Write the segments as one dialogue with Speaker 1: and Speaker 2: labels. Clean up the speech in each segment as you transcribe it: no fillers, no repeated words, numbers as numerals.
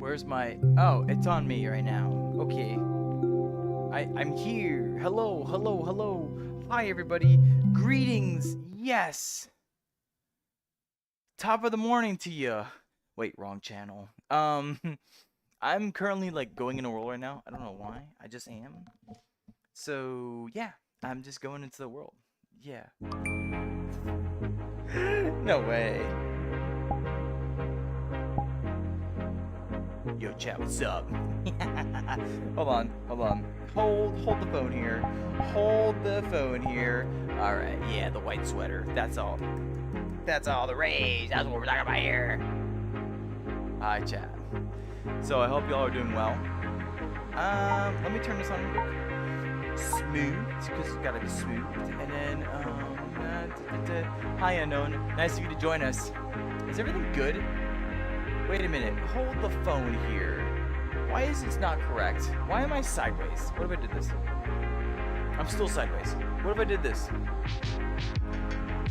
Speaker 1: Where's my... Oh, it's on me right now. Okay. I'm here. Hello, hello, hello. Hi, everybody. Greetings. Yes. Top of the morning to you. Wait, wrong channel. I'm currently, like, going in a world right now. I don't know why. I just am. So, yeah. I'm just going into the world. Yeah. No way. Yo, chat, what's up? Hold on. Hold the phone here. Hold the phone here. Alright, yeah, the white sweater. That's all. That's all the rage. That's what we're talking about here. Hi, chat. So I hope y'all are doing well. Let me turn this on real quick. Smooth, because it's gotta be smooth. And then, hi, Unknown. Nice of you to join us. Is everything good? Wait a minute. Hold the phone here. Why is this not correct? Why am I sideways? What if I did this? I'm still sideways. What if I did this?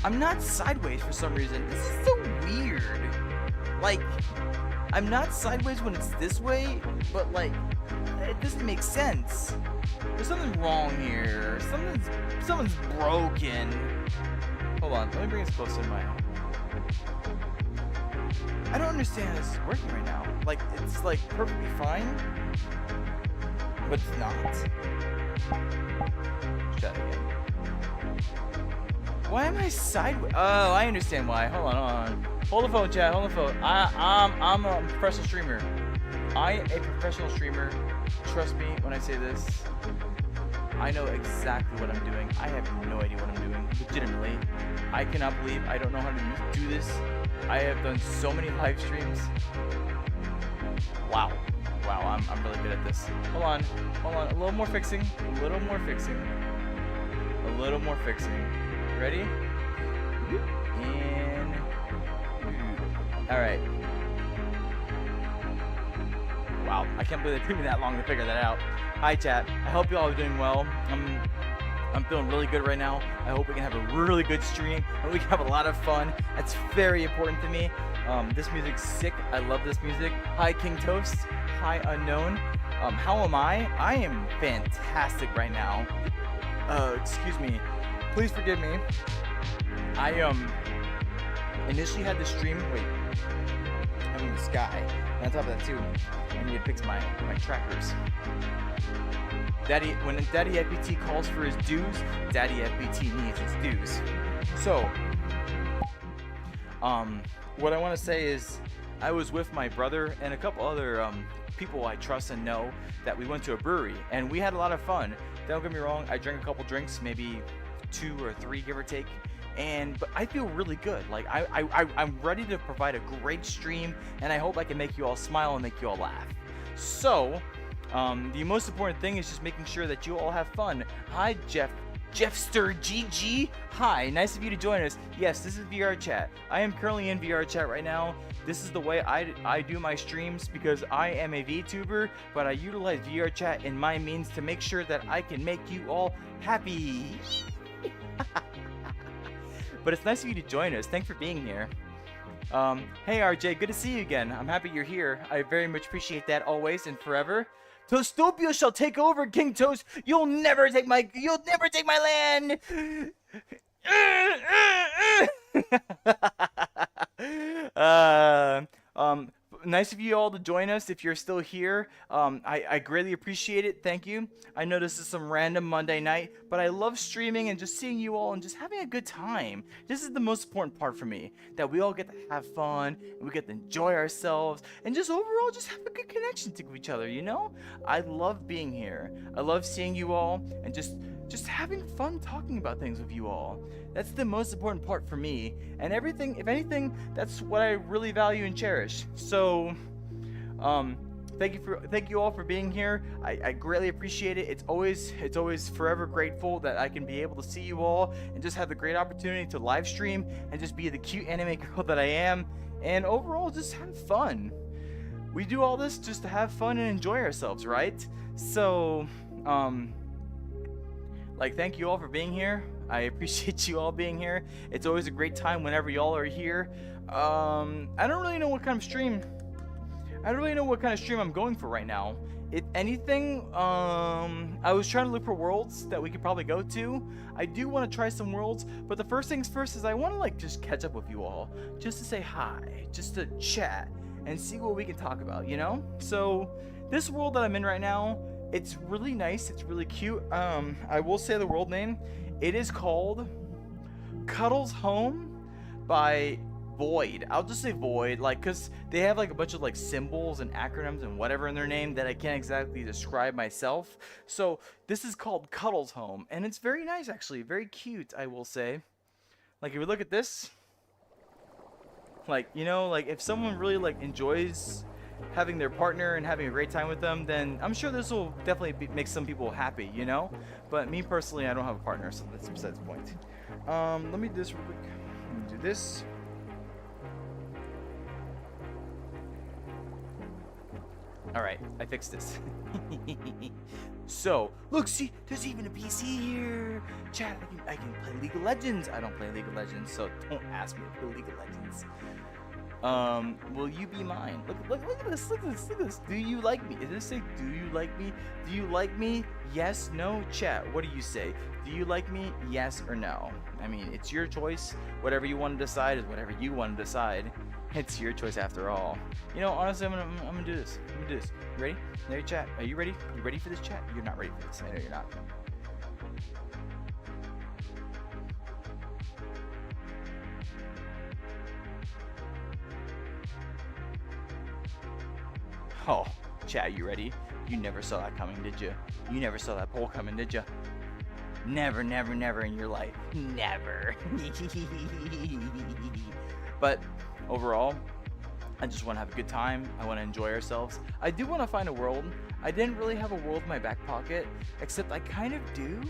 Speaker 1: I'm not sideways for some reason. This is so weird. Like, I'm not sideways when it's this way, but like, it doesn't make sense. There's something wrong here. Something's broken. Hold on, let me bring this closer to my... I don't understand this is working right now. Like, it's like perfectly fine, but it's not. Try it again. Why am I sideways? Oh, I understand why. Hold on. Hold the phone, chat. Hold the phone. I'm a professional streamer. I am a professional streamer. Trust me when I say this. I know exactly what I'm doing. I have no idea what I'm doing. Legitimately. I cannot believe I don't know how to do this. I have done so many live streams. Wow. Wow, I'm really good at this. Hold on. A little more fixing. Ready? And... Alright. Wow, I can't believe it took me that long to figure that out. Hi, chat. I hope you all are doing well. I'm feeling really good right now. I hope we can have a really good stream and we can have a lot of fun. That's very important to me. This music's sick. I love this music. Hi, King Toast. Hi, Unknown. How am I? I am fantastic right now. Excuse me. Please forgive me. I initially had the stream. Wait. I'm in the sky. And on top of that too, I need to fix my trackers. When Daddy FBT calls for his dues, Daddy FBT needs his dues. So, what I want to say is, I was with my brother and a couple other people I trust and know that we went to a brewery, and we had a lot of fun. Don't get me wrong, I drank a couple drinks, maybe 2 or 3, give or take. But I feel really good. Like I'm ready to provide a great stream, and I hope I can make you all smile and make you all laugh. So, the most important thing is just making sure that you all have fun. Hi, Jeffster GG. Hi, nice of you to join us. Yes, this is VR chat. I am currently in VR chat right now. This is the way I do my streams because I am a VTuber, but I utilize VR chat in my means to make sure that I can make you all happy. But it's nice of you to join us. Thanks for being here. Hey RJ, good to see you again. I'm happy you're here. I very much appreciate that always and forever. Toastopia shall take over, King Toast. You'll never take my land. Nice of you all to join us if you're still here. I greatly appreciate it. Thank you. I know this is some random Monday night, but I love streaming and just seeing you all and just having a good time. This is the most important part for me, that we all get to have fun and we get to enjoy ourselves and just overall just have a good connection to each other, you know? I love being here. I love seeing you all and just having fun talking about things with you all. That's the most important part for me. And everything, if anything, that's what I really value and cherish. So, thank you all for being here. I greatly appreciate it. It's always forever grateful that I can be able to see you all and just have the great opportunity to live stream and just be the cute anime girl that I am. And overall, just have fun. We do all this just to have fun and enjoy ourselves, right? So, like, thank you all for being here. I appreciate you all being here. It's always a great time whenever y'all are here. I don't really know what kind of stream I don't really know what kind of stream I'm going for right now. If anything, I was trying to look for worlds that we could probably go to. I do want to try some worlds, but the first things first is I want to like just catch up with you all, just to say hi, just to chat and see what we can talk about, you know? So this world that I'm in right now, it's really nice, it's really cute. I will say the world name. It is called Cuddles Home by Void. I'll just say Void, like, because they have like a bunch of like symbols and acronyms and whatever in their name that I can't exactly describe myself. So this is called Cuddles Home, and it's very nice actually, very cute, I will say. Like, if you look at this, like, you know, like if someone really like enjoys having their partner and having a great time with them, then I'm sure this will definitely make some people happy, you know? But me personally, I don't have a partner, so that's besides the point. Let me do this real quick. Let me do this. Alright, I fixed this. So, look, see, there's even a PC here. Chat, I can play League of Legends. I don't play League of Legends, so don't ask me to play League of Legends. Will you be mine? Look at this, look at this, look at this. Do you like me? Did it say, do you like me? Do you like me? Yes, no? Chat, what do you say? Do you like me? Yes or no? I mean, it's your choice. Whatever you want to decide is whatever you want to decide. It's your choice after all. You know, honestly, I'm gonna do this. I'm gonna do this. You ready? There, chat. Are you ready? You ready for this, chat? You're not ready for this. I know you're not. Oh, chat, you ready? You never saw that coming, did you? You never saw that poll coming, did you? Never, never, never in your life. Never. But overall, I just want to have a good time. I want to enjoy ourselves. I do want to find a world. I didn't really have a world in my back pocket, except I kind of do.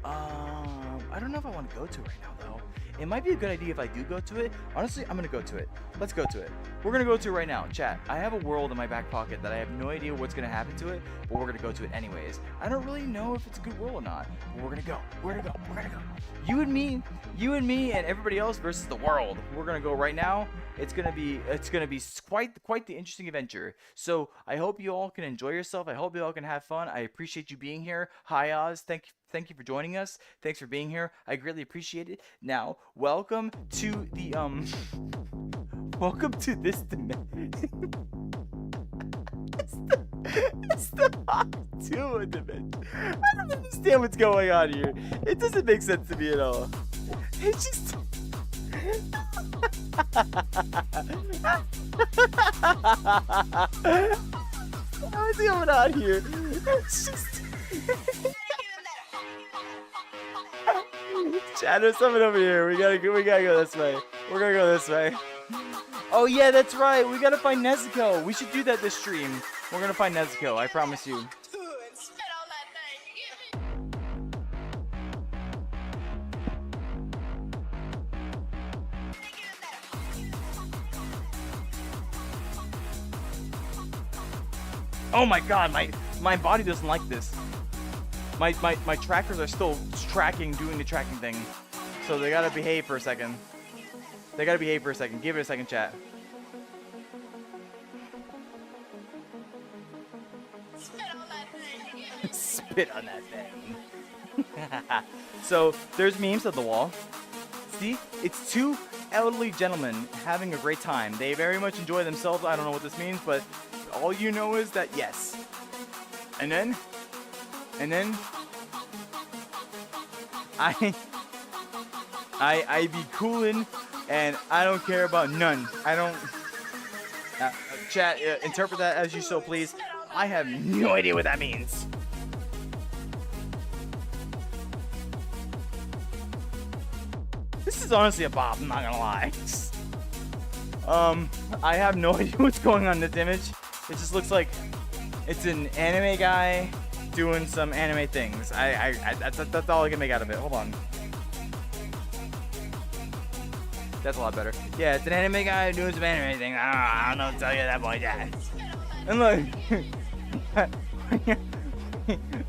Speaker 1: I don't know if I want to go to it right now, though. It might be a good idea if I do go to it. Honestly, I'm going to go to it. Let's go to it. We're going to go to it right now. Chat, I have a world in my back pocket that I have no idea what's going to happen to it, but we're going to go to it anyways. I don't really know if it's a good world or not, but we're going to go. We're going to go. We're going to go. You and me and everybody else versus the world. We're going to go right now. It's gonna be quite the interesting adventure. So I hope you all can enjoy yourself. I hope you all can have fun. I appreciate you being here. Hi Oz, thank you for joining us. Thanks for being here. I greatly appreciate it. Now, welcome to the welcome to this dimension. It's the Hot dimension. I don't understand what's going on here. It doesn't make sense to me at all. It's just what's going on here? It's just Chad, there's something over here. We gotta go this way. We're gonna go this way. Oh yeah, that's right. We gotta find Nezuko. We should do that this stream. We're gonna find Nezuko. I promise you. Oh my god, my body doesn't like this. My trackers are still doing the tracking thing. So they gotta behave for a second. Give it a second, chat. Spit on that thing. So there's memes at the wall. See? It's two elderly gentlemen having a great time. They very much enjoy themselves. I don't know what this means, but all you know is that yes. And then I be coolin' and I don't care about none. I don't chat, interpret that as you so please. I have no idea what that means. This is honestly a bop, I'm not gonna lie. I have no idea what's going on in this image. It just looks like it's an anime guy doing some anime things. That's all I can make out of it. Hold on. That's a lot better. Yeah, it's an anime guy doing some anime thing. I don't know what to tell you that boy. Yeah. And look,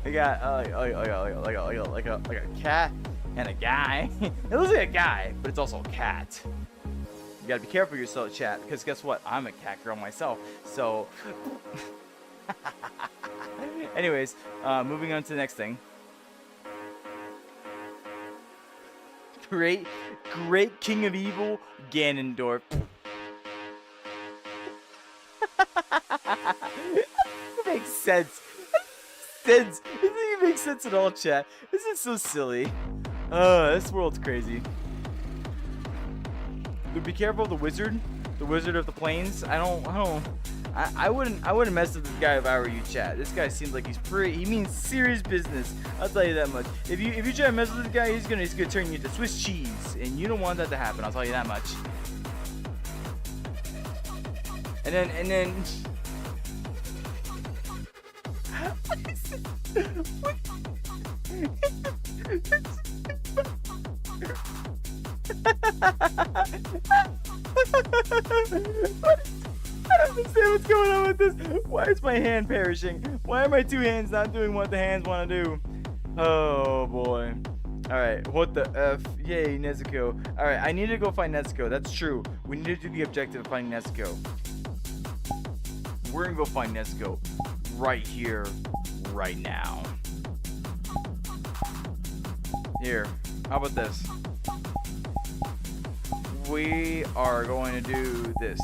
Speaker 1: I got like a cat and a guy. It looks like a guy, but it's also a cat. You gotta be careful yourself, chat, because guess what? I'm a cat girl myself. So, anyways, moving on to the next thing. Great King of Evil, Ganondorf. It makes sense. It doesn't even make sense at all, chat. This is so silly. This world's crazy. But be careful of the wizard of the plains. I wouldn't mess with this guy if I were you, chat. This guy seems like he means serious business. I'll tell you that much. If you try to mess with this guy, he's gonna turn you into Swiss cheese, and you don't want that to happen. I'll tell you that much. And then I don't understand what's going on with this. Why is my hand perishing? Why are my two hands not doing what the hands want to do? Oh boy. Alright, what the F? Yay, Nezuko. Alright, I need to go find Nezuko. That's true. We need to do the objective of finding Nezuko. We're gonna go find Nezuko right here, right now. Here, how about this? We are going to do this.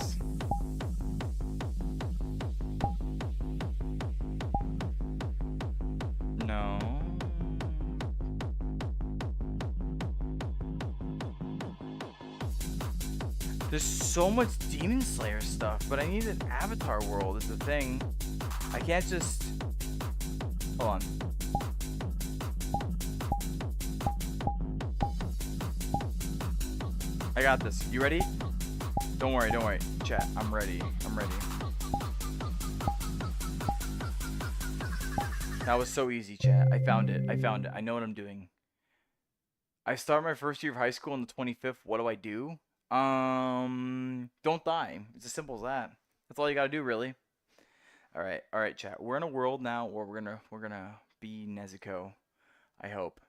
Speaker 1: No. There's so much Demon Slayer stuff, but I need an Avatar world is the thing. I can't just... Hold on. I got this. You ready? Don't worry. Chat, I'm ready. That was so easy, chat. I found it. I know what I'm doing. I start my first year of high school on the 25th. What do? Don't die. It's as simple as that. That's all you gotta do, really. All right, chat. We're in a world now where we're gonna be Nezuko. I hope.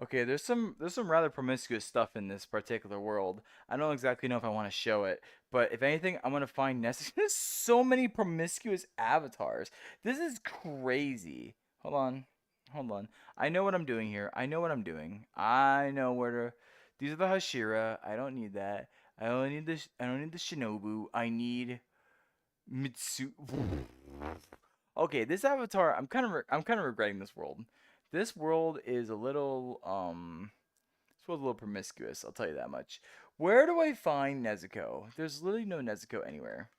Speaker 1: Okay, there's some rather promiscuous stuff in this particular world. I don't exactly know if I want to show it, but if anything, I'm gonna find Nezuko. There's so many promiscuous avatars. This is crazy. Hold on. I know what I'm doing here. I know where to. These are the Hashira. I don't need that. I don't need the Shinobu. I need Mitsu. Okay, this avatar. I'm kind of regretting this world. This world is a little this world's a little promiscuous. I'll tell you that much. Where do I find Nezuko? There's literally no Nezuko anywhere.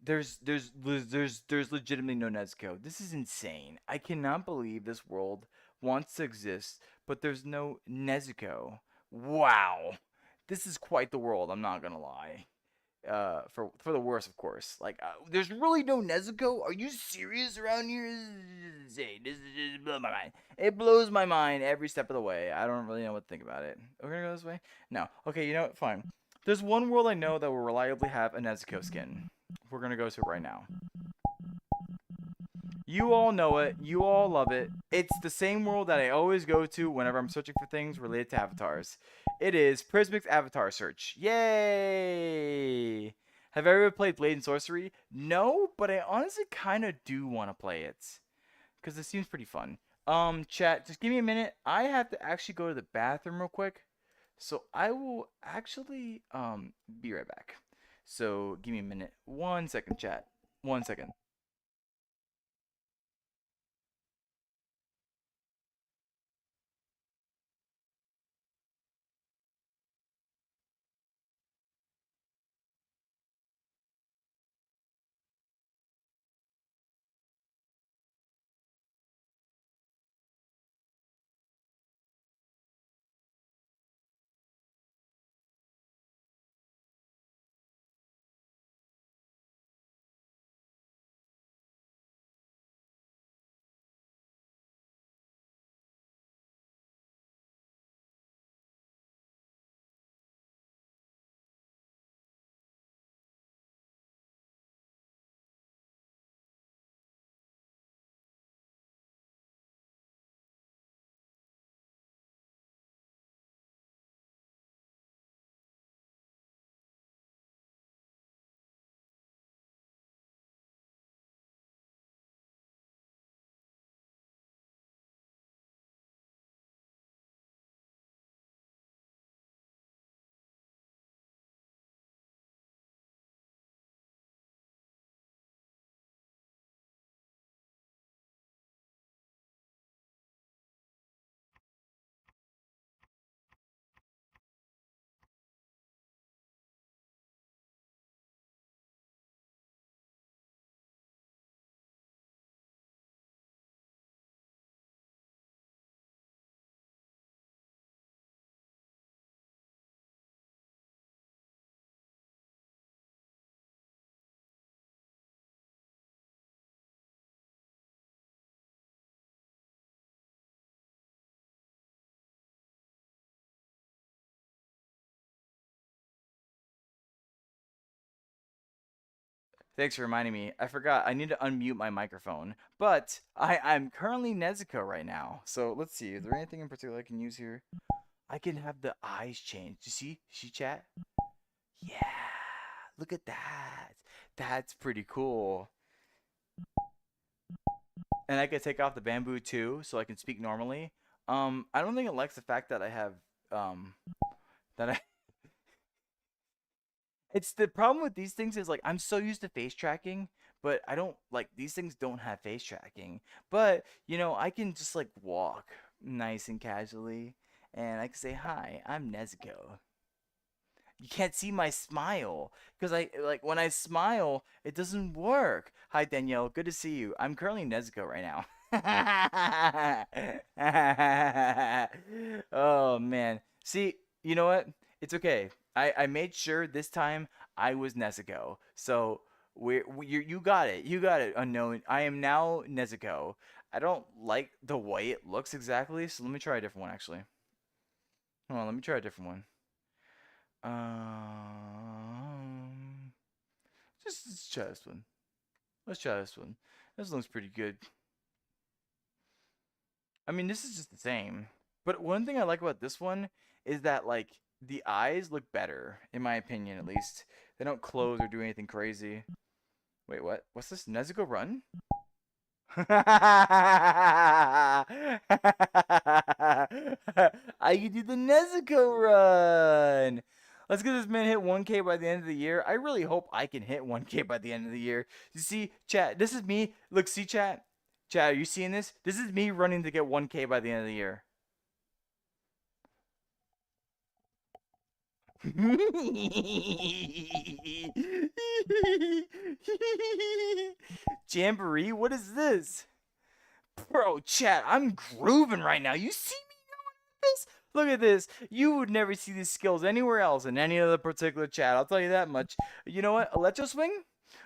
Speaker 1: There's legitimately no Nezuko. This is insane. I cannot believe this world wants to exist, but there's no Nezuko. Wow. This is quite the world, I'm not gonna lie. For the worse, of course. Like, there's really no Nezuko? Are you serious around here? This blows my mind. It blows my mind every step of the way. I don't really know what to think about it. We're gonna go this way? No. Okay, you know what? Fine. There's one world I know that will reliably have a Nezuko skin. We're gonna go to it right now. You all know it. You all love it. It's the same world that I always go to whenever I'm searching for things related to avatars. It is Prismic's Avatar Search. Yay! Have I ever played Blade and Sorcery? No, but I honestly kind of do want to play it. Because it seems pretty fun. Chat, just give me a minute. I have to actually go to the bathroom real quick. So I will actually, be right back. So give me a minute. 1 second, chat. 1 second. Thanks for reminding me. I forgot. I need to unmute my microphone. But I'm currently Nezuko right now. So let's see. Is there anything in particular I can use here? I can have the eyes change. You see? See chat? Yeah. Look at that. That's pretty cool. And I can take off the bamboo too, so I can speak normally. I don't think it likes the fact that I have that I it's the problem with these things is like I'm so used to face tracking, but I don't like these things don't have face tracking. But you know, I can just like walk nice and casually, and I can say hi, I'm Nezuko. You can't see my smile because I like when I smile, it doesn't work. Hi Danielle, good to see you. I'm currently Nezuko right now. Oh man. See, you know what? It's okay. I made sure this time I was Nezuko. So you got it. You got it. Unknown. I am now Nezuko. I don't like the way it looks exactly, so let me try a different one actually. Hold on, let me try a different one. Um, just let's try this one. Let's try this one. This looks pretty good. I mean, this is just the same. But one thing I like about this one is that like the eyes look better, in my opinion at least. They don't close or do anything crazy. Wait, what? What's this? Nezuko run? I can do the Nezuko run. Let's get this man hit 1K by the end of the year. I really hope I can hit 1K by the end of the year. You see, chat, this is me. Look, see, chat? Chat, are you seeing this? This is me running to get 1K by the end of the year. Jamboree? What is this? Bro, chat, I'm grooving right now. You see me doing this? Look at this. You would never see these skills anywhere else in any other particular chat. I'll tell you that much. You know what? Electro swing?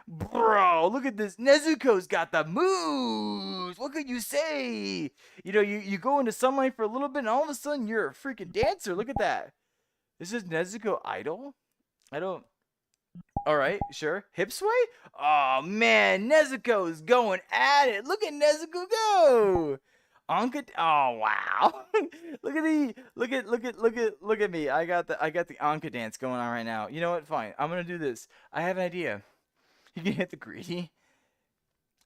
Speaker 1: Bro, look at this. Nezuko's got the moves. What could you say? You know, you go into sunlight for a little bit and all of a sudden you're a freaking dancer. Look at that. This is Nezuko Idol? I don't... Alright, sure. Hip sway? Oh man, Nezuko is going at it. Look at Nezuko go. Anka, oh wow. Look at me. I got the Anka dance going on right now. You know what? Fine. I'm gonna do this. I have an idea. You can hit the greedy.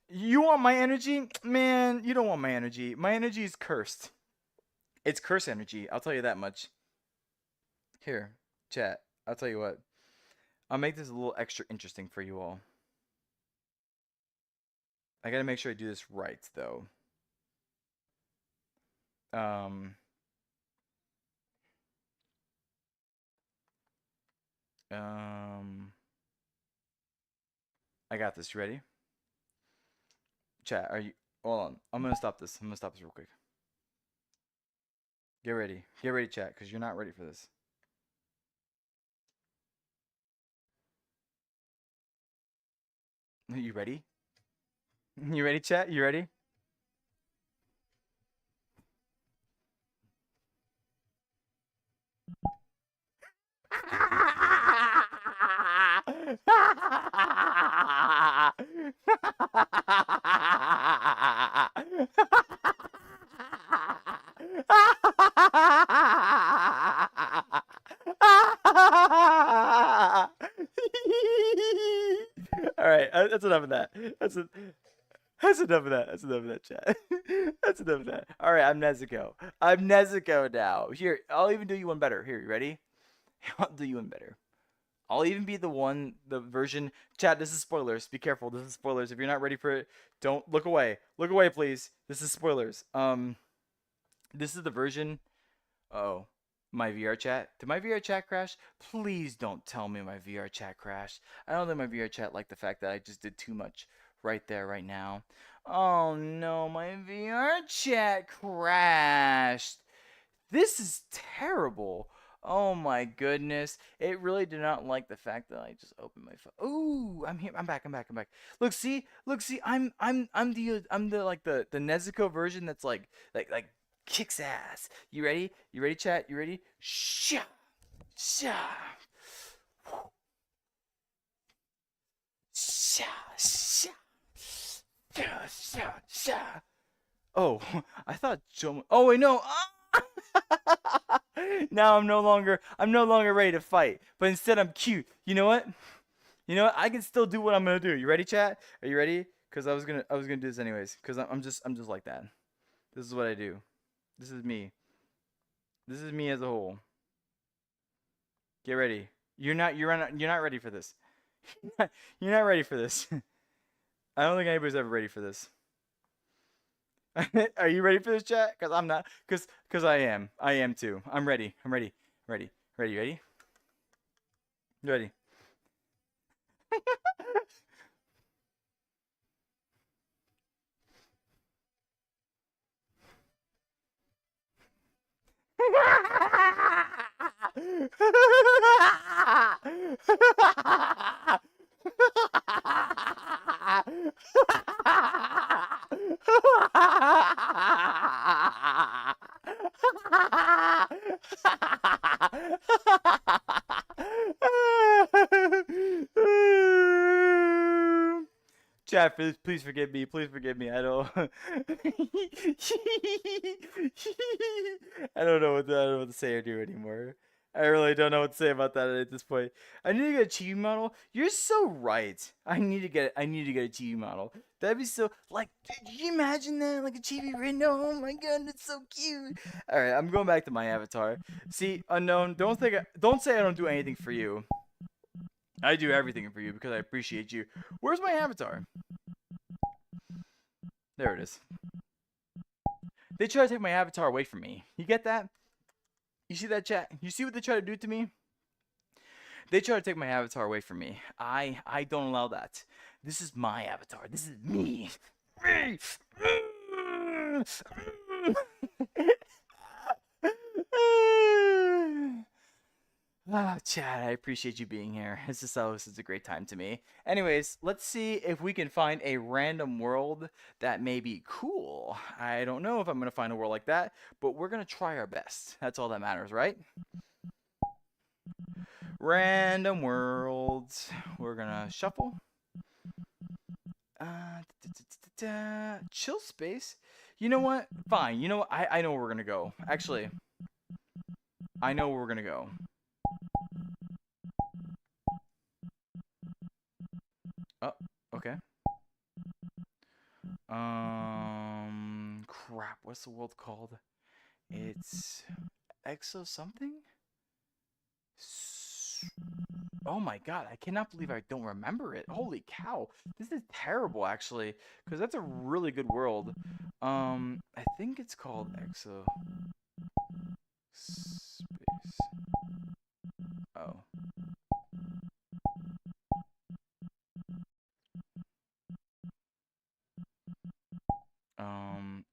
Speaker 1: You want my energy? Man, you don't want my energy. My energy is cursed. It's curse energy. I'll tell you that much. Here, chat. I'll tell you what. I'll make this a little extra interesting for you all. I gotta make sure I do this right, though. I got this. You ready? Chat, are you... Hold on. I'm gonna stop this. I'm gonna stop this real quick. Get ready. Get ready, chat, because you're not ready for this. You ready? You ready, chat? You ready? All right, that's enough of that. That's enough of that. That's enough of that, chat. That's enough of that. All right, I'm Nezuko. I'm Nezuko now. Here, I'll even do you one better. Here, you ready? I'll do you one better. I'll even be the version. Chat, this is spoilers. Be careful. This is spoilers. If you're not ready for it, don't look away. Look away, please. This is spoilers. This is the version. Uh-oh. My VR chat. Did my VR chat crash? Please don't tell me my VR chat crashed. I don't think my VR chat liked the fact that I just did too much right there, right now. Oh no, my VR chat crashed. This is terrible. Oh my goodness. It really did not like the fact that I just opened my phone. Ooh, I'm here. I'm back. I'm back. I'm back. Look, see? Look, see? I'm the like the Nezuko version that's like kicks ass. You ready? You ready, chat? You ready? Sha. Sha. Sha. Oh, I thought Joe. Oh wait, no. Now I'm no longer ready to fight, but instead I'm cute. You know what? You know what? I can still do what I'm gonna do. You ready, chat? Are you ready? Cause I was gonna do this anyways. Cause I'm just like that. This is what I do. This is me. This is me as a whole. Get ready. You're not ready for this. You're not ready for this. I don't think anybody's ever ready for this. Are you ready for this, chat? Cause I'm not. Cause I am. I am too. I'm ready. I'm ready. Ready. Ready. Ready. Ready. Chat, please forgive me. Please forgive me. I don't. I don't know what to say or do anymore. I really don't know what to say about that at this point. I need to get a chibi model. You're so right. I need to get a chibi model. That'd be so like. Did you imagine that? Like a chibi rhino? Oh my god, it's so cute. All right, I'm going back to my avatar. See, unknown. Don't say I don't do anything for you. I do everything for you because I appreciate you. Where's my avatar? There it is. They try to take my avatar away from me. You get that? You see that, chat? You see what they try to do to me? They try to take my avatar away from me. I don't allow that. This is my avatar. This is me. Ah, Chad, I appreciate you being here. This is a great time to me. Anyways, let's see if we can find a random world that may be cool. I don't know if I'm going to find a world like that, but we're going to try our best. That's all that matters, right? Random worlds. We're going to shuffle. Chill space. You know what? Fine. You know what? I know where we're going to go. Actually, I know where we're going to go. Oh, okay. Crap. What's the world called? It's Exo something? Oh my god, I cannot believe I don't remember it. Holy cow. This is terrible, actually, because that's a really good world. I think it's called Exo Space. Oh.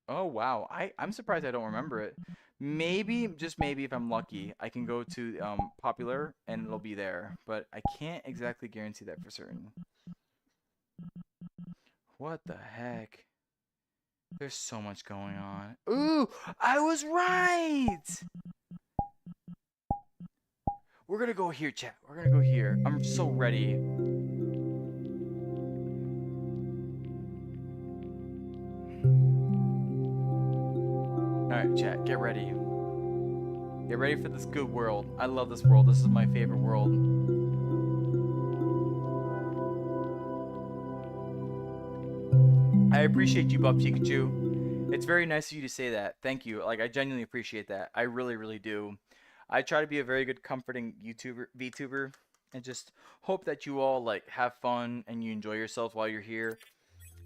Speaker 1: Oh wow. I'm surprised I don't remember it. Maybe, just maybe, if I'm lucky, I can go to popular and it'll be there, but I can't exactly guarantee that for certain. What the heck? There's so much going on. Ooh, I was right. We're gonna go here, chat. We're gonna go here. I'm so ready. Alright, chat, get ready. Get ready for this good world. I love this world. This is my favorite world. I appreciate you, Buff Pikachu. It's very nice of you to say that. Thank you. Like, I genuinely appreciate that. I really, really do. I try to be a very good, comforting VTuber, and just hope that you all, like, have fun and you enjoy yourself while you're here.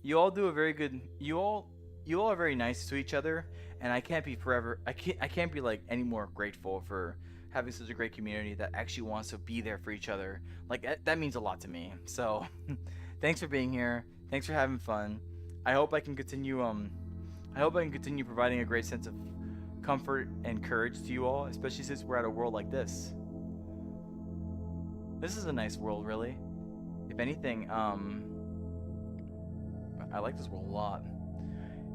Speaker 1: You all do a very good... You all are very nice to each other, and I can't be forever... I can't be, like, any more grateful for having such a great community that actually wants to be there for each other. Like, that means a lot to me. So, thanks for being here. Thanks for having fun. I hope I can continue, providing a great sense of comfort and courage to you all, especially since we're at a world like this. This is a nice world, really. If anything, I like this world a lot.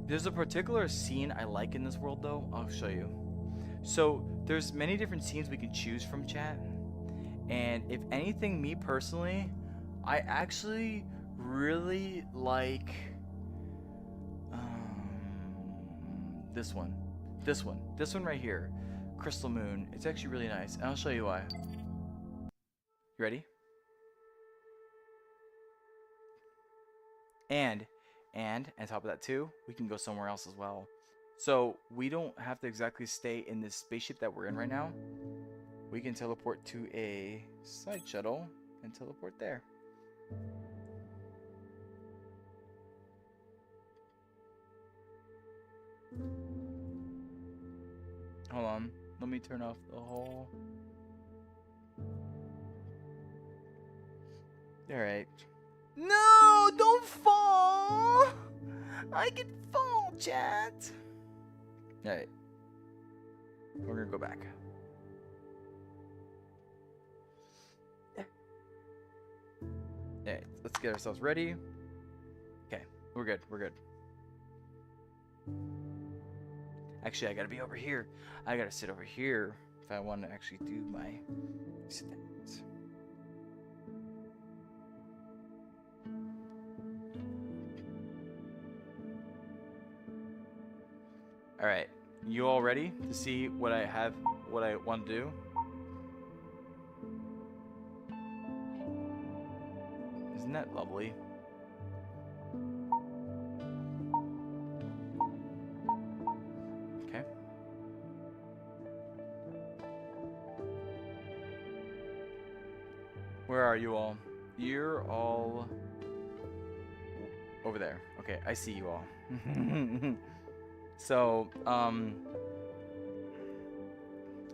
Speaker 1: There's a particular scene I like in this world, though. I'll show you. So, there's many different scenes we can choose from, chat. And if anything, me personally, I actually really like This one. This one. This one right here. Crystal Moon. It's actually really nice. And I'll show you why. You ready? And on top of that too, we can go somewhere else as well. So we don't have to exactly stay in this spaceship that we're in right now. We can teleport to a side shuttle and teleport there. Hold on. Let me turn off the whole... Alright. No! Don't fall! I can fall, chat! Alright. We're gonna go back. Alright, let's get ourselves ready. Okay, we're good, we're good. Actually, I gotta be over here. I gotta sit over here if I want to actually do my sit-downs. Alright, you all ready to see what I have, what I want to do? Isn't that lovely? Okay. Where are you all? You're all over there. Okay, I see you all. So,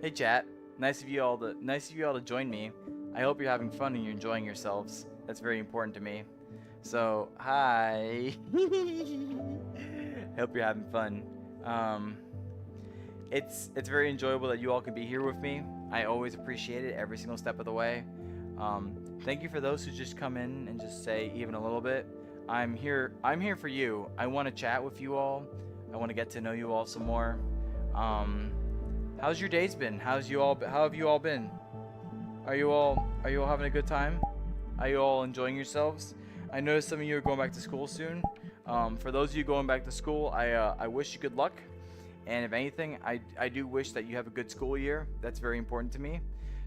Speaker 1: hey chat. Nice of you all to join me. I hope you're having fun and you're enjoying yourselves. That's very important to me. So, hi. Hope you're having fun. It's very enjoyable that you all can be here with me. I always appreciate it every single step of the way. Thank you for those who just come in and just say even a little bit. I'm here for you. I want to chat with you all. I want to get to know you all some more. How's your days been? How have you all been? Are you all having a good time? Are you all enjoying yourselves? I noticed some of you are going back to school soon. For those of you going back to school, I wish you good luck. And if anything, I do wish that you have a good school year. That's very important to me.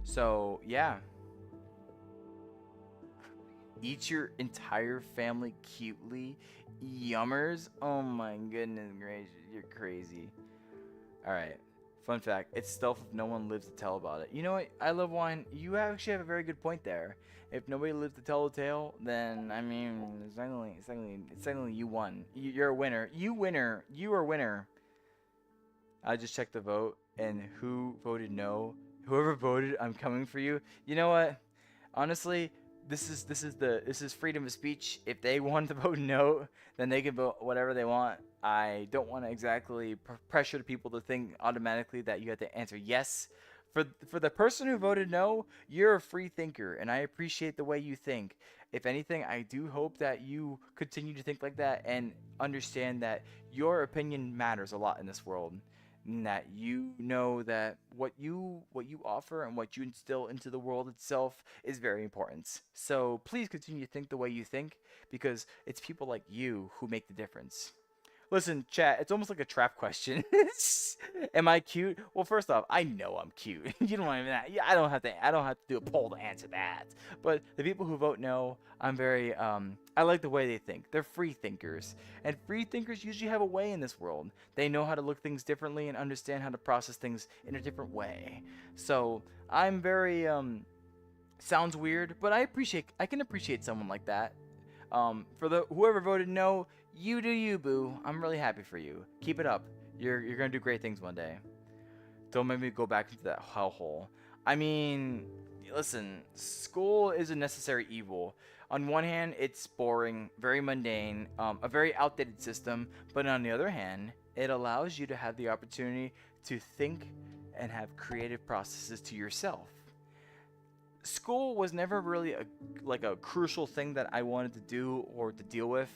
Speaker 1: So, yeah. Eat your entire family cutely. Yummers. Oh my goodness gracious. You're crazy. Alright. Fun fact. It's stealth if no one lives to tell about it. You know what? I love wine. You actually have a very good point there. If nobody lives to tell the tale, then, I mean, it's technically you won. You're a winner. You are winner. I just checked the vote, and who voted no? Whoever voted, I'm coming for you. You know what? Honestly, this is freedom of speech. If they want to vote no, then they can vote whatever they want. I don't want to exactly pressure the people to think automatically that you have to answer yes. For the person who voted no, you're a free thinker, and I appreciate the way you think. If anything, I do hope that you continue to think like that and understand that your opinion matters a lot in this world. And that you know that what you offer and what you instill into the world itself is very important. So please continue to think the way you think, because it's people like you who make the difference. Listen, chat, it's almost like a trap question. Am I cute? Well, first off, I know I'm cute. You don't even I don't have to do a poll to answer that. But the people who vote no, I'm very I like the way they think. They're free thinkers. And free thinkers usually have a way in this world. They know how to look things differently and understand how to process things in a different way. So, I'm very sounds weird, but I can appreciate someone like that. For whoever voted no, you do you, boo. I'm really happy for you. Keep it up. You're gonna do great things one day. Don't make me go back into that hellhole. I mean, listen, school is a necessary evil. On one hand, it's boring, very mundane, a very outdated system, but on the other hand, it allows you to have the opportunity to think and have creative processes to yourself. School was never really a crucial thing that I wanted to do or to deal with,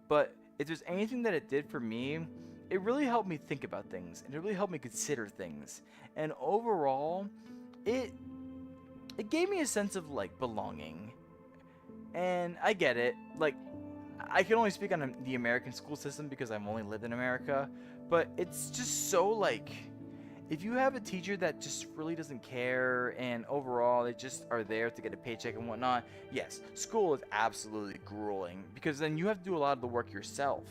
Speaker 1: but if there's anything that it did for me, it really helped me think about things, and it really helped me consider things. And overall, it gave me a sense of like belonging. And I get it. Like, I can only speak on the American school system because I've only lived in America, but it's just so like, if you have a teacher that just really doesn't care and overall they just are there to get a paycheck and whatnot, yes, school is absolutely grueling because then you have to do a lot of the work yourself,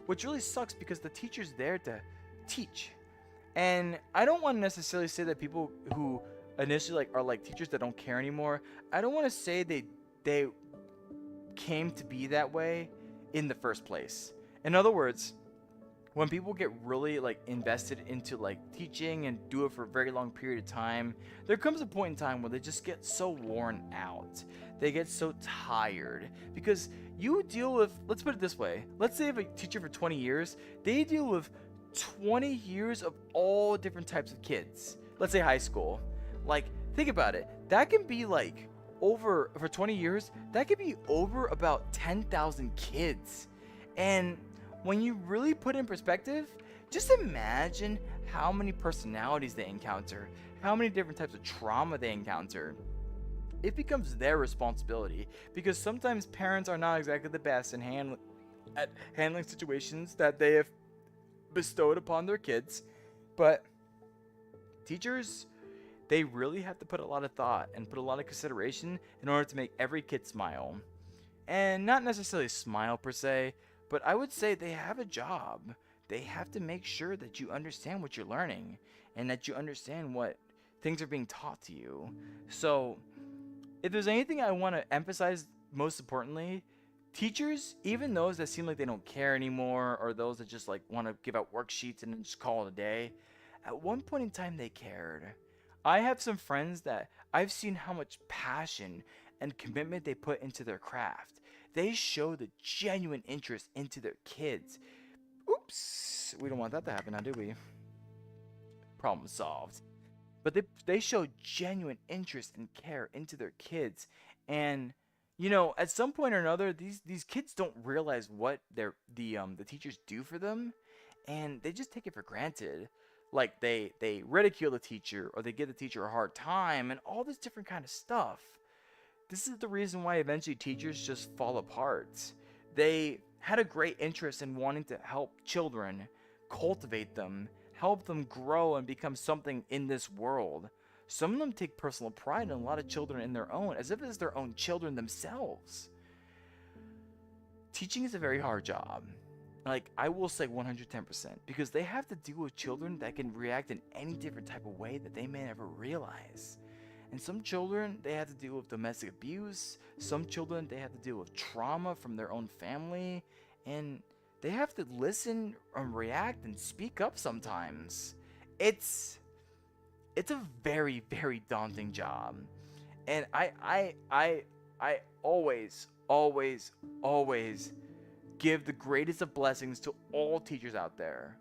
Speaker 1: which really sucks because the teacher's there to teach. And I don't want to necessarily say that people who initially like are like teachers that don't care anymore, I don't want to say they came to be that way in the first place. In other words, when people get really like invested into like teaching and do it for a very long period of time, there comes a point in time where they just get so worn out. They get so tired because you deal with, let's put it this way, let's say if a teacher for 20 years, they deal with 20 years of all different types of kids. Let's say high school. Like, think about it. That can be like over, for 20 years, that could be over about 10,000 kids. And when you really put in perspective, just imagine how many personalities they encounter, how many different types of trauma they encounter. It becomes their responsibility because sometimes parents are not exactly the best in handling situations that they have bestowed upon their kids, but teachers, they really have to put a lot of thought and put a lot of consideration in order to make every kid smile. And not necessarily smile per se, but I would say they have a job. They have to make sure that you understand what you're learning and that you understand what things are being taught to you. So, if there's anything I want to emphasize most importantly, teachers, even those that seem like they don't care anymore or those that just like want to give out worksheets and then just call it a day, at one point in time they cared. I have some friends that I've seen how much passion and commitment they put into their craft. They show the genuine interest into their kids. Oops, we don't want that to happen now, do we? Problem solved. But they show genuine interest and care into their kids. And you know, at some point or another, these kids don't realize what the teachers do for them, and they just take it for granted. Like they ridicule the teacher or they give the teacher a hard time and all this different kind of stuff. This is the reason why eventually teachers just fall apart. They had a great interest in wanting to help children, cultivate them, help them grow and become something in this world. Some of them take personal pride in a lot of children in their own, as if it's their own children themselves. Teaching is a very hard job. Like, I will say 110%, because they have to deal with children that can react in any different type of way that they may never realize. And some children, they have to deal with domestic abuse. Some children, they have to deal with trauma from their own family. And they have to listen and react and speak up sometimes. It's a very, very daunting job. And I always give the greatest of blessings to all teachers out there.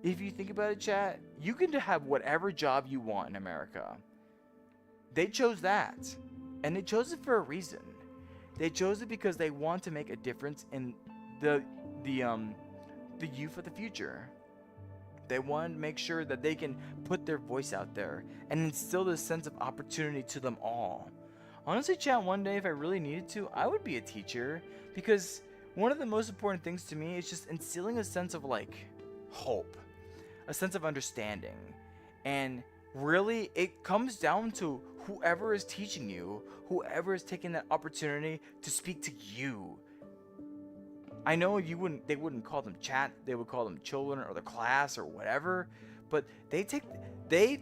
Speaker 1: If you think about it, chat, you can have whatever job you want in America. They chose that. And they chose it for a reason. They chose it because they want to make a difference in the youth of the future. They want to make sure that they can put their voice out there and instill this sense of opportunity to them all. Honestly, chat, one day if I really needed to, I would be a teacher, because one of the most important things to me is just instilling a sense of like hope, a sense of understanding. And really, it comes down to whoever is teaching you, whoever is taking that opportunity to speak to you. I know they wouldn't call them chat, they would call them children or the class or whatever, but they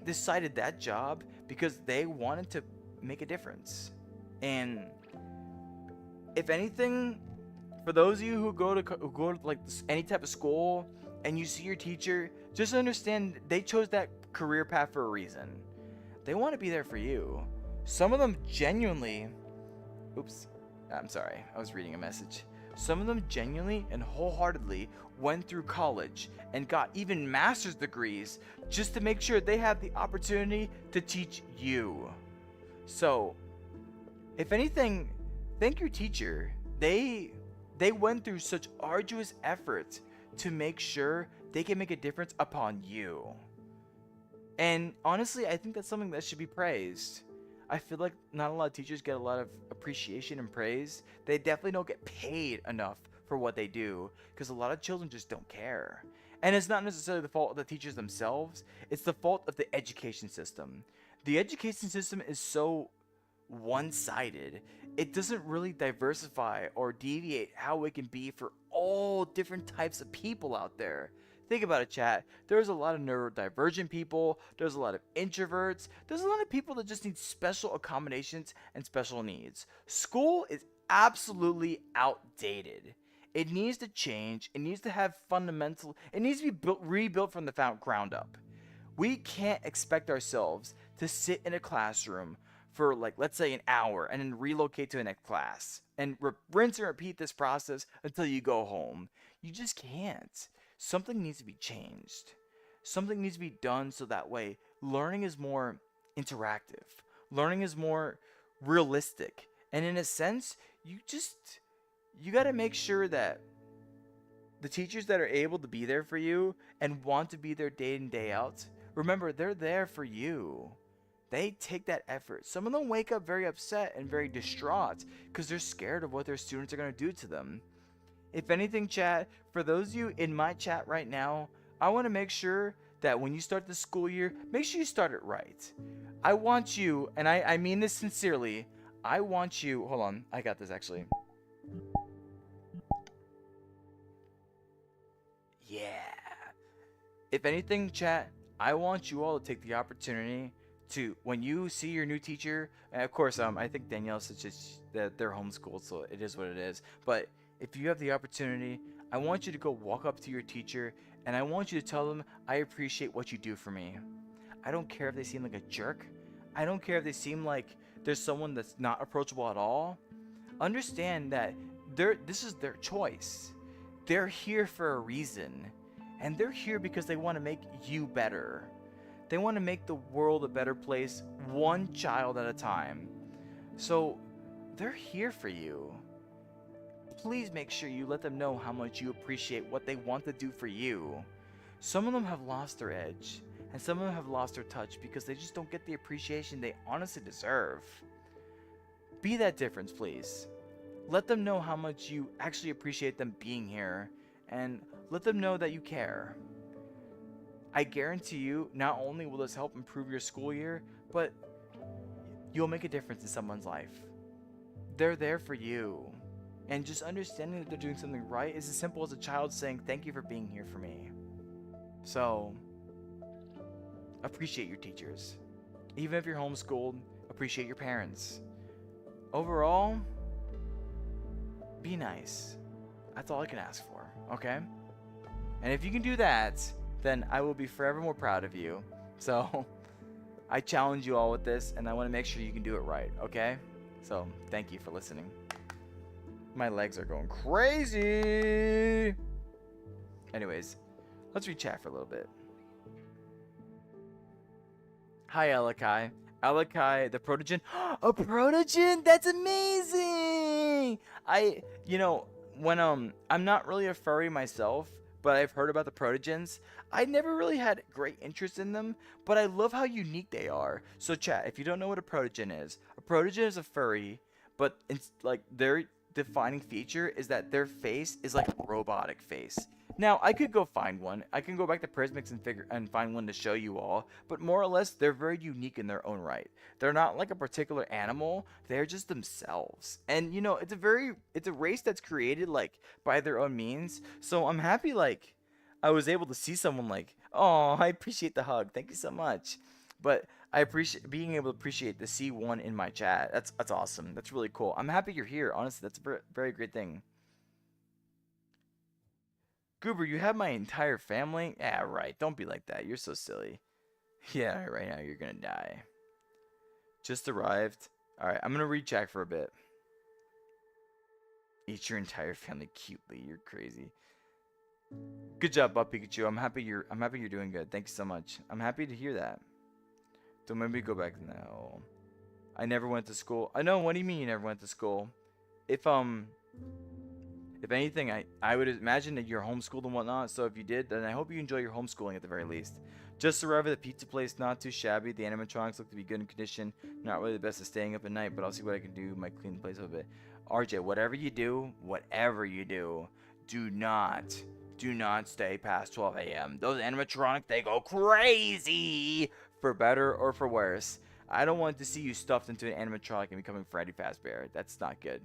Speaker 1: decided that job because they wanted to make a difference. And if anything, for those of you who go to like any type of school and you see your teacher, just understand they chose that career path for a reason. They want to be there for you. Some of them genuinely, oops, I'm sorry, I was reading a message. Some of them genuinely and wholeheartedly went through college and got even master's degrees just to make sure they have the opportunity to teach you. So, if anything, thank your teacher. They went through such arduous effort to make sure they can make a difference upon you. And honestly, I think that's something that should be praised. I feel like not a lot of teachers get a lot of appreciation and praise. They definitely don't get paid enough for what they do because a lot of children just don't care. And it's not necessarily the fault of the teachers themselves, it's the fault of the education system. The education system is so one sided, it doesn't really diversify or deviate how it can be for all different types of people out there. Think about it, chat. There's a lot of neurodivergent people, there's a lot of introverts, there's a lot of people that just need special accommodations and special needs. School is absolutely outdated. It needs to change, it needs to have fundamental, it needs to be rebuilt from the ground up. We can't expect ourselves to sit in a classroom for, like, let's say an hour and then relocate to the next class and rinse and repeat this process until you go home. You just can't. Something needs to be changed. Something needs to be done so that way learning is more interactive. Learning is more realistic. And in a sense, you got to make sure that the teachers that are able to be there for you and want to be there day in day out, remember, they're there for you. They take that effort. Some of them wake up very upset and very distraught because they're scared of what their students are going to do to them. If anything, chat, for those of you in my chat right now, I want to make sure that when you start the school year, make sure you start it right. I want you, and I mean this sincerely, I want you, hold on, I got this actually. Yeah. If anything, chat, I want you all to take the opportunity to, when you see your new teacher, and of course, I think Danielle said just that they're homeschooled, so it is what it is. But if you have the opportunity, I want you to go walk up to your teacher, and I want you to tell them, I appreciate what you do for me. I don't care if they seem like a jerk. I don't care if they seem like there's someone that's not approachable at all. Understand that this is their choice. They're here for a reason, and they're here because they want to make you better. They want to make the world a better place, one child at a time. So they're here for you. Please make sure you let them know how much you appreciate what they want to do for you. Some of them have lost their edge, and some of them have lost their touch because they just don't get the appreciation they honestly deserve. Be that difference, please. Let them know how much you actually appreciate them being here, and let them know that you care. I guarantee you, not only will this help improve your school year, but you'll make a difference in someone's life. They're there for you. And just understanding that they're doing something right is as simple as a child saying, thank you for being here for me. So, appreciate your teachers. Even if you're homeschooled, appreciate your parents. Overall, be nice. That's all I can ask for, okay? And if you can do that, then I will be forever more proud of you. So, I challenge you all with this, and I want to make sure you can do it right, okay? So, thank you for listening. My legs are going crazy. Anyways, let's read chat for a little bit. Hi, Alakai. Alakai, the Protogen. A Protogen? That's amazing! When I'm not really a furry myself, but I've heard about the Protogens. I never really had great interest in them, but I love how unique they are. So chat, if you don't know what a Protogen is a furry, but it's like their defining feature is that their face is like a robotic face. Now, I could go find one. I can go back to Prismix and find one to show you all, but more or less, they're very unique in their own right. They're not like a particular animal. They're just themselves. And, it's a race that's created, like, by their own means. So I'm happy, like, I was able to see someone like, oh, I appreciate the hug. Thank you so much. But I appreciate being able to appreciate the C1 in my chat. That's awesome. That's really cool. I'm happy you're here. Honestly, that's a very great thing. Goober, you have my entire family? Yeah, right. Don't be like that. You're so silly. Yeah, right now you're gonna die. Just arrived. Alright, I'm gonna read chat for a bit. Eat your entire family cutely. You're crazy. Good job, Bob Pikachu. I'm happy you're doing good. Thank you so much. I'm happy to hear that. Don't make me go back now. I never went to school. I know, what do you mean you never went to school? If If anything, I would imagine that you're homeschooled and whatnot. So if you did, then I hope you enjoy your homeschooling at the very least. Just arrived at the pizza place, not too shabby. The animatronics look to be good in condition. Not really the best at staying up at night, but I'll see what I can do. Might clean the place up a bit. RJ, whatever you do, do not stay past 12 a.m. Those animatronics, they go crazy, for better or for worse. I don't want to see you stuffed into an animatronic and becoming Freddy Fazbear. That's not good.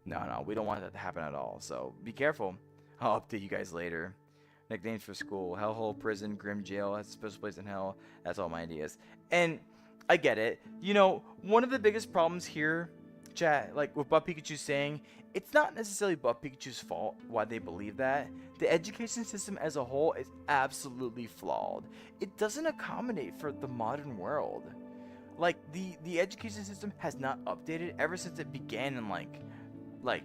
Speaker 1: No, we don't want that to happen at all. So be careful. I'll update you guys later. Nicknames for school: Hellhole, Prison, Grim Jail. That's a special place in hell. That's all my ideas. And I get it. You know, one of the biggest problems here, chat, like with Butt Pikachu saying, it's not necessarily Butt Pikachu's fault why they believe that. The education system as a whole is absolutely flawed. It doesn't accommodate for the modern world. Like the education system has not updated ever since it began in like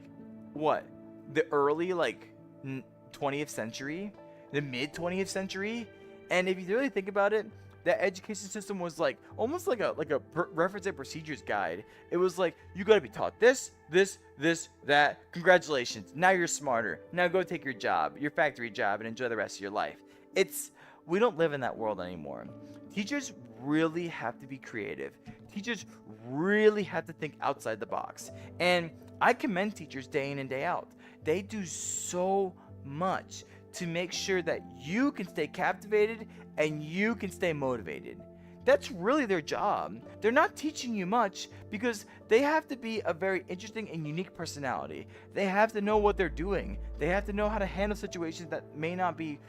Speaker 1: what, the early 20th century, the mid 20th century. And if you really think about it, that education system was like almost like a reference and procedures guide. It was like, you got to be taught this, that. Congratulations, now you're smarter. Now go take your job, your factory job, and enjoy the rest of your life. We don't live in that world anymore. Teachers really have to be creative. Teachers really have to think outside the box. And I commend teachers day in and day out. They do so much to make sure that you can stay captivated and you can stay motivated. That's really their job. They're not teaching you much because they have to be a very interesting and unique personality. They have to know what they're doing. They have to know how to handle situations that may not be,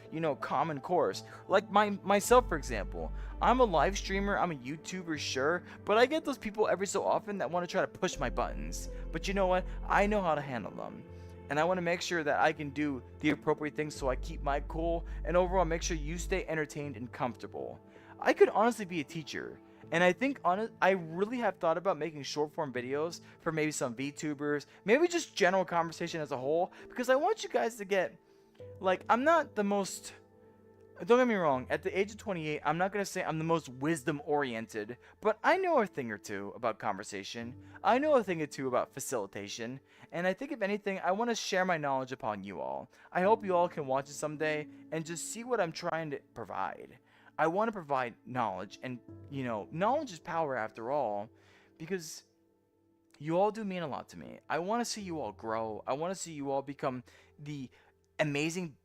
Speaker 1: common course. Like myself, for example. I'm a live streamer, I'm a YouTuber, sure, but I get those people every so often that want to try to push my buttons. But you know what? I know how to handle them. And I want to make sure that I can do the appropriate things so I keep my cool and overall make sure you stay entertained and comfortable. I could honestly be a teacher, and I think I really have thought about making short form videos for maybe some VTubers, maybe just general conversation as a whole, because I want you guys to get, I'm not the most, don't get me wrong, at the age of 28, I'm not going to say I'm the most wisdom oriented, but I know a thing or two about conversation. I know a thing or two about facilitation, and I think if anything, I want to share my knowledge upon you all. I hope you all can watch it someday and just see what I'm trying to provide. I want to provide knowledge, and knowledge is power after all, because you all do mean a lot to me. I want to see you all grow. I want to see you all become the amazing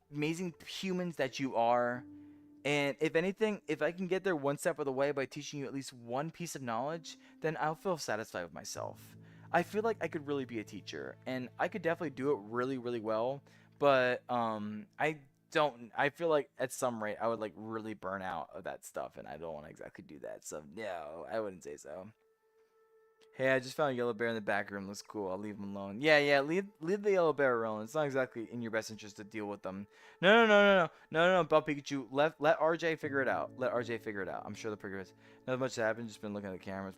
Speaker 1: humans that you are. And if anything, if I can get there one step of the way by teaching you at least one piece of knowledge, then I'll feel satisfied with myself. I feel like I could really be a teacher, and I could definitely do it really, really well, but I feel like at some rate I would really burn out of that stuff, and I don't want to exactly do that. So no, I wouldn't say so. Hey, I just found a yellow bear in the back room. Looks cool. I'll leave him alone. Yeah. Leave the yellow bear alone. It's not exactly in your best interest to deal with them. No. Butt Pikachu. Let RJ figure it out. Let RJ figure it out. I'm sure the progress. Not much happened. Just been looking at the cameras.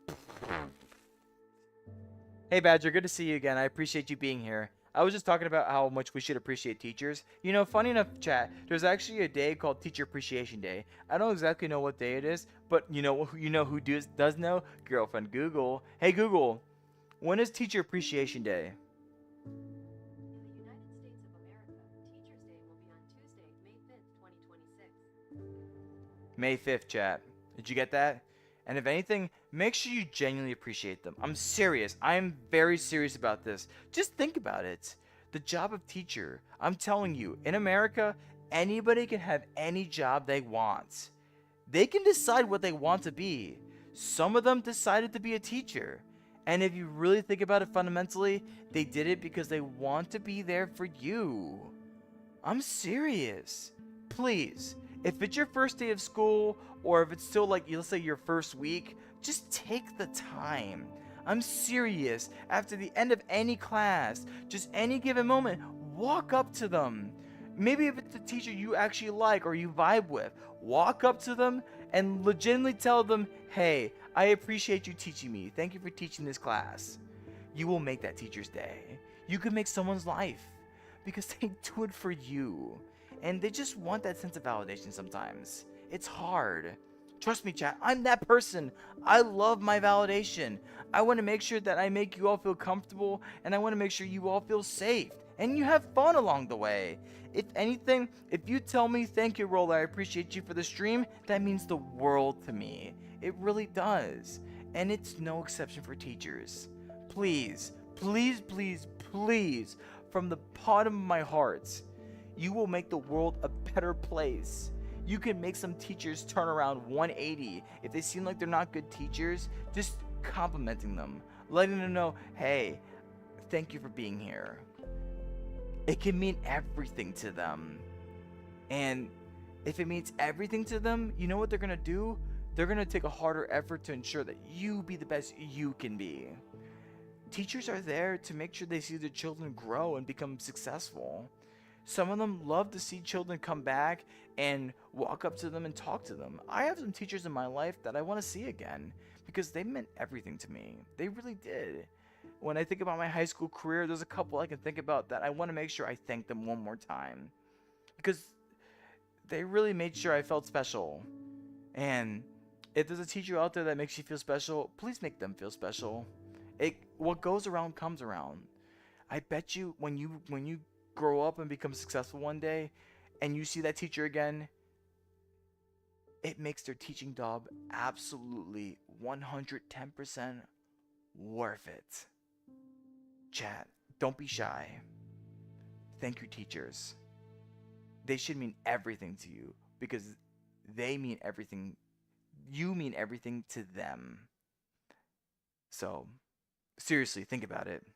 Speaker 1: Hey Badger, good to see you again. I appreciate you being here. I was just talking about how much we should appreciate teachers. Funny enough, chat, there's actually a day called Teacher Appreciation Day. I don't exactly know what day it is, but who does know? Girlfriend Google. Hey Google, when is Teacher Appreciation Day?
Speaker 2: In the United States of America, Teachers' Day will be on Tuesday, May 5th, 2026.
Speaker 1: May 5th, chat. Did you get that? And if anything, make sure you genuinely appreciate them. I'm serious. I'm very serious about this. Just think about it. The job of teacher. I'm telling you, in America, anybody can have any job they want. They can decide what they want to be. Some of them decided to be a teacher. And if you really think about it fundamentally, they did it because they want to be there for you. I'm serious. Please, if it's your first day of school, or if it's still let's say your first week, just take the time. I'm serious. After the end of any class, just any given moment, walk up to them. Maybe if it's a teacher you actually like or you vibe with, walk up to them and legitimately tell them, hey, I appreciate you teaching me. Thank you for teaching this class. You will make that teacher's day. You can make someone's life because they do it for you. And they just want that sense of validation sometimes. It's hard. Trust me, chat. I'm that person. I love my validation. I want to make sure that I make you all feel comfortable, and I want to make sure you all feel safe and you have fun along the way. If anything, if you tell me thank you, Roller, I appreciate you for the stream, that means the world to me. It really does. And it's no exception for teachers. Please, please, please, please, from the bottom of my heart, you will make the world a better place. You can make some teachers turn around 180. If they seem like they're not good teachers, just complimenting them, letting them know, hey, thank you for being here. It can mean everything to them. And if it means everything to them, you know what they're gonna do? They're gonna take a harder effort to ensure that you be the best you can be. Teachers are there to make sure they see their children grow and become successful. Some of them love to see children come back and walk up to them and talk to them. I have some teachers in my life that I want to see again because they meant everything to me. They really did. When I think about my high school career, there's a couple I can think about that I want to make sure I thank them one more time because they really made sure I felt special. And if there's a teacher out there that makes you feel special, please make them feel special. What goes around comes around. I bet you when you grow up and become successful one day and you see that teacher again, it makes their teaching job absolutely 110% worth it. Chat, don't be shy. Thank your teachers. They should mean everything to you because they mean everything. You mean everything to them. So, seriously, think about it.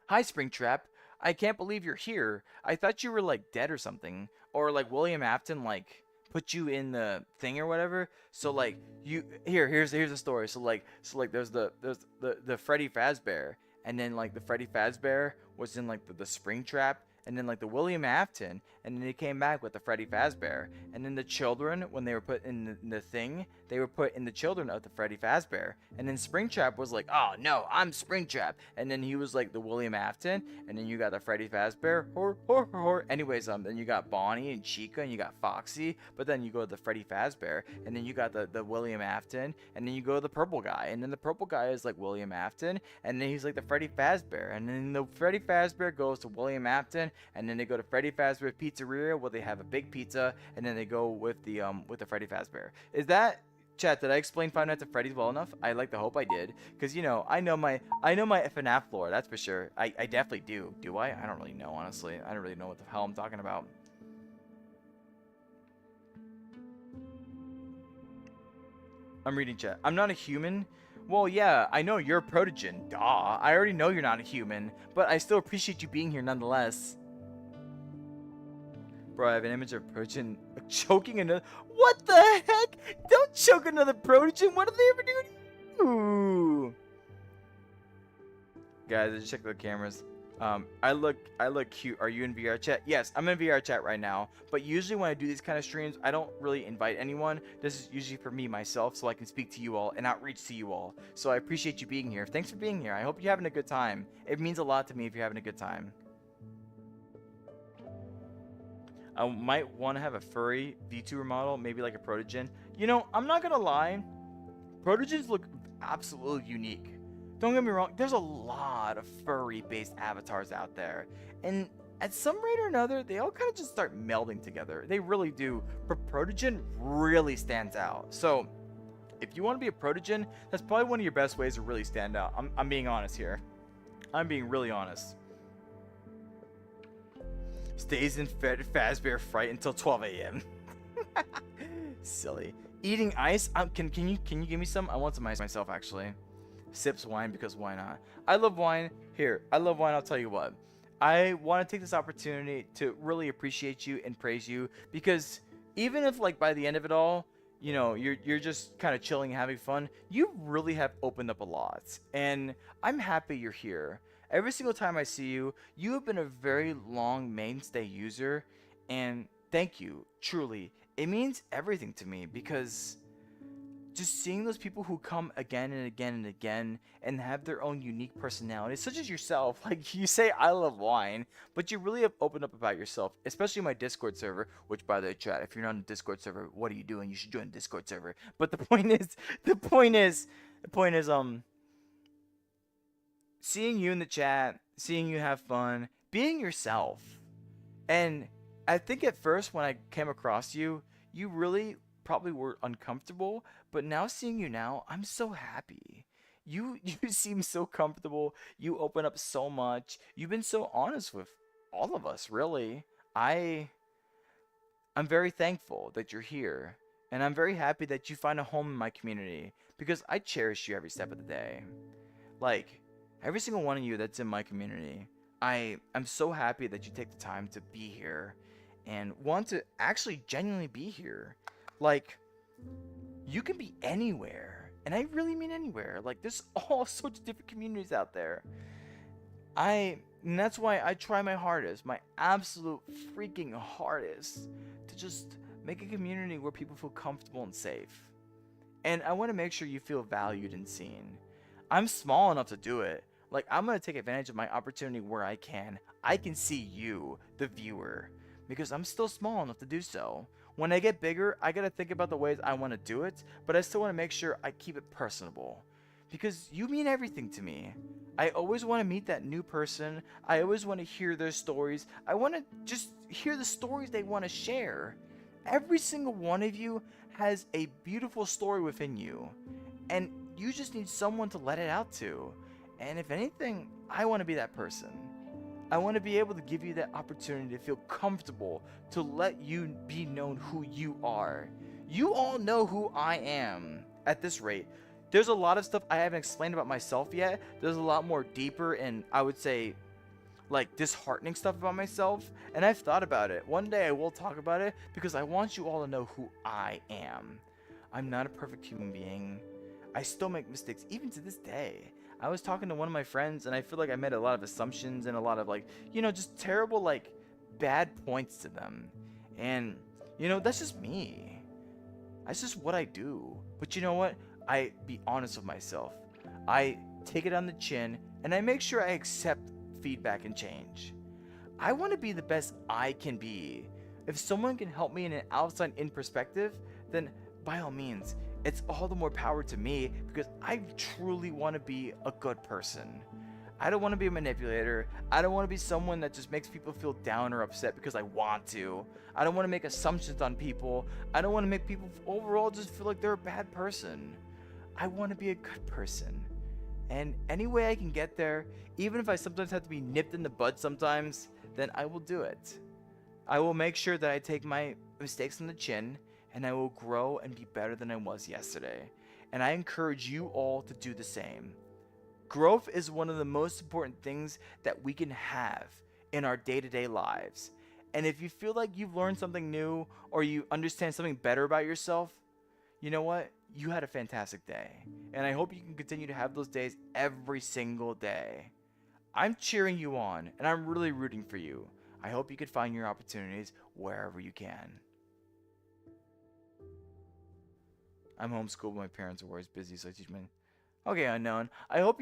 Speaker 1: Hi, Springtrap. I can't believe you're here. I thought you were like dead or something, or like William Afton like put you in the thing or whatever. So like here's the story. So there's the Freddy Fazbear, and then like the Freddy Fazbear was in like the Springtrap, and then like the William Afton, and then they came back with the Freddy Fazbear, and then the children, when they were put in the thing, they were put in the children of the Freddy Fazbear, and then Springtrap was like, oh no, I'm Springtrap, and then he was like the William Afton, and then you got the Freddy Fazbear, anyways, then you got Bonnie and Chica, and you got Foxy, but then you go to the Freddy Fazbear, and then you got the William Afton, and then you go to the purple guy, and then the purple guy is like William Afton, and then he's like the Freddy Fazbear, and then the Freddy Fazbear goes to William Afton, and then they go to Freddy Fazbear Pizzeria where they have a big pizza, and then they go with the Freddy Fazbear. Is that, chat, did I explain Five Nights at Freddy's well enough? I like to hope I did, because you know I know my FNAF lore, that's for sure. I definitely do. Do I? I don't really know, honestly. I don't really know what the hell I'm talking about. I'm reading chat. I'm not a human. Well, yeah, I know you're a protogen. Duh. I already know you're not a human, but I still appreciate you being here nonetheless. Bro, I have an image of protogen choking another. What the heck? Don't choke another protogen. What did they ever do to you? Guys, I just checked the cameras. I look cute. Are you in VR chat? Yes, I'm in VR chat right now. But usually when I do these kind of streams, I don't really invite anyone. This is usually for me, myself, so I can speak to you all and outreach to you all. So I appreciate you being here. Thanks for being here. I hope you're having a good time. It means a lot to me if you're having a good time. I might want to have a furry VTuber model, maybe like a Protogen. You know, I'm not gonna lie. Protogens look absolutely unique. Don't get me wrong, there's a lot of furry-based avatars out there. And at some rate or another, they all kind of just start melding together. They really do. But Protogen really stands out. So, if you want to be a Protogen, that's probably one of your best ways to really stand out. I'm being honest here. I'm being really honest. Stays in Fazbear Fright until 12 a.m. Silly. Eating ice? Can you give me some? I want some ice myself, actually. Sips wine because why not? I love wine. Here, I love wine. I'll tell you what. I want to take this opportunity to really appreciate you and praise you, because even if like by the end of it all, you know, you're just kind of chilling, having fun, you really have opened up a lot, and I'm happy you're here. Every single time I see you, you have been a very long mainstay user, and thank you, truly. It means everything to me, because just seeing those people who come again and again and again and have their own unique personalities, such as yourself, like you say I love wine, but you really have opened up about yourself, especially my Discord server, which by the way, chat, if you're not on a Discord server, what are you doing? You should join a Discord server. But the point is, seeing you in the chat, seeing you have fun, being yourself. And I think at first when I came across you, you really probably were uncomfortable, but now seeing you now, I'm so happy. You seem so comfortable. You open up so much. You've been so honest with all of us, really. I I'm very thankful that you're here, and I'm very happy that you find a home in my community because I cherish you every step of the day. Like every single one of you that's in my community, I'm so happy that you take the time to be here and want to actually genuinely be here. Like you can be anywhere, and I really mean anywhere. Like there's all sorts of different communities out there. And that's why I try my hardest, my absolute freaking hardest, to just make a community where people feel comfortable and safe. And I want to make sure you feel valued and seen. I'm small enough to do it. Like, I'm going to take advantage of my opportunity where I can. I can see you, the viewer, because I'm still small enough to do so. When I get bigger, I got to think about the ways I want to do it, but I still want to make sure I keep it personable. Because you mean everything to me. I always want to meet that new person. I always want to hear their stories. I want to just hear the stories they want to share. Every single one of you has a beautiful story within you, and you just need someone to let it out to. And if anything, I want to be that person. I want to be able to give you that opportunity to feel comfortable, to let you be known who you are. You all know who I am at this rate. There's a lot of stuff I haven't explained about myself yet. There's a lot more deeper and I would say like disheartening stuff about myself, and I've thought about it. One day I will talk about it because I want you all to know who I am. I'm not a perfect human being. I still make mistakes even to this day. I was talking to one of my friends and I feel like I made a lot of assumptions and a lot of like, just terrible like bad points to them. And that's just me. That's just what I do. But you know what? I be honest with myself. I take it on the chin and I make sure I accept feedback and change. I want to be the best I can be. If someone can help me in an outside in perspective, then by all means, it's all the more power to me because I truly want to be a good person. I don't want to be a manipulator. I don't want to be someone that just makes people feel down or upset because I want to. I don't want to make assumptions on people. I don't want to make people overall just feel like they're a bad person. I want to be a good person. And any way I can get there, even if I sometimes have to be nipped in the bud sometimes, then I will do it. I will make sure that I take my mistakes on the chin and I will grow and be better than I was yesterday. And I encourage you all to do the same. Growth is one of the most important things that we can have in our day-to-day lives. And if you feel like you've learned something new or you understand something better about yourself, you know what? You had a fantastic day. And I hope you can continue to have those days every single day. I'm cheering you on and I'm really rooting for you. I hope you can find your opportunities wherever you can. I'm homeschooled. My parents are always busy, so I teach my... Okay, unknown. I hope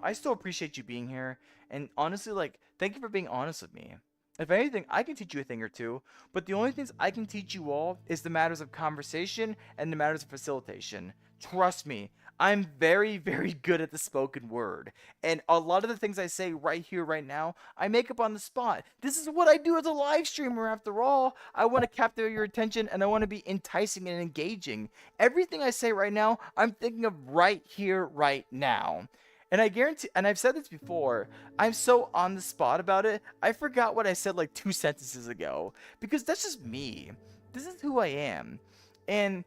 Speaker 1: I still appreciate you being here. And honestly, like, thank you for being honest with me. If anything, I can teach you a thing or two, but the only things I can teach you all is the matters of conversation and the matters of facilitation. Trust me, I'm very, very good at the spoken word. And a lot of the things I say right here, right now, I make up on the spot. This is what I do as a live streamer after all. I want to capture your attention and I want to be enticing and engaging. Everything I say right now, I'm thinking of right here, right now. And I guarantee, and I've said this before, I'm so on the spot about it, I forgot what I said like 2 sentences ago. Because that's just me. This is who I am. And,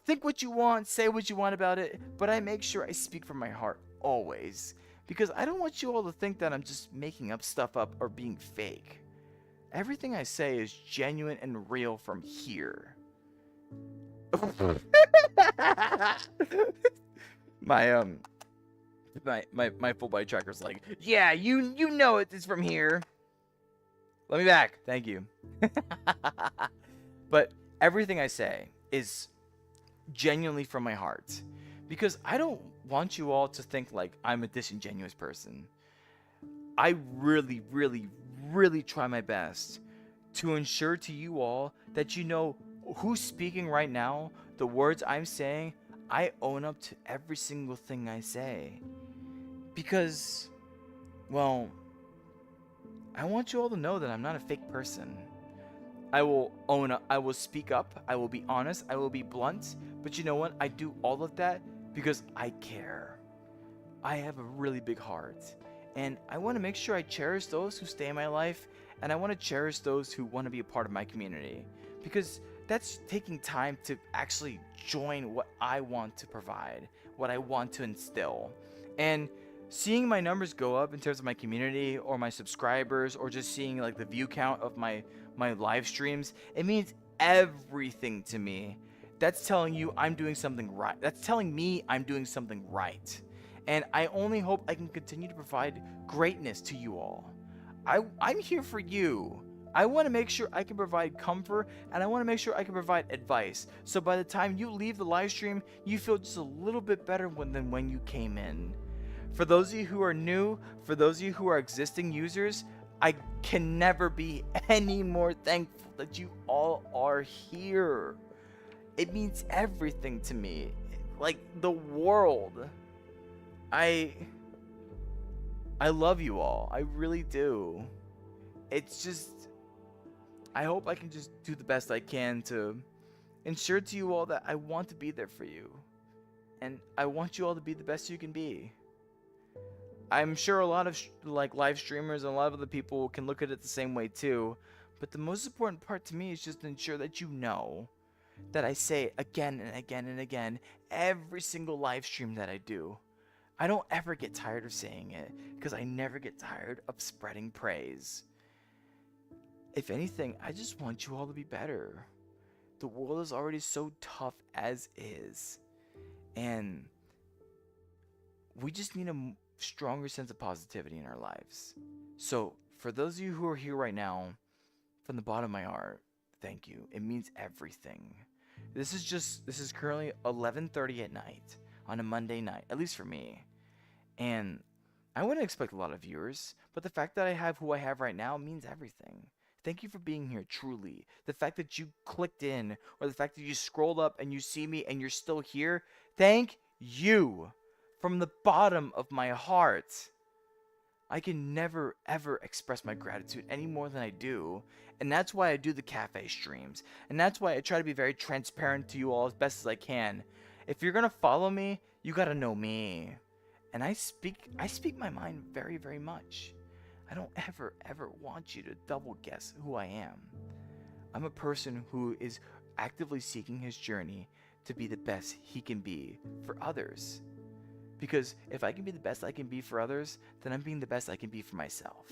Speaker 1: think what you want, say what you want about it, but I make sure I speak from my heart, always. Because I don't want you all to think that I'm just making up stuff up or being fake. Everything I say is genuine and real from here. My full body tracker's like, yeah, you know it's from here. Let me back. Thank you. But everything I say is genuinely from my heart. Because I don't want you all to think like I'm a disingenuous person. I really, really, really try my best to ensure to you all that you know who's speaking right now, the words I'm saying, I own up to every single thing I say. Because, well, I want you all to know that I'm not a fake person. I will own up, I will speak up, I will be honest, I will be blunt, but you know what? I do all of that because I care. I have a really big heart, and I want to make sure I cherish those who stay in my life, and I want to cherish those who want to be a part of my community, because that's taking time to actually join what I want to provide, what I want to instill. And seeing my numbers go up in terms of my community or my subscribers, or just seeing like the view count of my live streams, it means everything to me. That's telling you I'm doing something right. That's telling me I'm doing something right. And I only hope I can continue to provide greatness to you all. I'm here for you. I want to make sure I can provide comfort, and I want to make sure I can provide advice. So by the time you leave the live stream, you feel just a little bit better than when you came in. For those of you who are new, for those of you who are existing users, I can never be any more thankful that you all are here. It means everything to me. Like the world. I love you all. I really do. It's just, I hope I can just do the best I can to ensure to you all that I want to be there for you. And I want you all to be the best you can be. I'm sure a lot of like live streamers and a lot of other people can look at it the same way too. But the most important part to me is just to ensure that you know that I say again and again and again every single live stream that I do. I don't ever get tired of saying it, because I never get tired of spreading praise. If anything, I just want you all to be better. The world is already so tough as is. And we just need a stronger sense of positivity in our lives. So, for those of you who are here right now, from the bottom of my heart, thank you. It means everything. This is currently 11:30 at night on a Monday night, at least for me. And I wouldn't expect a lot of viewers, but the fact that I have who I have right now means everything. Thank you for being here, truly. The fact that you clicked in, or the fact that you scrolled up and you see me and you're still here, thank you from the bottom of my heart. I can never ever express my gratitude any more than I do, and that's why I do the cafe streams, and that's why I try to be very transparent to you all as best as I can. If you're gonna follow me, you gotta know me, and I speak my mind very, very much. I don't ever want you to double guess who I am. I'm a person who is actively seeking his journey to be the best he can be for others. Because if I can be the best I can be for others, then I'm being the best I can be for myself.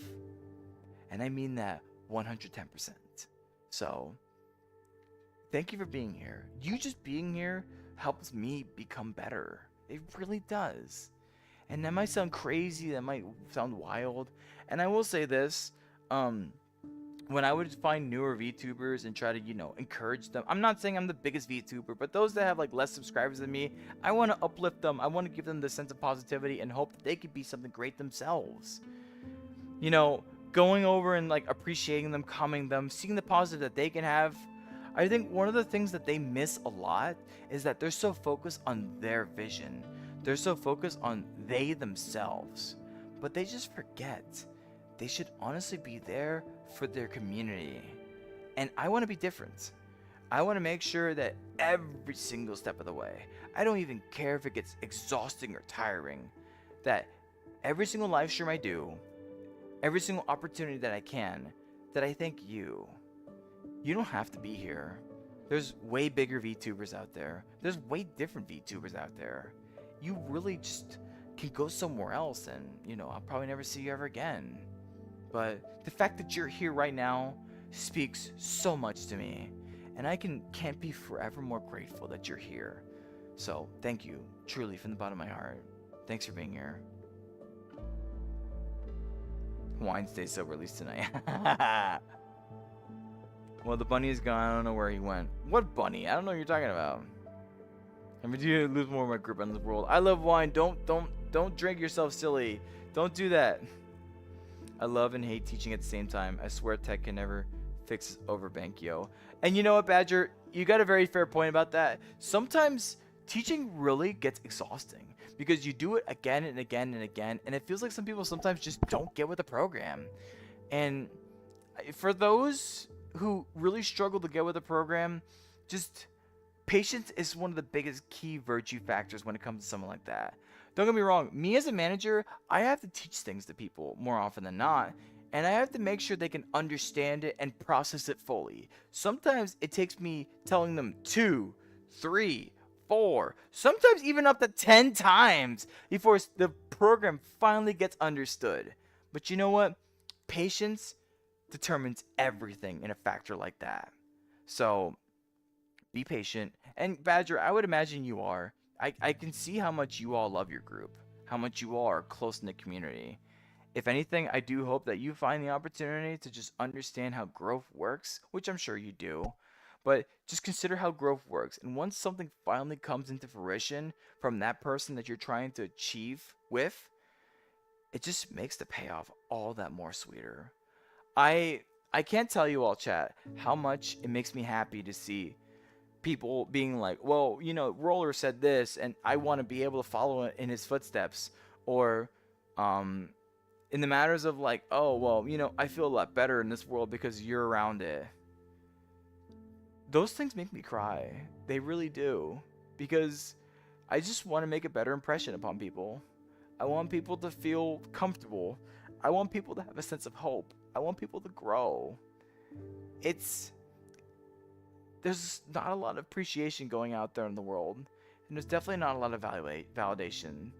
Speaker 1: And I mean that 110%. So, thank you for being here. You just being here helps me become better. It really does. And that might sound crazy, that might sound wild. And I will say this, when I would find newer VTubers and try to, encourage them. I'm not saying I'm the biggest VTuber, but those that have like less subscribers than me, I want to uplift them. I want to give them the sense of positivity and hope that they could be something great themselves. Going over and like appreciating them, commenting them, seeing the positive that they can have. I think one of the things that they miss a lot is that they're so focused on their vision. They're so focused on they themselves, but they just forget they should honestly be there for their community. And I want to be different. I want to make sure that every single step of the way, I don't even care if it gets exhausting or tiring, that every single live stream I do, every single opportunity that I can, that I thank you. You don't have to be here. There's way bigger VTubers out there. There's way different VTubers out there. You really just can go somewhere else and, I'll probably never see you ever again. But the fact that you're here right now speaks so much to me, and I can't be forever more grateful that you're here. So thank you, truly, from the bottom of my heart. Thanks for being here. Wine Stay Sober released tonight. Well, the bunny is gone. I don't know where he went. What bunny? I don't know what you're talking about. I'm going to lose more of my grip on the world. I love wine. Don't drink yourself silly. Don't do that. I love and hate teaching at the same time. I swear tech can never fix Overbank, yo. And you know what, Badger? You got a very fair point about that. Sometimes teaching really gets exhausting because you do it again and again and again, and it feels like some people sometimes just don't get with the program. And for those who really struggle to get with the program, just patience is one of the biggest key virtue factors when it comes to someone like that. Don't get me wrong, me as a manager, I have to teach things to people more often than not, and I have to make sure they can understand it and process it fully. Sometimes it takes me telling them 2, 3, 4, sometimes even up to 10 times before the program finally gets understood. But you know what? Patience determines everything in a factor like that. So be patient. And Badger, I would imagine you are. I can see how much you all love your group, how much you all are close in the community. If anything, I do hope that you find the opportunity to just understand how growth works, which I'm sure you do. But just consider how growth works. And once something finally comes into fruition from that person that you're trying to achieve with, it just makes the payoff all that more sweeter. I can't tell you all, chat, how much it makes me happy to see people being like, well, Roller said this, and I want to be able to follow in his footsteps, or um, in the matters of like, oh, well, I feel a lot better in this world because you're around it. Those things make me cry. They really do, because I just want to make a better impression upon people. I want people to feel comfortable. I want people to have a sense of hope. I want people to grow. There's not a lot of appreciation going out there in the world, and there's definitely not a lot of validation.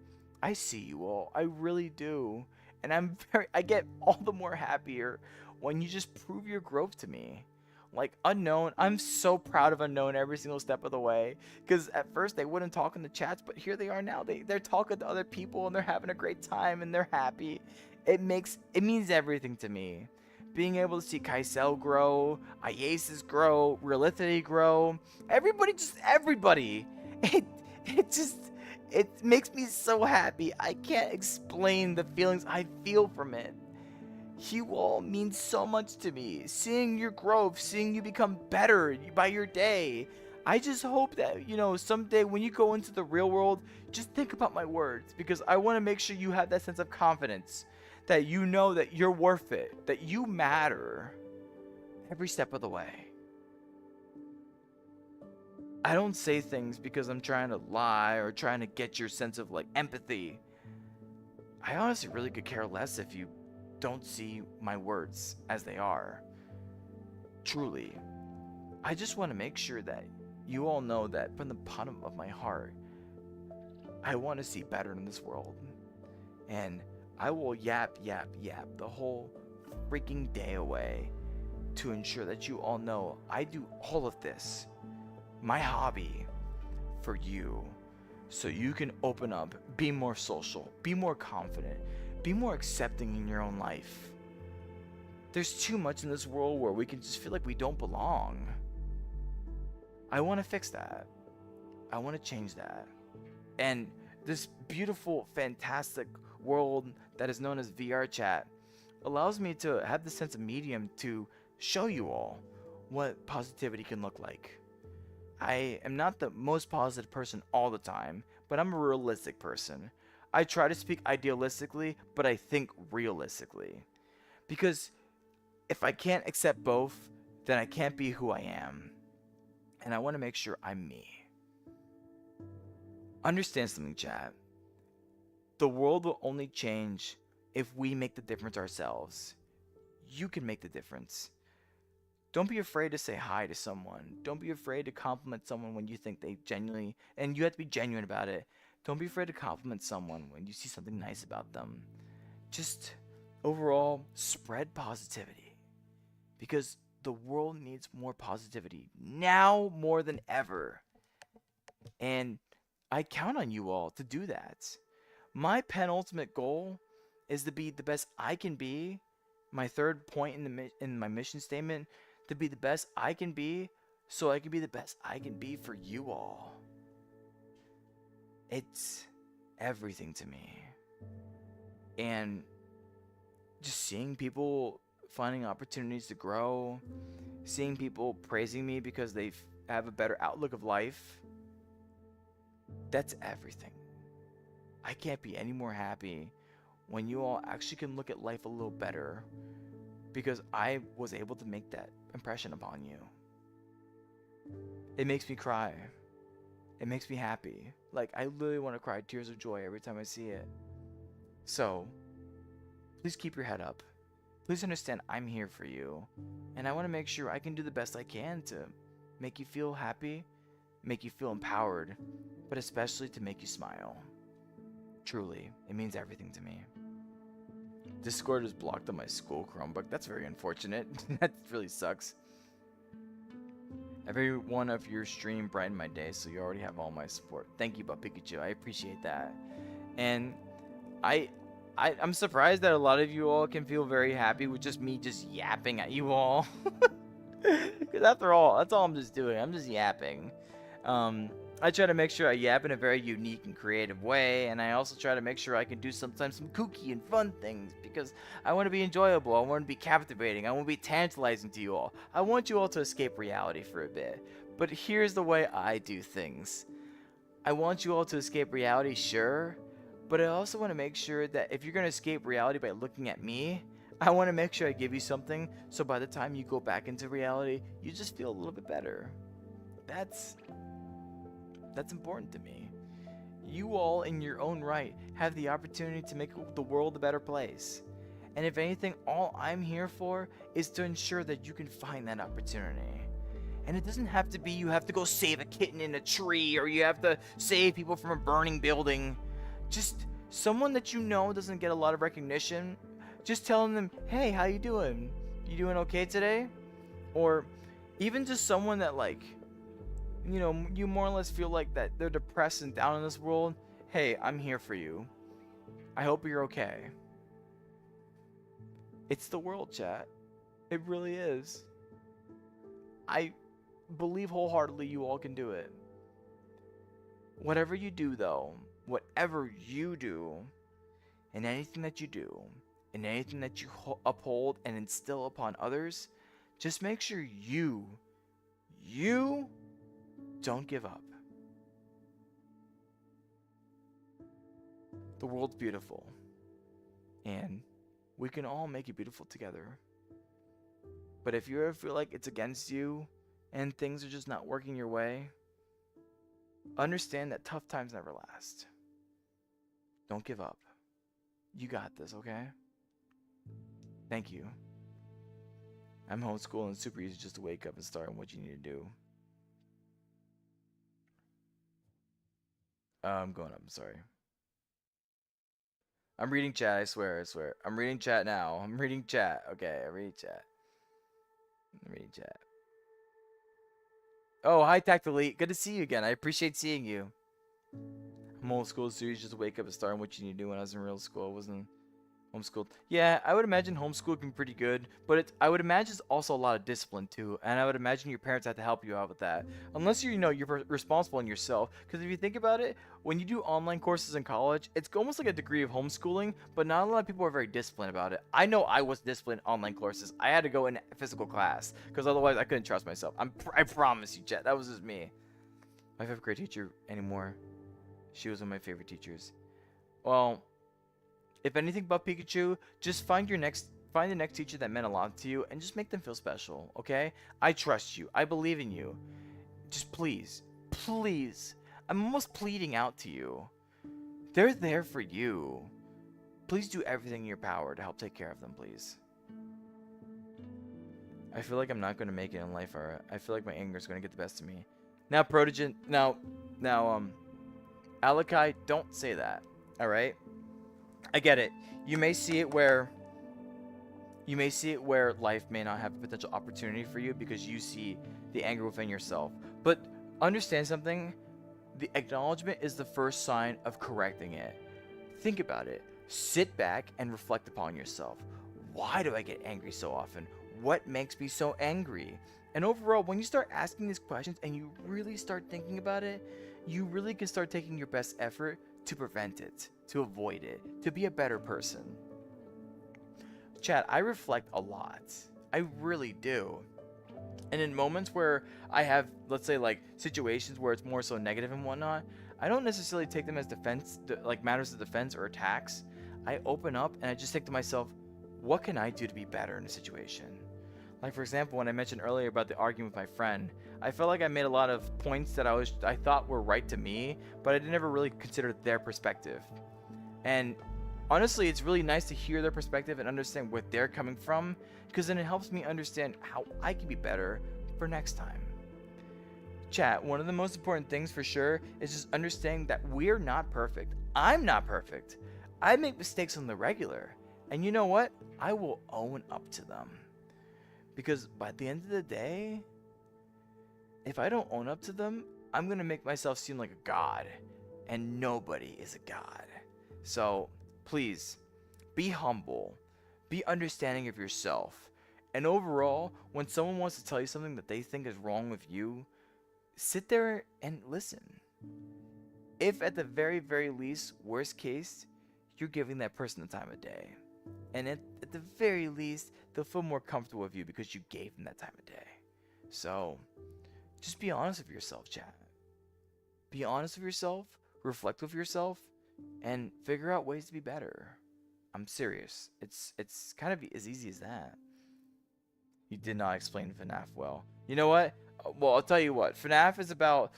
Speaker 1: I see you all, I really do, and I get all the more happier when you just prove your growth to me. Like Unknown, I'm so proud of Unknown every single step of the way, because at first they wouldn't talk in the chats, but here they are now. They're talking to other people and they're having a great time and they're happy. It means everything to me. Being able to see Kaisel grow, Iasis grow, Realithity grow, everybody. It makes me so happy. I can't explain the feelings I feel from it. You all mean so much to me. Seeing your growth, seeing you become better by your day. I just hope that, someday when you go into the real world, just think about my words, because I want to make sure you have that sense of confidence, that you know that you're worth it, that you matter every step of the way. I don't say things because I'm trying to lie or trying to get your sense of like empathy. I honestly really could care less if you don't see my words as they are. Truly. I just want to make sure that you all know that from the bottom of my heart, I want to see better in this world. And I will yap the whole freaking day away to ensure that you all know I do all of this, my hobby, for you, so you can open up, be more social, be more confident, be more accepting in your own life. There's too much in this world where we can just feel like we don't belong. I want to fix that. I want to change that. And this beautiful, fantastic world that is known as VR chat allows me to have the sense of medium to show you all what positivity can look like. I am not the most positive person all the time, but I'm a realistic person. I try to speak idealistically, but I think realistically. Because if I can't accept both, then I can't be who I am. And I want to make sure I'm me. Understand something, chat. The world will only change if we make the difference ourselves. You can make the difference. Don't be afraid to say hi to someone. Don't be afraid to compliment someone when you think they genuinely, and you have to be genuine about it. Don't be afraid to compliment someone when you see something nice about them. Just overall, spread positivity. Because the world needs more positivity now more than ever. And I count on you all to do that. My penultimate goal is to be the best I can be. My third point in my mission statement, to be the best I can be, so I can be the best I can be for you all. It's everything to me. And just seeing people finding opportunities to grow, seeing people praising me because they have a better outlook of life, That's everything. I can't be any more happy when you all actually can look at life a little better because I was able to make that impression upon you. It makes me cry. It makes me happy. Like, I literally want to cry tears of joy every time I see it. So, please keep your head up. Please understand I'm here for you. And I want to make sure I can do the best I can to make you feel happy, make you feel empowered, but especially to make you smile. Truly, it means everything to me. Discord is blocked on my school Chromebook. That's very unfortunate. That really sucks. Every one of your stream brightened my day, so you already have all my support. Thank you, Butt Pikachu. I appreciate that. And I'm surprised that a lot of you all can feel very happy with just me just yapping at you all. Because after all, that's all I'm just doing. I'm just yapping. I try to make sure I yap in a very unique and creative way, and I also try to make sure I can do sometimes some kooky and fun things because I want to be enjoyable, I want to be captivating, I want to be tantalizing to you all. I want you all to escape reality for a bit. But here's the way I do things. I want you all to escape reality, sure, but I also want to make sure that if you're going to escape reality by looking at me, I want to make sure I give you something so by the time you go back into reality, you just feel a little bit better. That's important to me. You all, in your own right, have the opportunity to make the world a better place. And if anything, all I'm here for is to ensure that you can find that opportunity. And it doesn't have to be you have to go save a kitten in a tree or you have to save people from a burning building. Just someone that you know doesn't get a lot of recognition, just telling them, hey, how you doing? You doing okay today? Or even just someone that, like, you know, you more or less feel like that they're depressed and down in this world. Hey, I'm here for you. I hope you're okay. It's the world, chat. It really is. I believe wholeheartedly you all can do it. Whatever you do, though, whatever you do, and anything that you do, and anything that you uphold and instill upon others, just make sure you don't give up. The world's beautiful, and we can all make it beautiful together. But if you ever feel like it's against you and things are just not working your way, understand that tough times never last. Don't give up. You got this, okay? Thank you. I'm homeschooled and super easy just to wake up and start on what you need to do. I'm going up, I'm sorry. I'm reading chat, I swear. I'm reading chat now. I'm reading chat. Okay, I'm reading chat. Oh, hi, Tactilite. Good to see you again. I appreciate seeing you. I'm old school, so you just wake up and start on what you need to do. When I was in real school, I wasn't homeschooled. Yeah, I would imagine homeschool can be pretty good, but I would imagine it's also a lot of discipline too, and I would imagine your parents have to help you out with that. Unless you're responsible in yourself, because if you think about it, when you do online courses in college, it's almost like a degree of homeschooling, but not a lot of people are very disciplined about it. I know I was disciplined in online courses. I had to go in physical class, because otherwise I couldn't trust myself. I promise you, Chet, that was just me. My favorite grade teacher anymore. She was one of my favorite teachers. Well, if anything but Pikachu, just find the next teacher that meant a lot to you and just make them feel special, okay? I trust you. I believe in you. Just please, I'm almost pleading out to you. They're there for you. Please do everything in your power to help take care of them, please. I feel like I'm not going to make it in life, or I feel like my anger is going to get the best of me. Now, Protogen, Alakai, don't say that, alright? I get it. You may see it where life may not have a potential opportunity for you because you see the anger within yourself. But understand something. The acknowledgement is the first sign of correcting it. Think about it. Sit back and reflect upon yourself. Why do I get angry so often? What makes me so angry? And overall, when you start asking these questions and you really start thinking about it, you really can start taking your best effort to prevent it, to avoid it, to be a better person. Chat, I reflect a lot. I really do. And in moments where I have, let's say, like situations where it's more so negative and whatnot, I don't necessarily take them as like matters of defense or attacks. I open up and I just think to myself, what can I do to be better in a situation? Like, for example, when I mentioned earlier about the argument with my friend, I felt like I made a lot of points that I thought were right to me, but I never really considered their perspective. And honestly, it's really nice to hear their perspective and understand where they're coming from, because then it helps me understand how I can be better for next time. Chat, one of the most important things for sure is just understanding that we're not perfect. I'm not perfect. I make mistakes on the regular. And you know what? I will own up to them. Because by the end of the day, if I don't own up to them, I'm going to make myself seem like a god. And nobody is a god. So please, be humble. Be understanding of yourself. And overall, when someone wants to tell you something that they think is wrong with you, sit there and listen. If at the very, very least, worst case, you're giving that person the time of day. And at the very least, they'll feel more comfortable with you because you gave them that time of day. So, just be honest with yourself, chat. Be honest with yourself, reflect with yourself, and figure out ways to be better. I'm serious. It's kind of as easy as that. You did not explain FNAF well. You know what? Well, I'll tell you what. FNAF is about,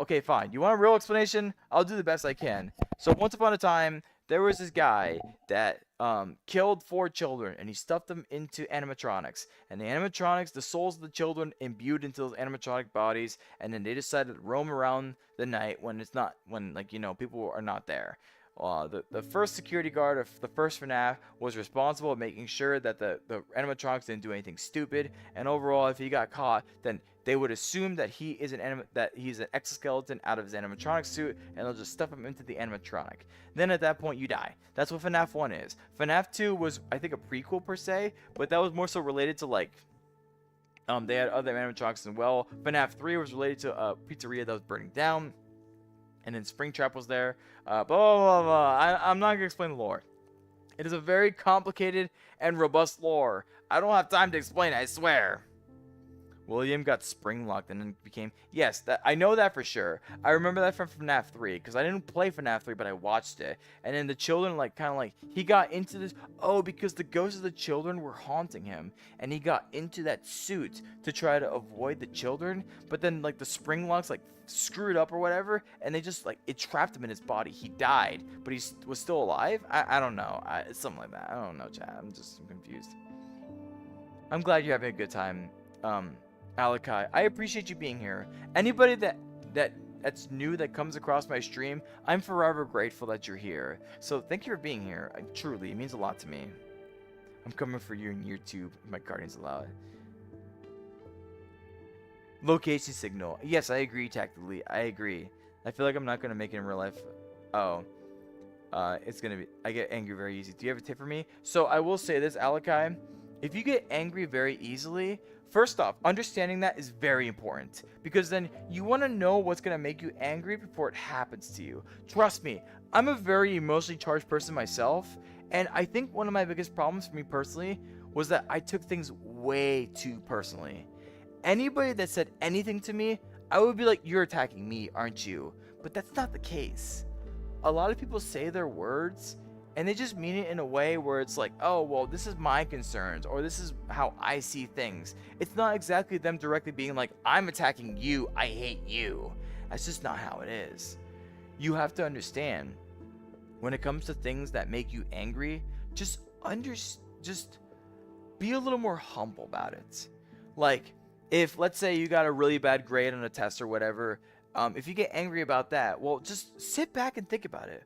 Speaker 1: okay, fine. You want a real explanation? I'll do the best I can. So once upon a time, there was this guy that killed 4 children, and he stuffed them into animatronics. And the animatronics, the souls of the children imbued into those animatronic bodies, and then they decided to roam around the night when people are not there. The first security guard of the first FNAF was responsible for making sure that the animatronics didn't do anything stupid, and overall, if he got caught, then they would assume that he's an exoskeleton out of his animatronic suit, and they'll just stuff him into the animatronic. Then at that point, you die. That's what FNAF 1 is. FNAF 2 was, I think, a prequel per se, but that was more so related to they had other animatronics as well. FNAF 3 was related to a pizzeria that was burning down. And then Springtrap was there. Blah, blah, blah. I'm not going to explain the lore. It is a very complicated and robust lore. I don't have time to explain it, I swear. William got spring locked and then became... Yes, I know that for sure. I remember that from FNAF 3, because I didn't play FNAF 3, but I watched it. And then the children, he got into this... Oh, because the ghosts of the children were haunting him. And he got into that suit to try to avoid the children. But then, the spring locks, screwed up or whatever. And they just, it trapped him in his body. He died, but he was still alive? I don't know. It's something like that. I don't know, chat. I'm confused. I'm glad you're having a good time. Alakai, I appreciate you being here. Anybody that's new that comes across my stream, I'm forever grateful that you're here. So thank you for being here. Truly, it means a lot to me. I'm coming for you in year 2, if my guardians allow it. Location signal. Yes, I agree tactically. I agree. I feel like I'm not gonna make it in real life. Oh. It's gonna be... I get angry very easy. Do you have a tip for me? So I will say this, Alakai. If you get angry very easily... First off, understanding that is very important, because then you want to know what's going to make you angry before it happens to you. Trust me, I'm a very emotionally charged person myself, and I think one of my biggest problems for me personally was that I took things way too personally. Anybody that said anything to me, I would be like, you're attacking me, aren't you? But that's not the case. A lot of people say their words, and they just mean it in a way where it's like, oh, well, this is my concerns, or this is how I see things. It's not exactly them directly being like, I'm attacking you, I hate you. That's just not how it is. You have to understand, when it comes to things that make you angry, just be a little more humble about it. Like, if, let's say, you got a really bad grade on a test or whatever, if you get angry about that, well, just sit back and think about it.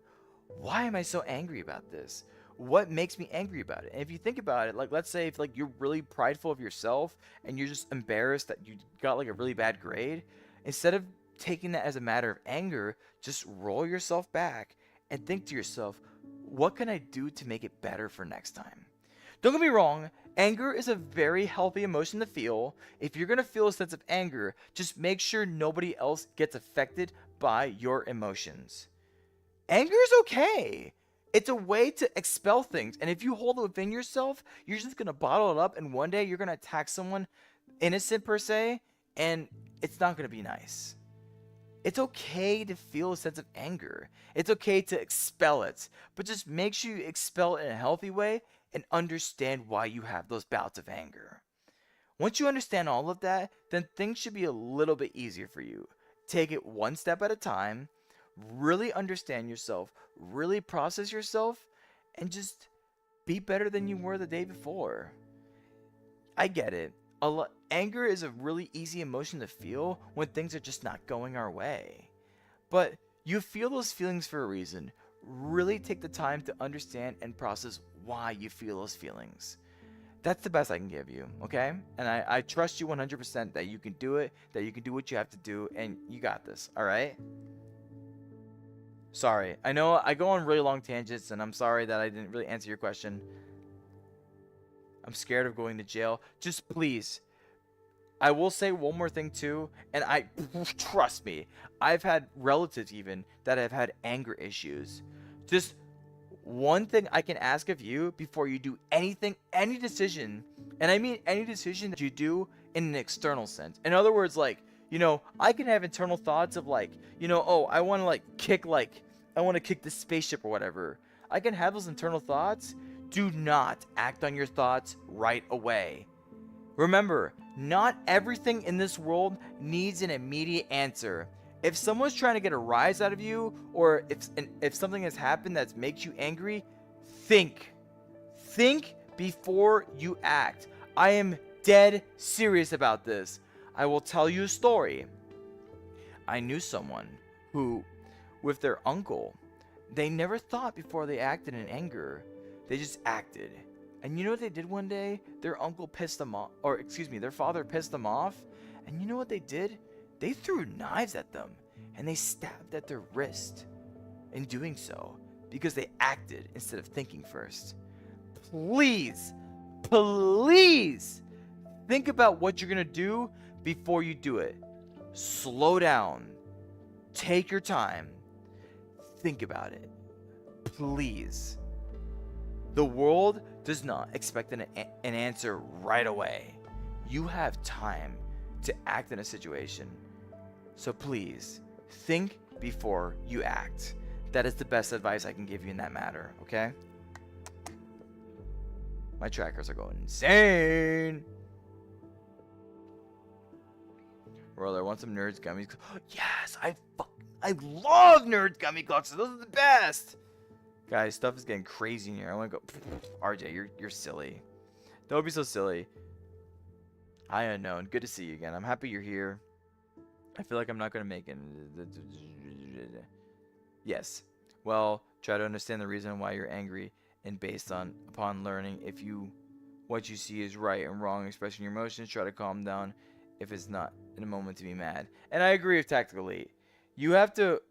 Speaker 1: Why am I so angry about this? What makes me angry about it? And if you think about it, let's say if you're really prideful of yourself and you're just embarrassed that you got a really bad grade, instead of taking that as a matter of anger, just roll yourself back and think to yourself, what can I do to make it better for next time? Don't get me wrong, anger is a very healthy emotion to feel. If you're going to feel a sense of anger, just make sure nobody else gets affected by your emotions. Anger is okay. It's a way to expel things. And if you hold it within yourself, you're just going to bottle it up. And one day you're going to attack someone innocent per se. And it's not going to be nice. It's okay to feel a sense of anger. It's okay to expel it, but just make sure you expel it in a healthy way and understand why you have those bouts of anger. Once you understand all of that, then things should be a little bit easier for you. Take it one step at a time, really understand yourself, really process yourself, and just be better than you were the day before. I get it. Anger is a really easy emotion to feel when things are just not going our way. But you feel those feelings for a reason. Really take the time to understand and process why you feel those feelings. That's the best I can give you, okay? And I trust you 100% that you can do it, that you can do what you have to do, and you got this, alright? Sorry, I know I go on really long tangents, and I'm sorry that I didn't really answer your question. I'm scared of going to jail. Just please, I will say one more thing too, and I trust me, I've had relatives even that have had anger issues. Just one thing I can ask of you before you do anything, any decision, and I mean any decision that you do in an external sense. In other words, like, I can have internal thoughts of like, oh, I want to kick this spaceship or whatever. I can have those internal thoughts. Do not act on your thoughts right away. Remember, not everything in this world needs an immediate answer. If someone's trying to get a rise out of you, or if something has happened that makes you angry, think. Think before you act. I am dead serious about this. I will tell you a story. I knew someone who, with their uncle, they never thought before they acted in anger. They just acted. And you know what they did one day? Their uncle pissed them off, or excuse me, their father pissed them off. And you know what they did? They threw knives at them and they stabbed at their wrist in doing so because they acted instead of thinking first. Please, please think about what you're going to do before you do it. Slow down. Take your time. Think about it. Please. The world does not expect an answer right away. You have time to act in a situation. So please, think before you act. That is the best advice I can give you in that matter, okay? My trackers are going insane. Roller, want some Nerds gummies? Yes, I love Nerds gummy clusters. Those are the best. Guys, stuff is getting crazy in here. I want to go. RJ, you're silly. Don't be so silly. Hi, Unknown. Good to see you again. I'm happy you're here. I feel like I'm not going to make it. Yes. Well, try to understand the reason why you're angry, and based upon learning what you see is right and wrong, expressing your emotions, try to calm down if it's not in a moment to be mad. And I agree with Tactical Elite. You have to.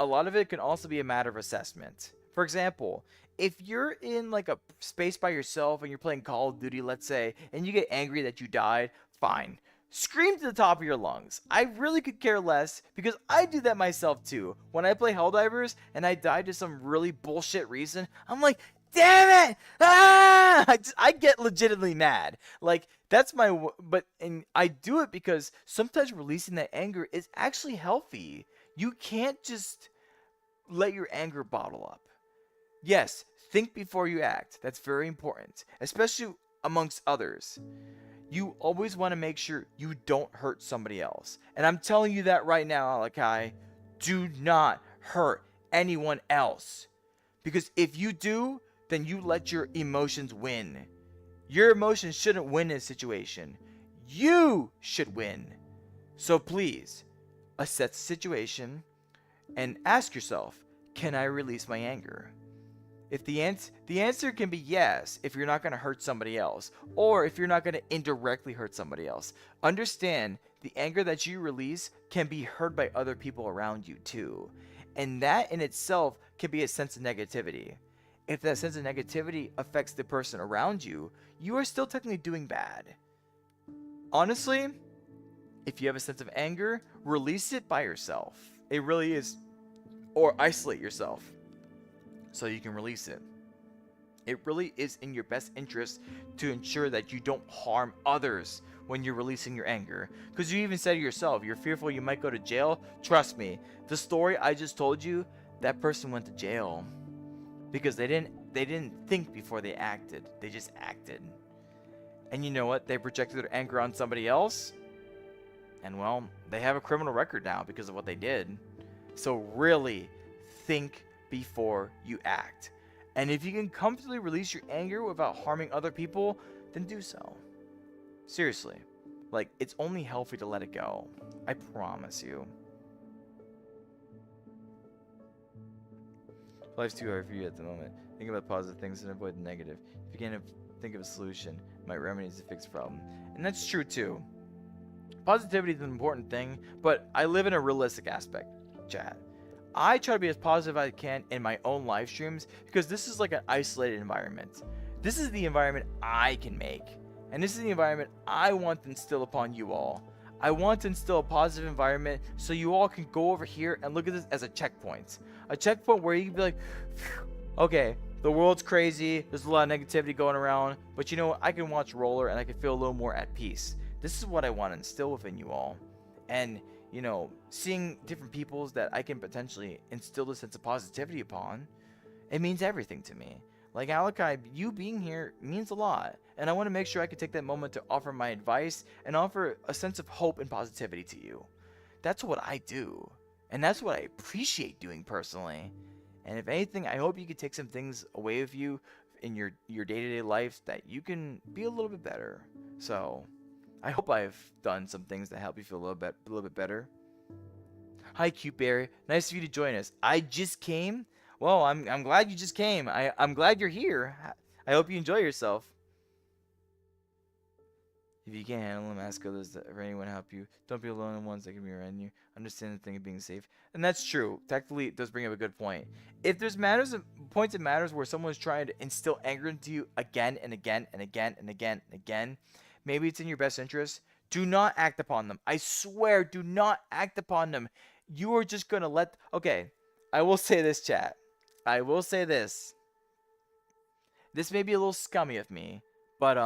Speaker 1: A lot of it can also be a matter of assessment. For example, if you're in like a space by yourself and you're playing Call of Duty, let's say, and you get angry that you died, fine. Scream to the top of your lungs. I really could care less because I do that myself too. When I play Helldivers and I die to some really bullshit reason, I'm like, damn it! Ah! I get legitimately mad. Like, that's and I do it because sometimes releasing that anger is actually healthy. You can't just let your anger bottle up. Yes, think before you act. That's very important, especially amongst others. You always want to make sure you don't hurt somebody else. And I'm telling you that right now, Alakai. Do not hurt anyone else. Because if you do, then you let your emotions win. Your emotions shouldn't win in a situation. You should win. So please, assess the situation and ask yourself, can I release my anger? If the answer can be yes, if you're not going to hurt somebody else, or if you're not going to indirectly hurt somebody else. Understand, the anger that you release can be heard by other people around you too. And that in itself can be a sense of negativity. If that sense of negativity affects the person around you, you are still technically doing bad. Honestly, if you have a sense of anger, release it by yourself. It really is. Or isolate yourself so you can release it. It really is in your best interest to ensure that you don't harm others when you're releasing your anger. Because you even said it yourself, you're fearful you might go to jail. Trust me, the story I just told you, that person went to jail because they didn't think before they acted. They just acted. And you know what? They projected their anger on somebody else. And well, they have a criminal record now because of what they did. So really think before you act. And if you can comfortably release your anger without harming other people, then do so. Seriously. Like, it's only healthy to let it go. I promise you. Life's too hard for you at the moment. Think about positive things and avoid the negative. If you can't think of a solution, my remedy is to fix the problem. And that's true too. Positivity is an important thing, but I live in a realistic aspect, chat. I try to be as positive as I can in my own live streams because this is like an isolated environment. This is the environment I can make. And this is the environment I want to instill upon you all. I want to instill a positive environment so you all can go over here and look at this as a checkpoint. A checkpoint where you can be like, okay, the world's crazy, there's a lot of negativity going around, but you know what, I can watch Roller and I can feel a little more at peace. This is what I want to instill within you all. And, you know, seeing different peoples that I can potentially instill a sense of positivity upon, it means everything to me. Like Alakai, you being here means a lot. And I want to make sure I can take that moment to offer my advice and offer a sense of hope and positivity to you. That's what I do. And that's what I appreciate doing personally. And if anything, I hope you can take some things away with you in your day-to-day life that you can be a little bit better. So, I hope I've done some things that help you feel a little bit better. Hi, Cute Bear. Nice of you to join us. I just came. Well, I'm glad you just came. I'm glad you're here. I hope you enjoy yourself. If you can't handle them, ask others for anyone to help you. Don't be alone in ones that can be around you. Understand the thing of being safe. And that's true. Technically, it does bring up a good point. If there's points it matters where someone's trying to instill anger into you again and again and again and again and again, maybe it's in your best interest. Do not act upon them. I swear, do not act upon them. You are just going to let... Okay, I will say this, chat. I will say this. This may be a little scummy of me, but,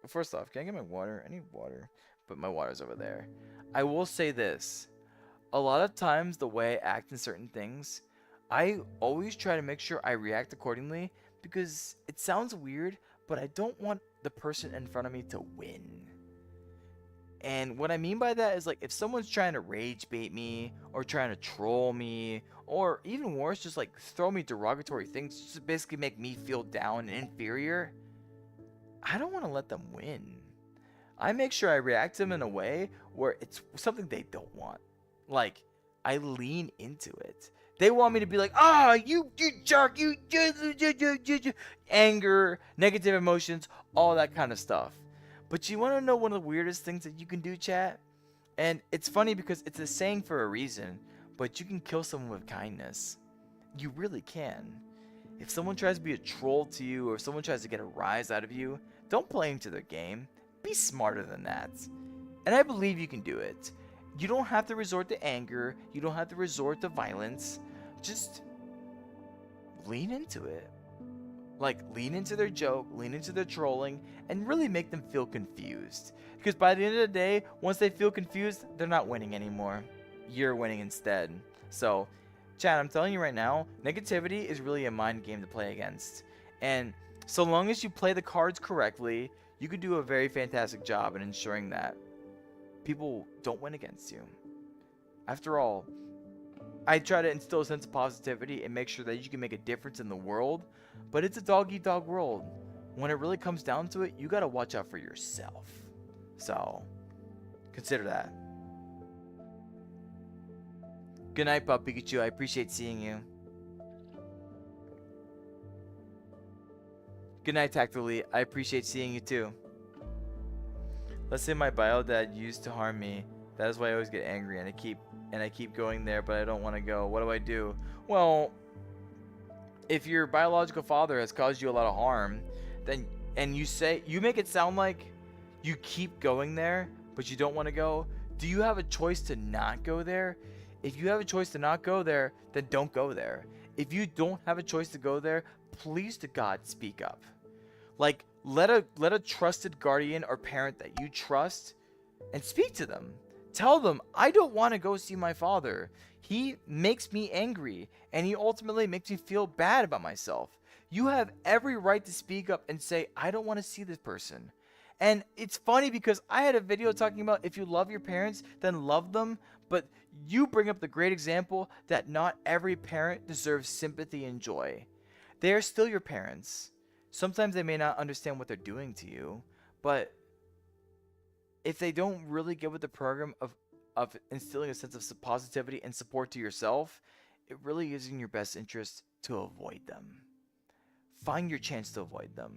Speaker 1: first off, can I get my water? I need water, but my water's over there. I will say this. A lot of times, the way I act in certain things, I always try to make sure I react accordingly because it sounds weird, but I don't want the person in front of me to win. And what I mean by that is, like, if someone's trying to rage bait me or trying to troll me or even worse, just like throw me derogatory things just to basically make me feel down and inferior, I don't want to let them win. I make sure I react to them in a way where it's something they don't want. Like, I lean into it. They want me to be like, you jerk, you anger, negative emotions, all that kind of stuff. But you want to know one of the weirdest things that you can do, chat? And it's funny because it's a saying for a reason, but you can kill someone with kindness. You really can. If someone tries to be a troll to you or if someone tries to get a rise out of you, don't play into their game. Be smarter than that. And I believe you can do it. You don't have to resort to anger. You don't have to resort to violence. Just lean into it. Like, lean into their joke, lean into their trolling, and really make them feel confused. Because by the end of the day, once they feel confused, they're not winning anymore. You're winning instead. So, chat, I'm telling you right now, negativity is really a mind game to play against. And so long as you play the cards correctly, you can do a very fantastic job in ensuring that people don't win against you. After all, I try to instill a sense of positivity and make sure that you can make a difference in the world, but it's a dog-eat-dog world. When it really comes down to it, you gotta watch out for yourself. So, consider that. Good night, Pop Pikachu. I appreciate seeing you. Good night, Tactily. I appreciate seeing you too. Let's say my bio dad used to harm me. That is why I always get angry and I keep going there, but I don't want to go. What do I do? Well, if your biological father has caused you a lot of harm, then you make it sound like you keep going there, but you don't want to go. Do you have a choice to not go there? If you have a choice to not go there, then don't go there. If you don't have a choice to go there, please to God, speak up. Like, let a trusted guardian or parent that you trust and speak to them. Tell them, I don't want to go see my father. He makes me angry, and he ultimately makes me feel bad about myself. You have every right to speak up and say, I don't want to see this person. And it's funny because I had a video talking about if you love your parents, then love them. But you bring up the great example that not every parent deserves sympathy and joy. They are still your parents. Sometimes they may not understand what they're doing to you, but if they don't really get with the program of instilling a sense of positivity and support to yourself, it really is in your best interest to avoid them. Find your chance to avoid them.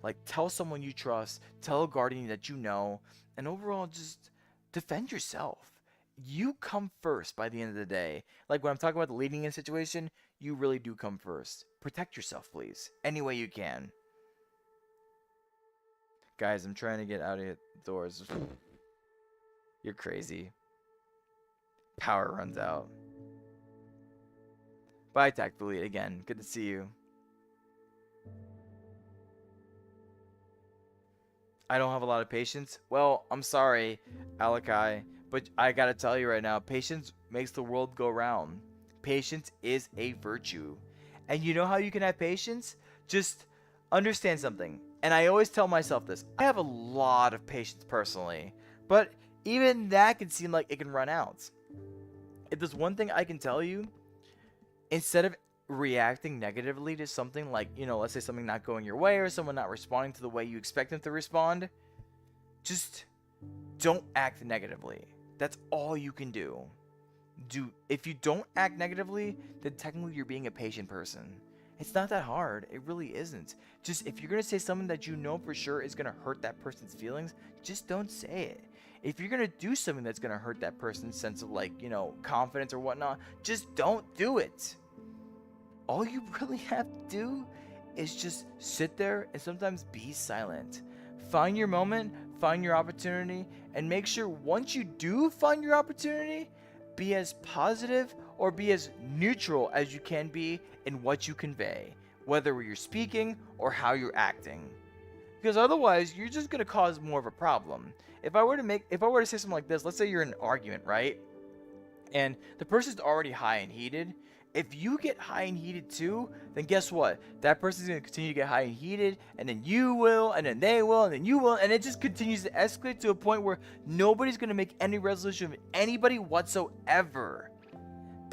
Speaker 1: Like, tell someone you trust, tell a guardian that you know, and overall just defend yourself. You come first by the end of the day. Like when I'm talking about the leading in situation, you really do come first. Protect yourself, please, any way you can. Guys, I'm trying to get out of the doors. You're crazy. Power runs out. Bye, Tactfully. Again, good to see you. I don't have a lot of patience. Well, I'm sorry, Alakai, but I gotta tell you right now, patience makes the world go round. Patience is a virtue. And you know how you can have patience? Just understand something. And I always tell myself this. I have a lot of patience personally, but even that can seem like it can run out. If there's one thing I can tell you, instead of reacting negatively to something like, let's say something not going your way or someone not responding to the way you expect them to respond, just don't act negatively. That's all you can do. If you don't act negatively, then technically you're being a patient person. It's not that hard. It really isn't. Just if you're going to say something that you know for sure is going to hurt that person's feelings, just don't say it. If you're going to do something that's going to hurt that person's sense of confidence or whatnot, just don't do it. All you really have to do is just sit there and sometimes be silent. Find your moment, find your opportunity, and make sure once you do find your opportunity, be as positive or be as neutral as you can be in what you convey, whether you're speaking or how you're acting. Because otherwise, you're just going to cause more of a problem. If I were to say something like this, let's say you're in an argument, right? And the person's already high and heated. If you get high and heated too, then guess what? That person's going to continue to get high and heated, and then you will, and then they will, and then you will, and it just continues to escalate to a point where nobody's going to make any resolution of anybody whatsoever.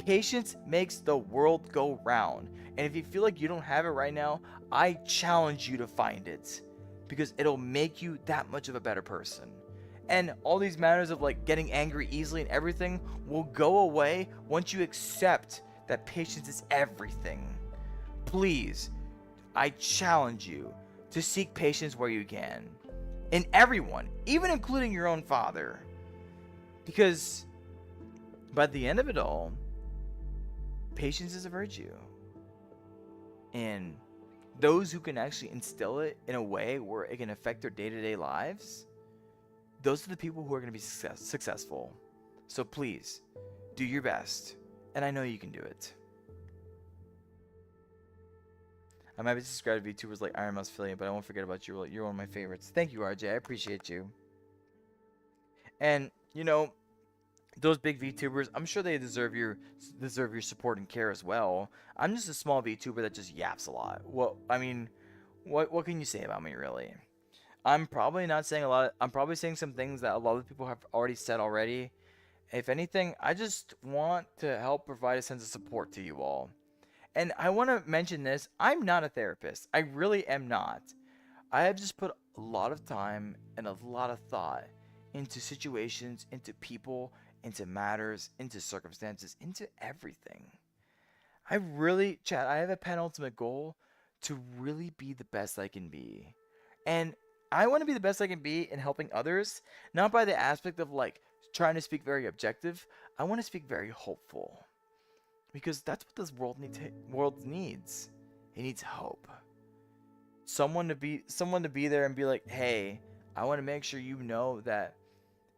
Speaker 1: Patience makes the world go round. And if you feel like you don't have it right now, I challenge you to find it, because it'll make you that much of a better person. And all these matters of getting angry easily and everything will go away once you accept that patience is everything. Please, I challenge you to seek patience where you can. In everyone, even including your own father. Because by the end of it all, patience is a virtue. And those who can actually instill it in a way where it can affect their day-to-day lives, those are the people who are going to be successful. So please, do your best. And I know you can do it. I might be subscribed to VTubers like Iron Mouse Affiliate, but I won't forget about you. You're one of my favorites. Thank you, RJ. I appreciate you. And, those big VTubers, I'm sure they deserve your support and care as well. I'm just a small VTuber that just yaps a lot. Well, I mean, what can you say about me, really? I'm probably not saying a lot. I'm probably saying some things that a lot of people have already said already. If anything, I just want to help provide a sense of support to you all. And I want to mention this. I'm not a therapist. I really am not. I have just put a lot of time and a lot of thought into situations, into people, into matters, into circumstances, into everything. I have a penultimate goal to really be the best I can be. And I want to be the best I can be in helping others, not by the aspect of trying to speak very objective. I want to speak very hopeful, because that's what this world needs. It needs hope. Someone to be there and be like, hey, I want to make sure you know that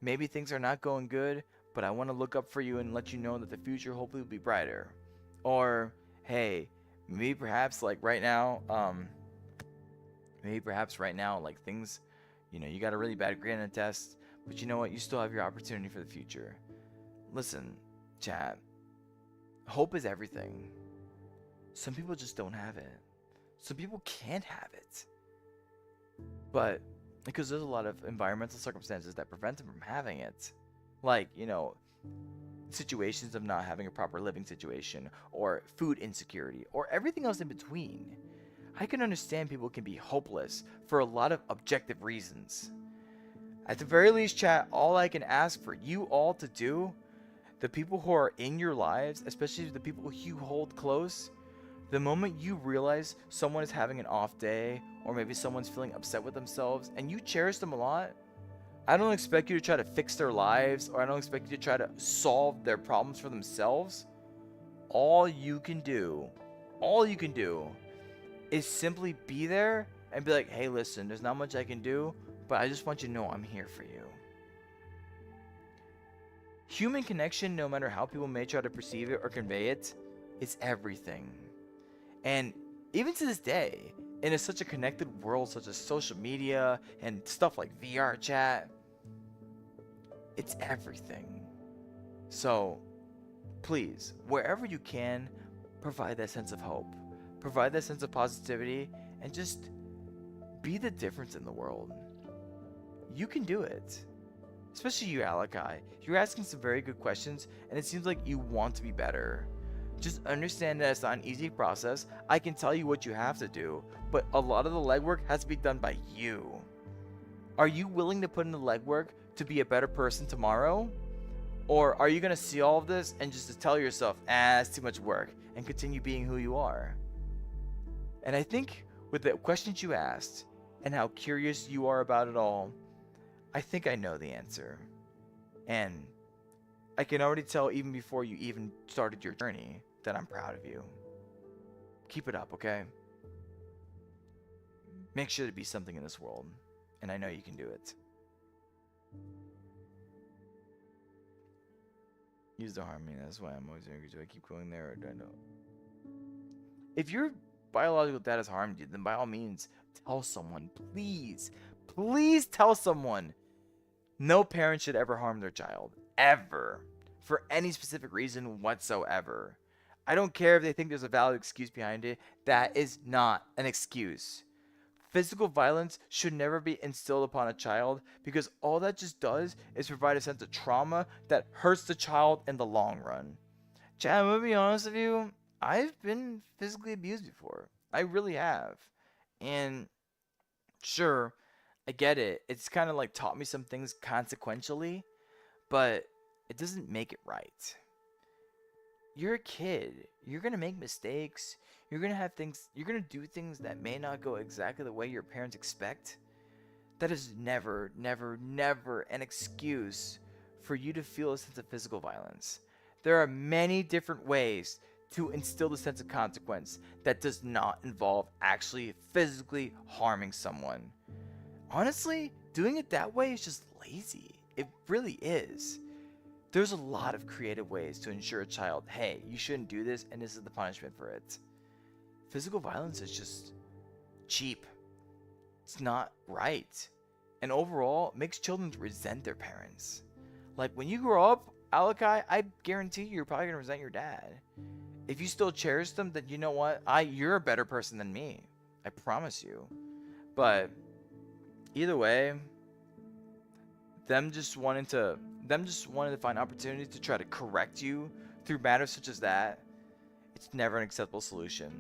Speaker 1: maybe things are not going good, but I want to look up for you and let you know that the future hopefully will be brighter. Or, hey, maybe perhaps right now, Maybe perhaps right now, like things, you got a really bad grade on a test, but you know what? You still have your opportunity for the future. Listen, chat, hope is everything. Some people just don't have it. Some people can't have it. But because there's a lot of environmental circumstances that prevent them from having it. Like, situations of not having a proper living situation, or food insecurity, or everything else in between. I can understand people can be hopeless for a lot of objective reasons. At the very least, chat, all I can ask for you all to do, the people who are in your lives, especially the people you hold close, the moment you realize someone is having an off day, or maybe someone's feeling upset with themselves, and you cherish them a lot, I don't expect you to try to fix their lives, or I don't expect you to try to solve their problems for themselves. All you can do is simply be there and be like, hey, listen, there's not much I can do, but I just want you to know I'm here for you. Human connection, no matter how people may try to perceive it or convey it, is everything. And even to this day, in such a connected world such as social media and stuff like VR chat, it's everything. So please, wherever you can, provide that sense of hope, provide that sense of positivity, and just be the difference in the world. You can do it. Especially you, Alakai. You're asking some very good questions, and it seems like you want to be better. Just understand that it's not an easy process. I can tell you what you have to do, but a lot of the legwork has to be done by you. Are you willing to put in the legwork to be a better person tomorrow? Or are you going to see all of this and just to tell yourself, it's too much work, and continue being who you are? And I think with the questions you asked and how curious you are about it all, I think I know the answer. And I can already tell even before you even started your journey that I'm proud of you. Keep it up, okay? Make sure to be something in this world, and I know you can do it. Use the harmony, that's why I'm always angry. Do I keep going there, or do I know? If your biological dad has harmed you, then by all means, tell someone. Please, please tell someone. No parent should ever harm their child. Ever. For any specific reason whatsoever. I don't care if they think there's a valid excuse behind it. That is not an excuse. Physical violence should never be instilled upon a child, because all that just does is provide a sense of trauma that hurts the child in the long run. Chad, I'm gonna be honest with you, I've been physically abused before. I really have. And sure, I get it. It's kind of like taught me some things consequentially, but it doesn't make it right. You're a kid. You're going to make mistakes. You're going to do things that may not go exactly the way your parents expect. That is never, never, never an excuse for you to feel a sense of physical violence. There are many different ways to instill the sense of consequence that does not involve actually physically harming someone. Honestly, doing it that way is just lazy. It really is. There's a lot of creative ways to ensure a child, hey, you shouldn't do this, and this is the punishment for it. Physical violence is just cheap. It's not right. And overall, makes children resent their parents. Like, when you grow up, Alakai, I guarantee you're probably going to resent your dad. If you still cherish them, then you know what? You're a better person than me. I promise you. But either way, them just wanting to find opportunities to try to correct you through matters such as that, it's never an acceptable solution.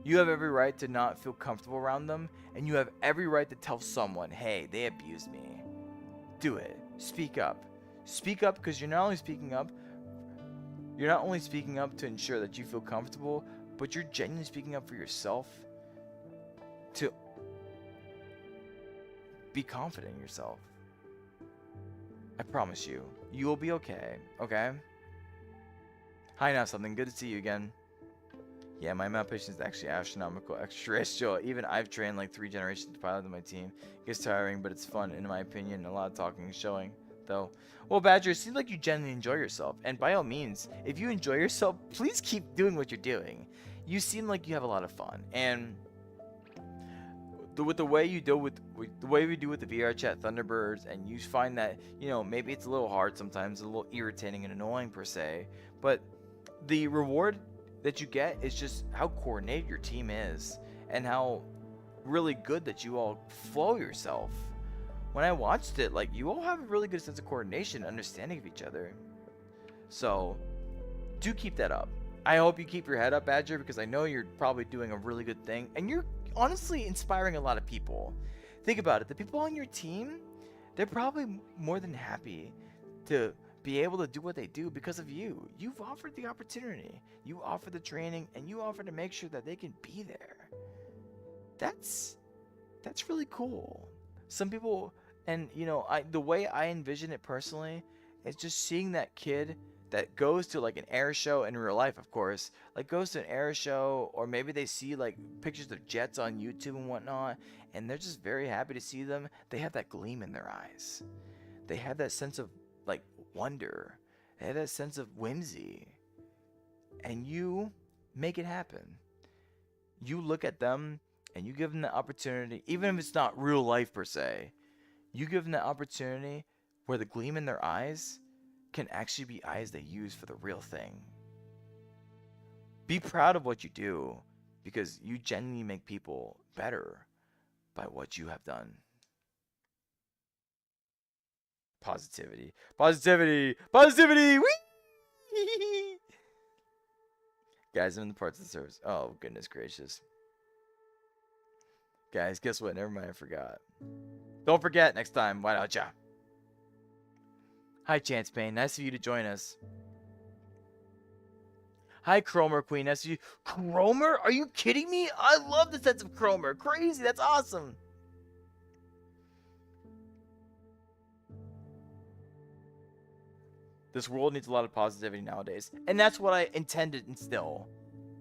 Speaker 1: You have every right to not feel comfortable around them, and you have every right to tell someone, hey, they abused me. Do it. Speak up. Speak up, because you're not only speaking up to ensure that you feel comfortable, but you're genuinely speaking up for yourself to be confident in yourself. I promise you, you will be okay, okay? Hi, now something. Good to see you again. Yeah, my amount of patience is actually astronomical, extraterrestrial. Even I've trained like 3 generations to pilot on my team. It gets tiring, but it's fun, in my opinion. A lot of talking and showing, though. Well, Badger, it seems like you genuinely enjoy yourself. And by all means, if you enjoy yourself, please keep doing what you're doing. You seem like you have a lot of fun. And with the way you do with the way we do with the VR chat Thunderbirds, and you find that, you know, maybe it's a little hard sometimes, a little irritating and annoying per se, but the reward that you get is just how coordinated your team is and how really good that you all flow yourself. When I watched it, like, you all have a really good sense of coordination, understanding of each other. So do keep that up. I hope you keep your head up, Badger, because I know you're probably doing a really good thing, and you're honestly inspiring a lot of people. Think about it. The people on your team, they're probably more than happy to be able to do what they do because of you. You've offered the opportunity. You offer the training, and you offer to make sure that they can be there. That's really cool. Some people, and you know, the way I envision it personally is just seeing that kid that goes to like an air show in real life, of course, like goes to an air show, or maybe they see like pictures of jets on YouTube and whatnot, and they're just very happy to see them. They have that gleam in their eyes. They have that sense of like wonder. They have that sense of whimsy. And you make it happen. You look at them and you give them the opportunity, even if it's not real life per se, you give them the opportunity where the gleam in their eyes can actually be eyes they use for the real thing. Be proud of what you do, because you genuinely make people better by what you have done. Positivity. Positivity. Positivity. Whee! Guys, I'm in the parts of the service. Oh, goodness gracious. Guys, guess what? Never mind, I forgot. Don't forget next time. Why don't ya? Hi, Chance Payne. Nice of you to join us. Hi, Cromer Queen. Nice of you. Cromer? Are you kidding me? I love the sense of Cromer. Crazy. That's awesome. This world needs a lot of positivity nowadays. And that's what I intend to instill.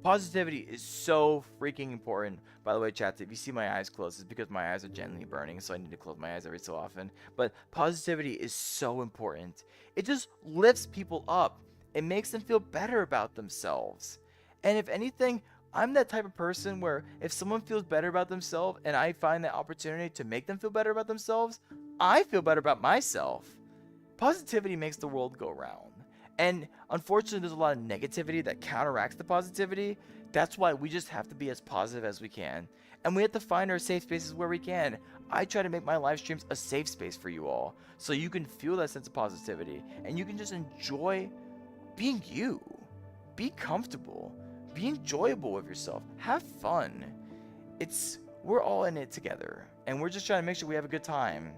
Speaker 1: Positivity is so freaking important. By the way, chat, if you see my eyes closed, it's because my eyes are genuinely burning, so I need to close my eyes every so often. But positivity is so important. It just lifts people up. It makes them feel better about themselves. And if anything, I'm that type of person where if someone feels better about themselves and I find that opportunity to make them feel better about themselves, I feel better about myself. Positivity makes the world go round. And unfortunately, there's a lot of negativity that counteracts the positivity. That's why we just have to be as positive as we can. And we have to find our safe spaces where we can. I try to make my live streams a safe space for you all, so you can feel that sense of positivity. And you can just enjoy being you. Be comfortable. Be enjoyable with yourself. Have fun. We're all in it together. And we're just trying to make sure we have a good time.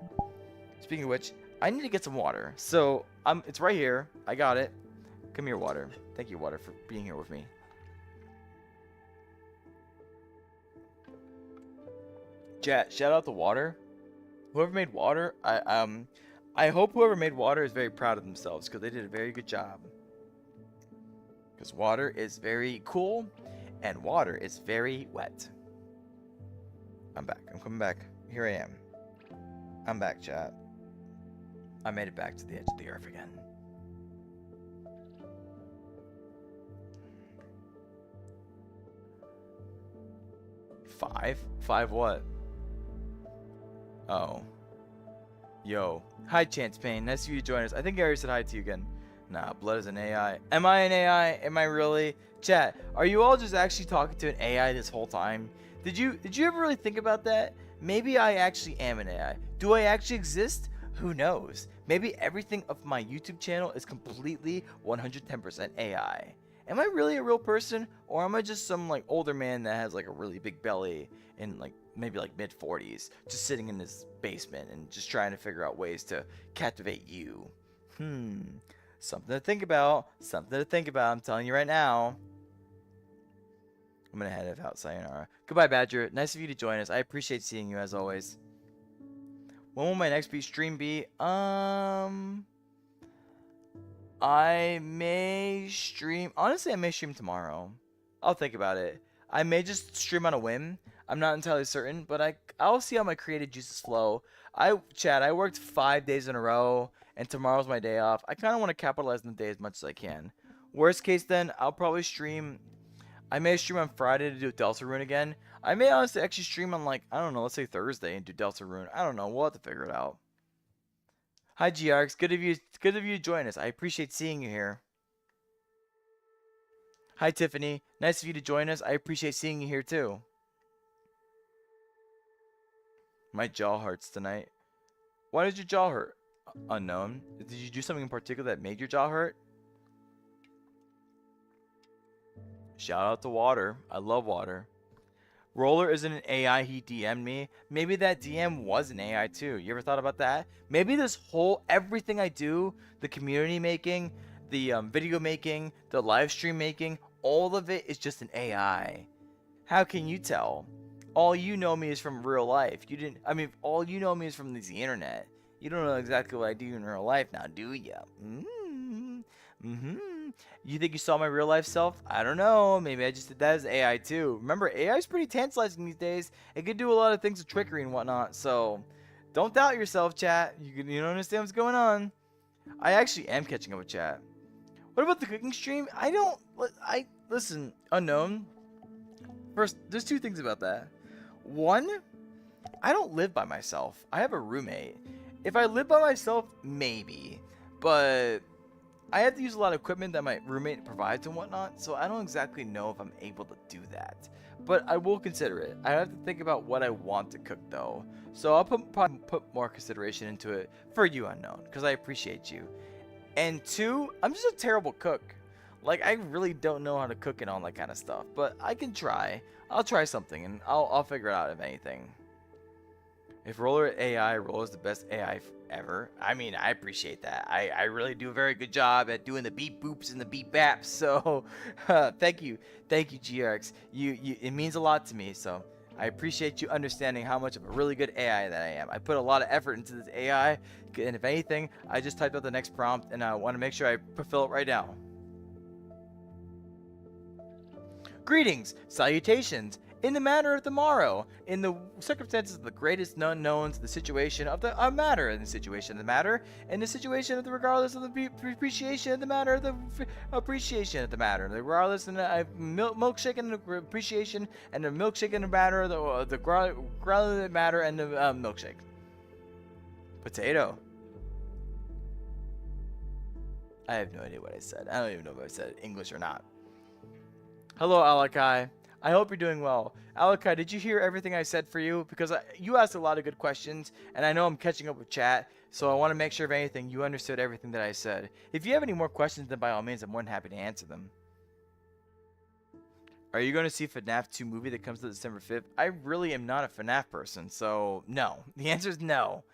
Speaker 1: Speaking of which, I need to get some water. So it's right here. I got it. Come here, water. Thank you, water, for being here with me. Chat, shout out to water. Whoever made water, I hope whoever made water is very proud of themselves, because they did a very good job. Because water is very cool, and water is very wet. I'm back. I'm coming back. Here I am. I'm back, chat. I made it back to the edge of the earth again. Five what? Oh. Yo. Hi, Chance Payne. Nice of you to join us. I think I already said hi to you again. Nah, Blood is an AI. Am I an AI? Am I really? Chat, are you all just actually talking to an AI this whole time? Did you ever really think about that? Maybe I actually am an AI. Do I actually exist? Who knows? Maybe everything of my YouTube channel is completely 110% AI. Am I really a real person, or am I just some like older man that has like a really big belly in like maybe like mid-40s, just sitting in his basement and just trying to figure out ways to captivate you? Something to think about. Something to think about. I'm telling you right now. I'm gonna head out. Sayonara. Goodbye, Badger. Nice of you to join us. I appreciate seeing you as always. When will my next stream be? I may stream. Honestly, I may stream tomorrow. I'll think about it. I may just stream on a whim. I'm not entirely certain, but I'll see how my creative juices flow. I worked 5 days in a row, and tomorrow's my day off. I kind of want to capitalize on the day as much as I can. Worst case, then I'll probably stream I may stream on Friday to do Deltarune again. I may honestly actually stream on, like, I don't know, let's say Thursday and do Deltarune. I don't know. We'll have to figure it out. Hi, GRX. Good of you to join us. I appreciate seeing you here. Hi, Tiffany. Nice of you to join us. I appreciate seeing you here too. My jaw hurts tonight. Why did your jaw hurt? Unknown. Did you do something in particular that made your jaw hurt? Shout out to Water. I love Water. Roller isn't an AI, he DM'd me. Maybe that DM was an AI too. You ever thought about that? Maybe this whole, everything I do, the community making, the video making, the live stream making, all of it is just an AI. How can you tell? All you know me is from real life. All you know me is from the internet. You don't know exactly what I do in real life now, do you? You think you saw my real life self? I don't know. Maybe I just did that as AI too. Remember, AI is pretty tantalizing these days. It can do a lot of things with trickery and whatnot. So, don't doubt yourself, chat. You don't understand what's going on. I actually am catching up with chat. What about the cooking stream? Listen, Unknown. First, there's two things about that. One, I don't live by myself. I have a roommate. If I live by myself, maybe. But I have to use a lot of equipment that my roommate provides and whatnot, so I don't exactly know if I'm able to do that. But I will consider it. I have to think about what I want to cook though. So I'll probably put more consideration into it for you, Unknown, because I appreciate you. And two, I'm just a terrible cook. Like, I really don't know how to cook and all that kind of stuff, but I can try. I'll try something and I'll figure it out if anything. If Roller AI, Roller's the best AI ever. I mean, I appreciate that. I really do a very good job at doing the beep boops and the beep baps. So, thank you, GRX. It means a lot to me. So, I appreciate you understanding how much of a really good AI that I am. I put a lot of effort into this AI, and if anything, I just typed out the next prompt, and I want to make sure I fulfill it right now. Greetings, salutations. In the matter of tomorrow, in the circumstances of the greatest unknowns, the situation of the matter, in the situation of the matter, in the situation of the regardless of the appreciation of the matter, of the appreciation of the matter, regardless of the milkshake and the appreciation, and the milkshake and the matter, the growler matter, and the milkshake. Potato. I have no idea what I said. I don't even know if I said English or not. Hello, Alakai. I hope you're doing well. Alakai, did you hear everything I said for you? Because you asked a lot of good questions, and I know I'm catching up with chat, so I want to make sure, if anything, you understood everything that I said. If you have any more questions, then by all means, I'm more than happy to answer them. Are you going to see FNAF 2 movie that comes to December 5th? I really am not a FNAF person, so no. The answer is no.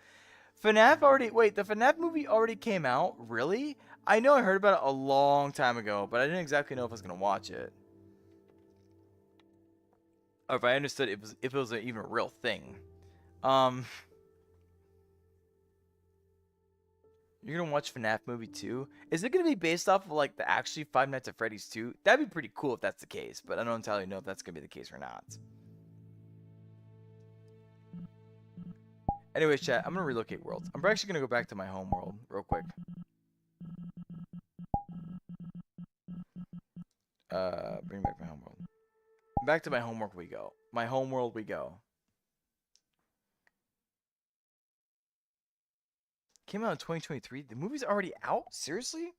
Speaker 1: The FNAF movie already came out? Really? I know I heard about it a long time ago, but I didn't exactly know if I was going to watch it. Or if I understood if it was even a real thing. You're gonna watch FNAF movie 2? Is it gonna be based off of like the actually Five Nights at Freddy's 2? That'd be pretty cool if that's the case, but I don't entirely know if that's gonna be the case or not. Anyways, chat, I'm gonna relocate worlds. I'm actually gonna go back to my home world real quick. Bring back my home world. Back to my homework we go. My homeworld we go. Came out in 2023. The movie's already out? Seriously?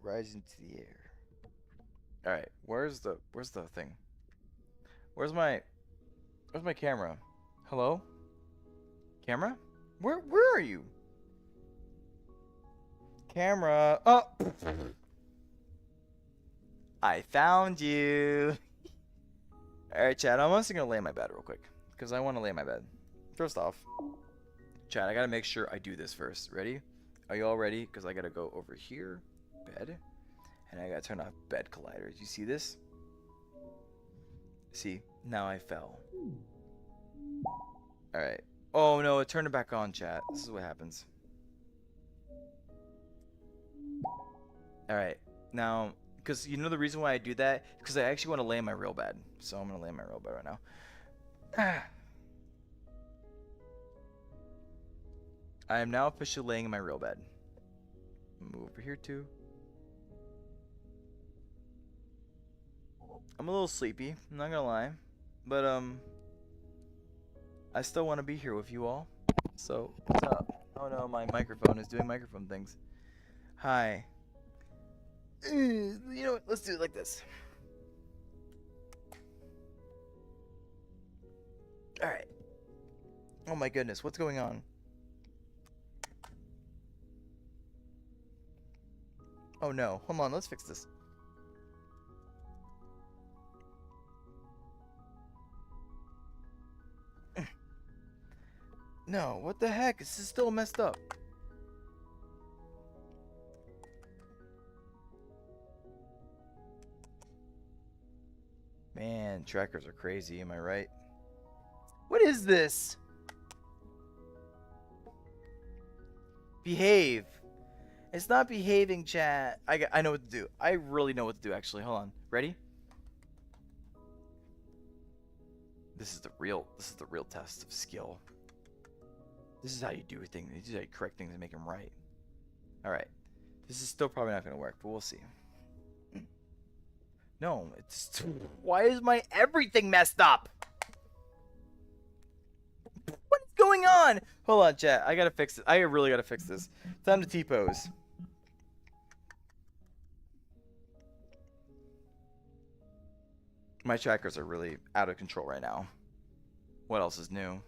Speaker 1: Rise into the air. Alright, where's the thing? Where's my camera? Hello? Camera? Where are you? Camera. Oh! I found you. Alright, chat, I'm also gonna lay in my bed real quick. Because I want to lay in my bed. First off, chat, I gotta make sure I do this first. Ready? Are you all ready? Because I gotta go over here. Bed. And I gotta turn off bed colliders. You see this? See, now I fell. Alright. Oh no, it turned it back on, chat. This is what happens. Alright. Now, Because you know the reason why I do that? Because I actually want to lay in my real bed. So I'm going to lay in my real bed right now. I am now officially laying in my real bed. Move over here too. I'm a little sleepy, I'm not gonna lie. But I still want to be here with you all. So, what's up? Oh no, my microphone is doing microphone things. Hi. You know what? Let's do it like this. Alright. Oh my goodness, what's going on? Oh no, hold on, let's fix this. No, what the heck? This is still messed up. Man, trackers are crazy, am I right? What is this? Behave. It's not behaving, chat. I know what to do. I really know what to do, actually. Hold on. Ready? This is the real test of skill. This is how you do things. This is how you correct things and make them right. Alright. This is still probably not going to work, but we'll see. No, it's... Why is my everything messed up? What is going on? Hold on, chat. I gotta fix it. I really gotta fix this. Time to T-pose. My trackers are really out of control right now. What else is new?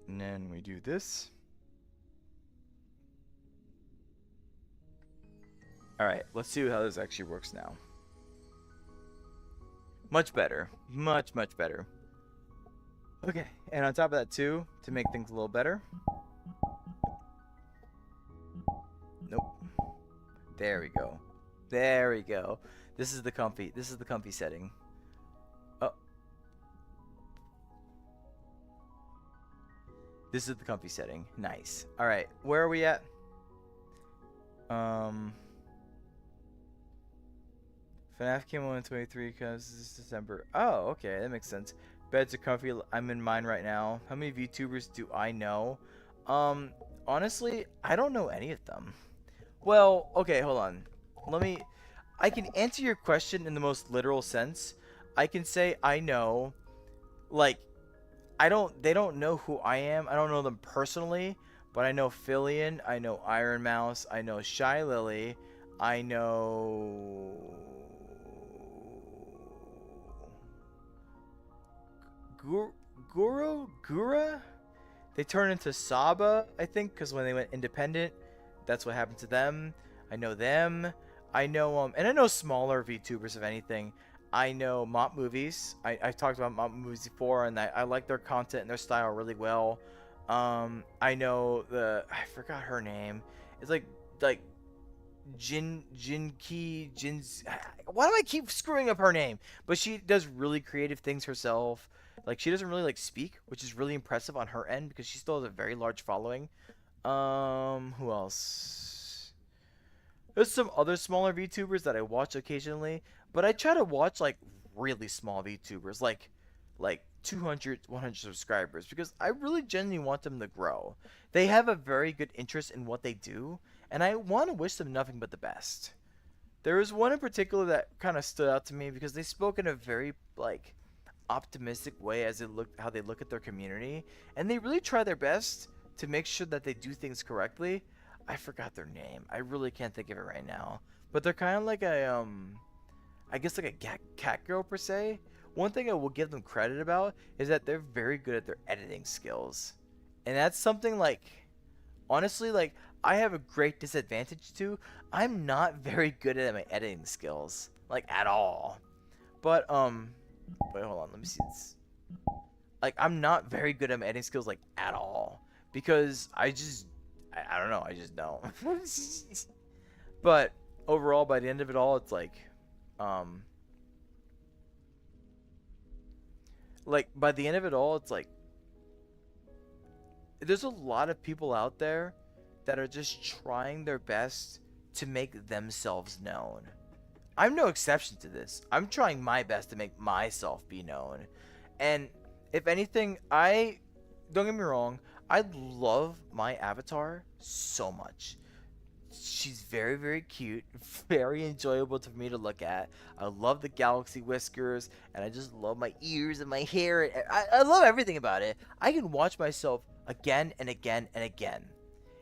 Speaker 1: And then we do this. Alright, let's see how this actually works now. Much better. Much, much better. Okay, and on top of that too, to make things a little better. Nope. There we go. There we go. This is the comfy setting. Oh. This is the comfy setting. Nice. Alright, where are we at? FNAF came on in 23 because this is December. Oh, okay, that makes sense. Beds are comfy. I'm in mine right now. How many VTubers do I know? Honestly, I don't know any of them. Well, okay, hold on. I can answer your question in the most literal sense. I can say I know, like, they don't know who I am. I don't know them personally, but I know Fillion, I know Iron Mouse, I know Shy Lily, I know Gura? They turned into Saba, I think, because when they went independent, that's what happened to them. I know them. I know, and I know smaller VTubers, if anything. I know Mop Movies. I've talked about Mop Movies before, and I like their content and their style really well. I know I forgot her name. It's like Jin's. Why do I keep screwing up her name? But she does really creative things herself. Like, she doesn't really speak, which is really impressive on her end because she still has a very large following. Who else? There's some other smaller VTubers that I watch occasionally, but I try to watch like really small VTubers, like 200, 100 subscribers, because I really genuinely want them to grow. They have a very good interest in what they do, and I want to wish them nothing but the best. There was one in particular that kind of stood out to me because they spoke in a very optimistic way as how they look at their community, and they really try their best to make sure that they do things correctly. I forgot their name. I really can't think of it right now. But they're kind of like a I guess like a cat girl per se. One thing I will give them credit about is that they're very good at their editing skills. And that's something honestly, I have a great disadvantage to. I'm not very good at my editing skills, at all. But wait, hold on, let me see this. I'm not very good at my editing skills at all, because I don't know, I just don't. But overall, by the end of it all, it's by the end of it all, it's there's a lot of people out there that are just trying their best to make themselves known. I'm no exception to this. I'm trying my best to make myself be known. And if anything, I don't get me wrong, I love my avatar so much. She's very, very cute, very enjoyable for me to look at. I love the galaxy whiskers, and I just love my ears and my hair. I love everything about it. I can watch myself again and again and again.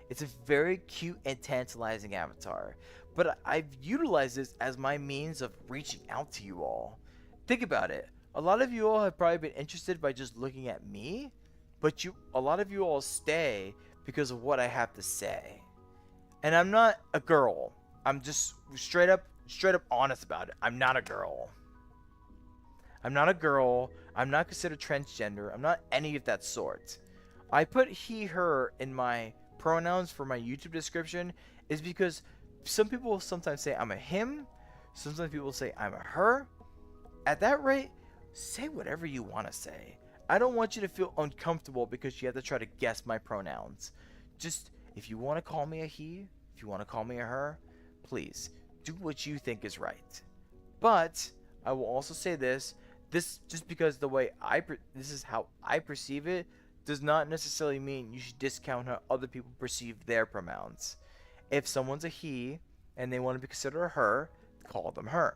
Speaker 1: It's a very cute and tantalizing avatar, but I've utilized this as my means of reaching out to you all. Think about it. A lot of you all have probably been interested by just looking at me, but a lot of you all stay because of what I have to say. And I'm not a girl. I'm just straight up honest about it. I'm not a girl. I'm not a girl. I'm not considered transgender. I'm not any of that sort. I put he, her in my pronouns for my YouTube description is because some people sometimes say I'm a him. Sometimes people say I'm a her. At that rate, say whatever you want to say. I don't want you to feel uncomfortable because you have to try to guess my pronouns. Just, if you want to call me a he, if you want to call me a her, please do what you think is right. But I will also say this just because the way this is how I perceive it does not necessarily mean you should discount how other people perceive their pronouns. If someone's a he and they want to be considered a her, call them her.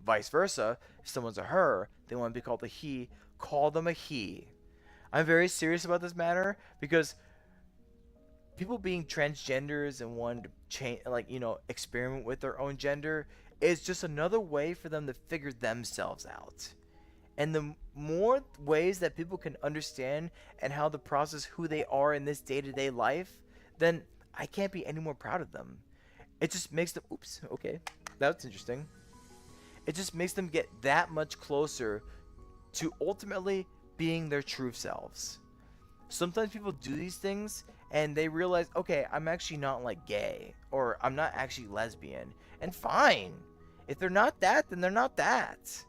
Speaker 1: Vice versa, if someone's a her, they want to be called a he, call them a he. I'm very serious about this matter because people being transgenders and wanting to change, experiment with their own gender is just another way for them to figure themselves out. And the more ways that people can understand and how to process who they are in this day-to-day life, then I can't be any more proud of them. It just makes them, oops, okay, that's interesting. It just makes them get that much closer to ultimately being their true selves. Sometimes people do these things and they realize, okay, I'm actually not like gay, or I'm not actually lesbian, and fine. If they're not that, then they're not that.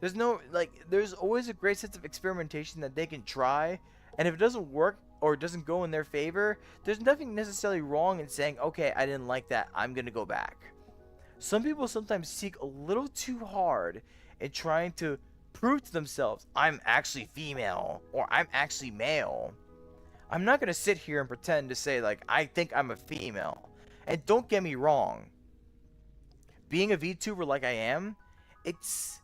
Speaker 1: There's always a great sense of experimentation that they can try, and if it doesn't work or it doesn't go in their favor, there's nothing necessarily wrong in saying, okay, I didn't like that, I'm gonna go back. Some people sometimes seek a little too hard in trying to prove to themselves, I'm actually female, or I'm actually male. I'm not gonna sit here and pretend to say, like, I think I'm a female. And don't get me wrong, being a VTuber like I am, it's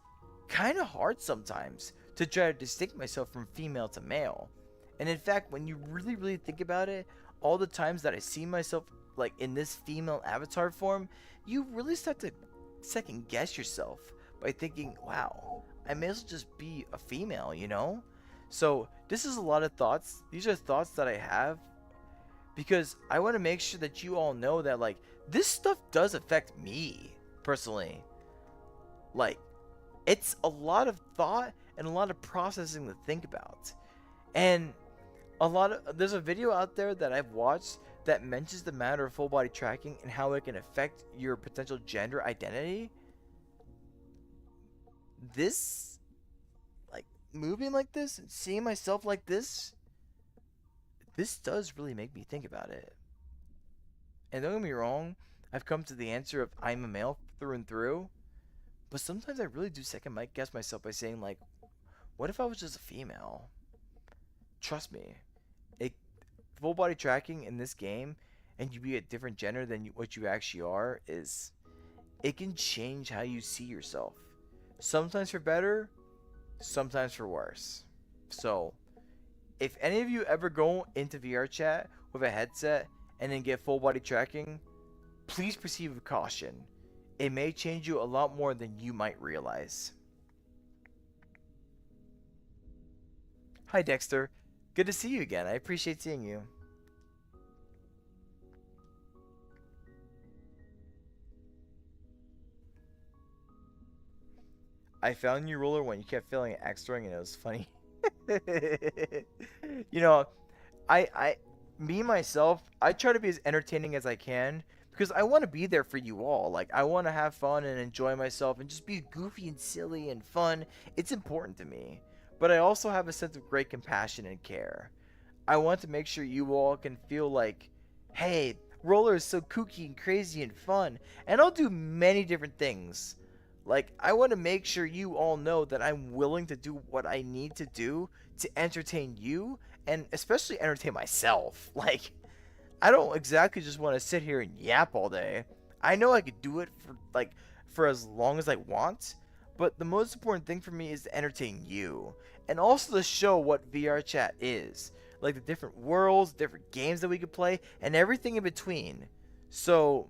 Speaker 1: kind of hard sometimes to try to distinct myself from female to male. And in fact, when you really, really think about it, all the times that I see myself like in this female avatar form, you really start to second guess yourself by thinking, wow, I may as well just be a female, you know? So this is a lot of thoughts. These are thoughts that I have because I want to make sure that you all know that, like, this stuff does affect me personally. Like, it's a lot of thought and a lot of processing to think about. And there's a video out there that I've watched that mentions the matter of full body tracking and how it can affect your potential gender identity. This, like, moving like this and seeing myself like this does really make me think about it. And don't get me wrong, I've come to the answer of I'm a male through and through, but sometimes I really do second guess myself by saying, like, what if I was just a female? Trust me, full body tracking in this game and you be a different gender than what you actually are, it can change how you see yourself. Sometimes for better, sometimes for worse. So if any of you ever go into VR chat with a headset and then get full body tracking, please proceed with caution. It may change you a lot more than you might realize. Hi Dexter, good to see you again. I appreciate seeing you. I found you ruler when you kept failing at Axe Throwing and it was funny. You know, me myself, I try to be as entertaining as I can because I want to be there for you all. Like, I want to have fun and enjoy myself and just be goofy and silly and fun. It's important to me. But I also have a sense of great compassion and care. I want to make sure you all can feel like, hey, roller is so kooky and crazy and fun, and I'll do many different things. Like, I want to make sure you all know that I'm willing to do what I need to do to entertain you, and especially entertain myself. Like, I don't exactly just want to sit here and yap all day. I know I could do it for as long as I want, but the most important thing for me is to entertain you and also to show what VR chat is. Like the different worlds, different games that we could play, and everything in between. So,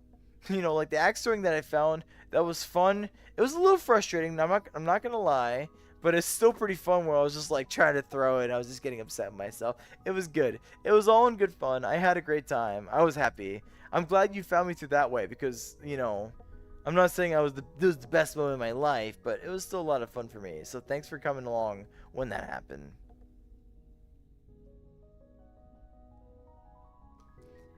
Speaker 1: like the axe throwing that I found, that was fun. It was a little frustrating, I'm not gonna lie, but it's still pretty fun where I was just like trying to throw it. I was just getting upset with myself. It was good. It was all in good fun. I had a great time. I was happy. I'm glad you found me through that way because, I'm not saying this was the best moment of my life, but it was still a lot of fun for me. So thanks for coming along when that happened.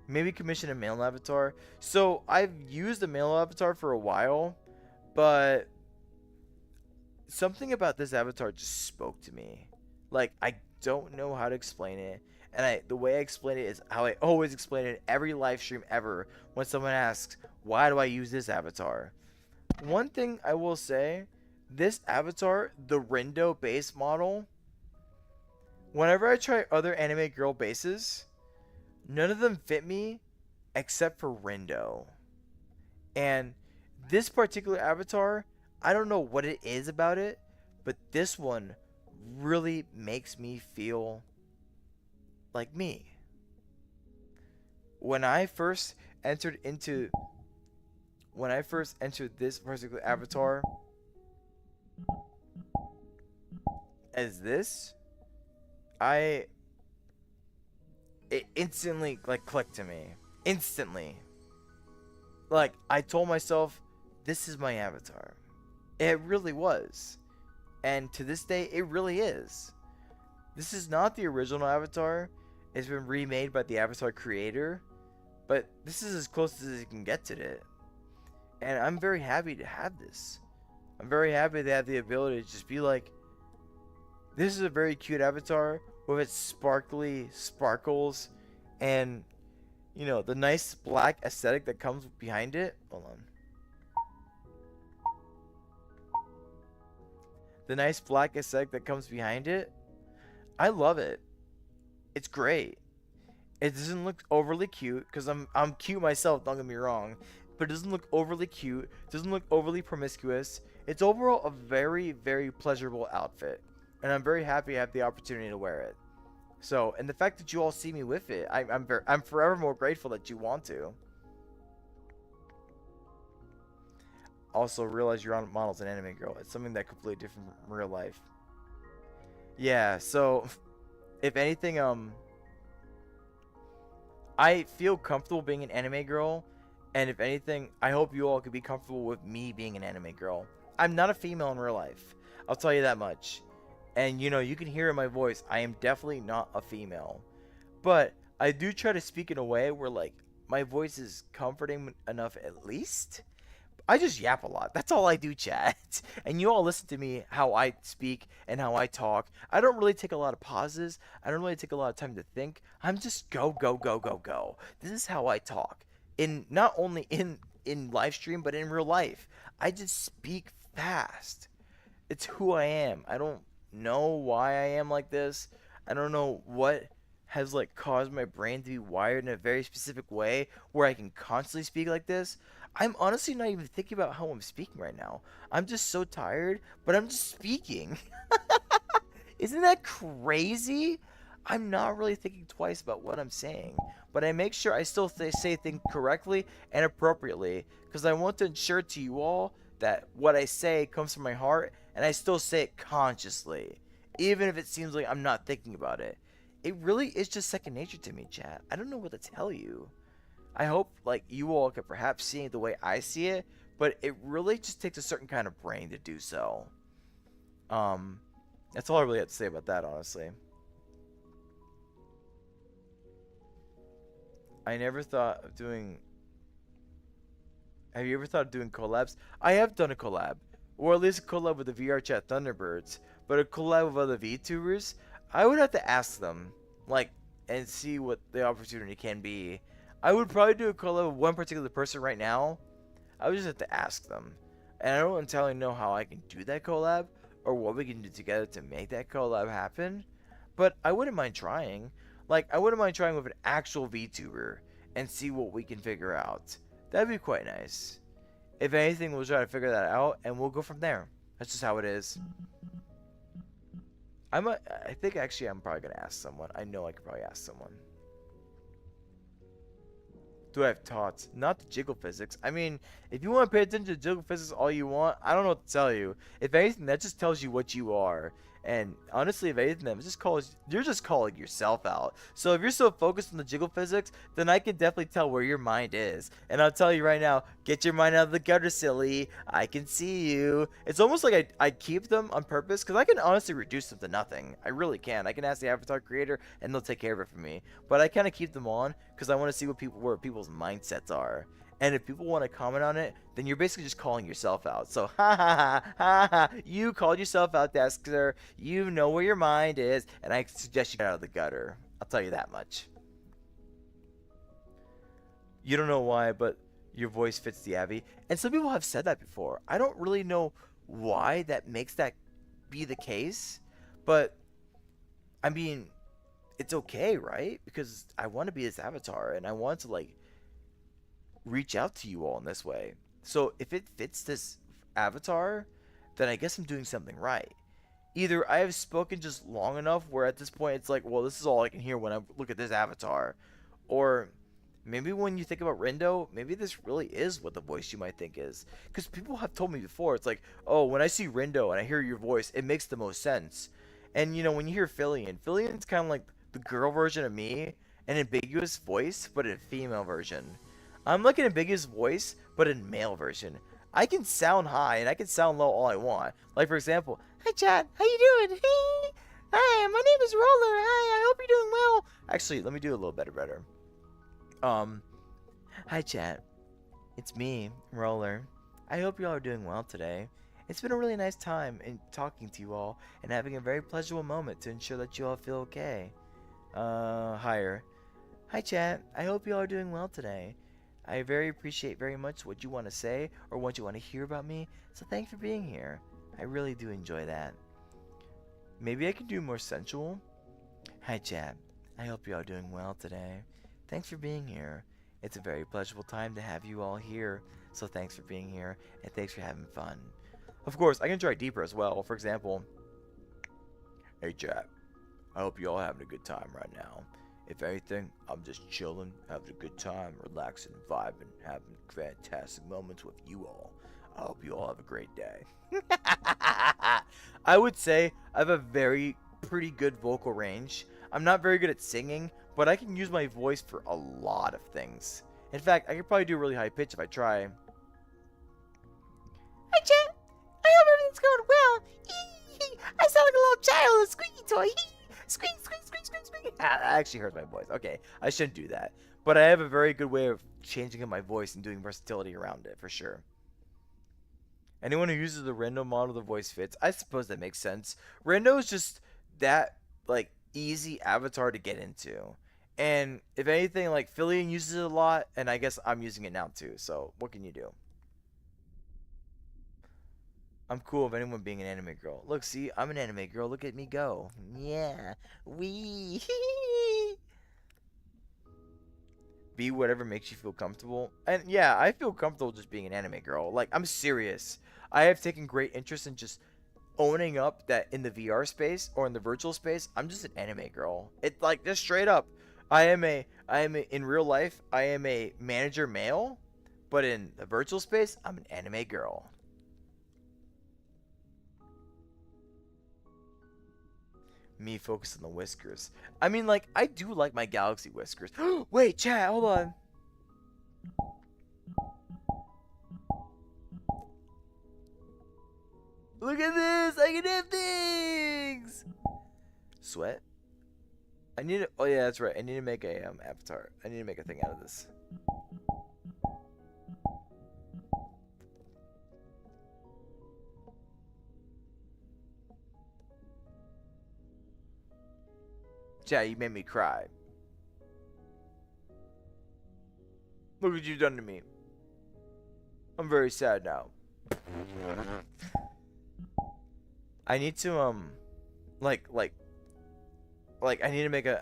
Speaker 1: Maybe commission a male avatar. So I've used a male avatar for a while, but something about this avatar just spoke to me. Like, I don't know how to explain it. And the way I explain it is how I always explain it in every live stream ever when someone asks, why do I use this avatar? One thing I will say, this avatar, the Rindo base model, whenever I try other anime girl bases, none of them fit me except for Rindo. And this particular avatar, I don't know what it is about it, but this one really makes me feel like me. When I first entered this particular avatar as this, it instantly clicked to me. Instantly. Like, I told myself, this is my avatar. It really was. And to this day, it really is. This is not the original avatar. It's been remade by the avatar creator. But this is as close as it can get to it. And I'm very happy to have this. I'm very happy to have the ability to just be like, this is a very cute avatar with its sparkly sparkles and, the nice black aesthetic that comes behind it. Hold on. The nice black aesthetic that comes behind it. I love it. It's great. It doesn't look overly cute because I'm cute myself, don't get me wrong, but it doesn't look overly cute. It doesn't look overly promiscuous. It's overall a very, very pleasurable outfit, and I'm very happy to have the opportunity to wear it. So, and the fact that you all see me with it, I'm forever more grateful that you want to. Also, realize your model's an anime girl. It's something that completely different from real life. Yeah. So, if anything, I feel comfortable being an anime girl, and if anything, I hope you all could be comfortable with me being an anime girl. I'm not a female in real life. I'll tell you that much. And you can hear in my voice, I am definitely not a female. But I do try to speak in a way where my voice is comforting enough at least. I just yap a lot. That's all I do, chat. And you all listen to me, how I speak and how I talk. I don't really take a lot of pauses. I don't really take a lot of time to think. I'm just go, go, go, go, go. This is how I talk. Not only in live stream, but in real life. I just speak fast. It's who I am. I don't know why I am like this. I don't know what has caused my brain to be wired in a very specific way where I can constantly speak like this. I'm honestly not even thinking about how I'm speaking right now. I'm just so tired, but I'm just speaking. Isn't that crazy? I'm not really thinking twice about what I'm saying, but I make sure I still say things correctly and appropriately because I want to ensure to you all that what I say comes from my heart and I still say it consciously, even if it seems like I'm not thinking about it. It really is just second nature to me, chat. I don't know what to tell you. I hope you all could perhaps see it the way I see it, but it really just takes a certain kind of brain to do so. That's all I really have to say about that, honestly. I never thought of doing... Have you ever thought of doing collabs? I have done a collab. Or at least a collab with the VR Chat Thunderbirds. But a collab with other VTubers? I would have to ask them. and see what the opportunity can be. I would probably do a collab with one particular person right now. I would just have to ask them. And I don't entirely know how I can do that collab or what we can do together to make that collab happen. But I wouldn't mind trying. Like, I wouldn't mind trying with an actual VTuber and see what we can figure out. That'd be quite nice. If anything, we'll try to figure that out and we'll go from there. That's just how it is. I think actually I'm probably going to ask someone. I know I could probably ask someone. Do I have thoughts? Not the jiggle physics. I mean, if you want to pay attention to jiggle physics all you want, I don't know what to tell you. If anything, that just tells you what you are. And honestly, if anything, you're just calling yourself out. So if you're so focused on the jiggle physics, then I can definitely tell where your mind is. And I'll tell you right now, get your mind out of the gutter, silly. I can see you. It's almost like I keep them on purpose because I can honestly reduce them to nothing. I really can. I can ask the avatar creator and they'll take care of it for me. But I kind of keep them on because I want to see where people's mindsets are. And if people want to comment on it, then you're basically just calling yourself out. So, ha ha ha ha, you called yourself out, Desker. You know where your mind is, and I suggest you get out of the gutter. I'll tell you that much. You don't know why, but your voice fits the Abby. And some people have said that before. I don't really know why that makes that be the case, but I mean, it's okay, right? Because I want to be this avatar, and I want to, like, reach out to you all in this way. So if it fits this avatar, then I guess I'm doing something right. Either I have spoken just long enough where at this point it's like, well, this is all I can hear when I look at this avatar. Or maybe when you think about Rindo, maybe this really is what the voice you might think is. Because people have told me before, it's like, oh, when I see Rindo and I hear your voice, it makes the most sense. And, you know, when you hear Filion's kind of like the girl version of me, an ambiguous voice, but a female version. I'm like an ambiguous voice, but in male version. I can sound high and I can sound low all I want. Like, for example, hi chat, how you doing? Hey, hi, my name is Roller. Hi, I hope you're doing well. Actually, let me do a little better. Hi chat, it's me, Roller. I hope you all are doing well today. It's been a really nice time in talking to you all and having a very pleasurable moment to ensure that you all feel okay. Higher. Hi chat, I hope you all are doing well today. I very appreciate very much what you want to say or what you want to hear about me, so thanks for being here. I really do enjoy that. Maybe I can do more sensual? Hi chat, I hope you all are doing well today. Thanks for being here. It's a very pleasurable time to have you all here, so thanks for being here and thanks for having fun. Of course, I can try deeper as well. For example, hey chat, I hope you all having a good time right now. If anything, I'm just chilling, having a good time, relaxing, vibing, having fantastic moments with you all. I hope you all have a great day. I would say I have a pretty good vocal range. I'm not very good at singing, but I can use my voice for a lot of things. In fact, I could probably do a really high pitch if I try. Hi, chat. I hope everything's going well. I sound like a little child with a squeaky toy. Squeak, squeak, squeak, squeak, squeak. That actually hurts my voice. Okay, I shouldn't do that. But I have a very good way of changing up my voice and doing versatility around it, for sure. Anyone who uses the Rindo model, the voice fits. I suppose that makes sense. Rindo is just that, like, easy avatar to get into. And if anything, like, Filion uses it a lot, and I guess I'm using it now too. So, what can you do? I'm cool with anyone being an anime girl. Look, see, I'm an anime girl. Look at me go. Yeah. Wee. Be whatever makes you feel comfortable. And yeah, I feel comfortable just being an anime girl. Like, I'm serious. I have taken great interest in just owning up that in the VR space or in the virtual space, I'm just an anime girl. It, like, just straight up. In real life, I am a manager male, but in the virtual space, I'm an anime girl. Me focus on the whiskers. I mean, like, I do like my galaxy whiskers. Wait, chat, hold on. Look at this! I can have things! Sweat? I need to, oh yeah, that's right. I need to make a avatar. I need to make a thing out of this. Chat, you made me cry. Look what you've done to me. I'm very sad now. I need to like I need to make an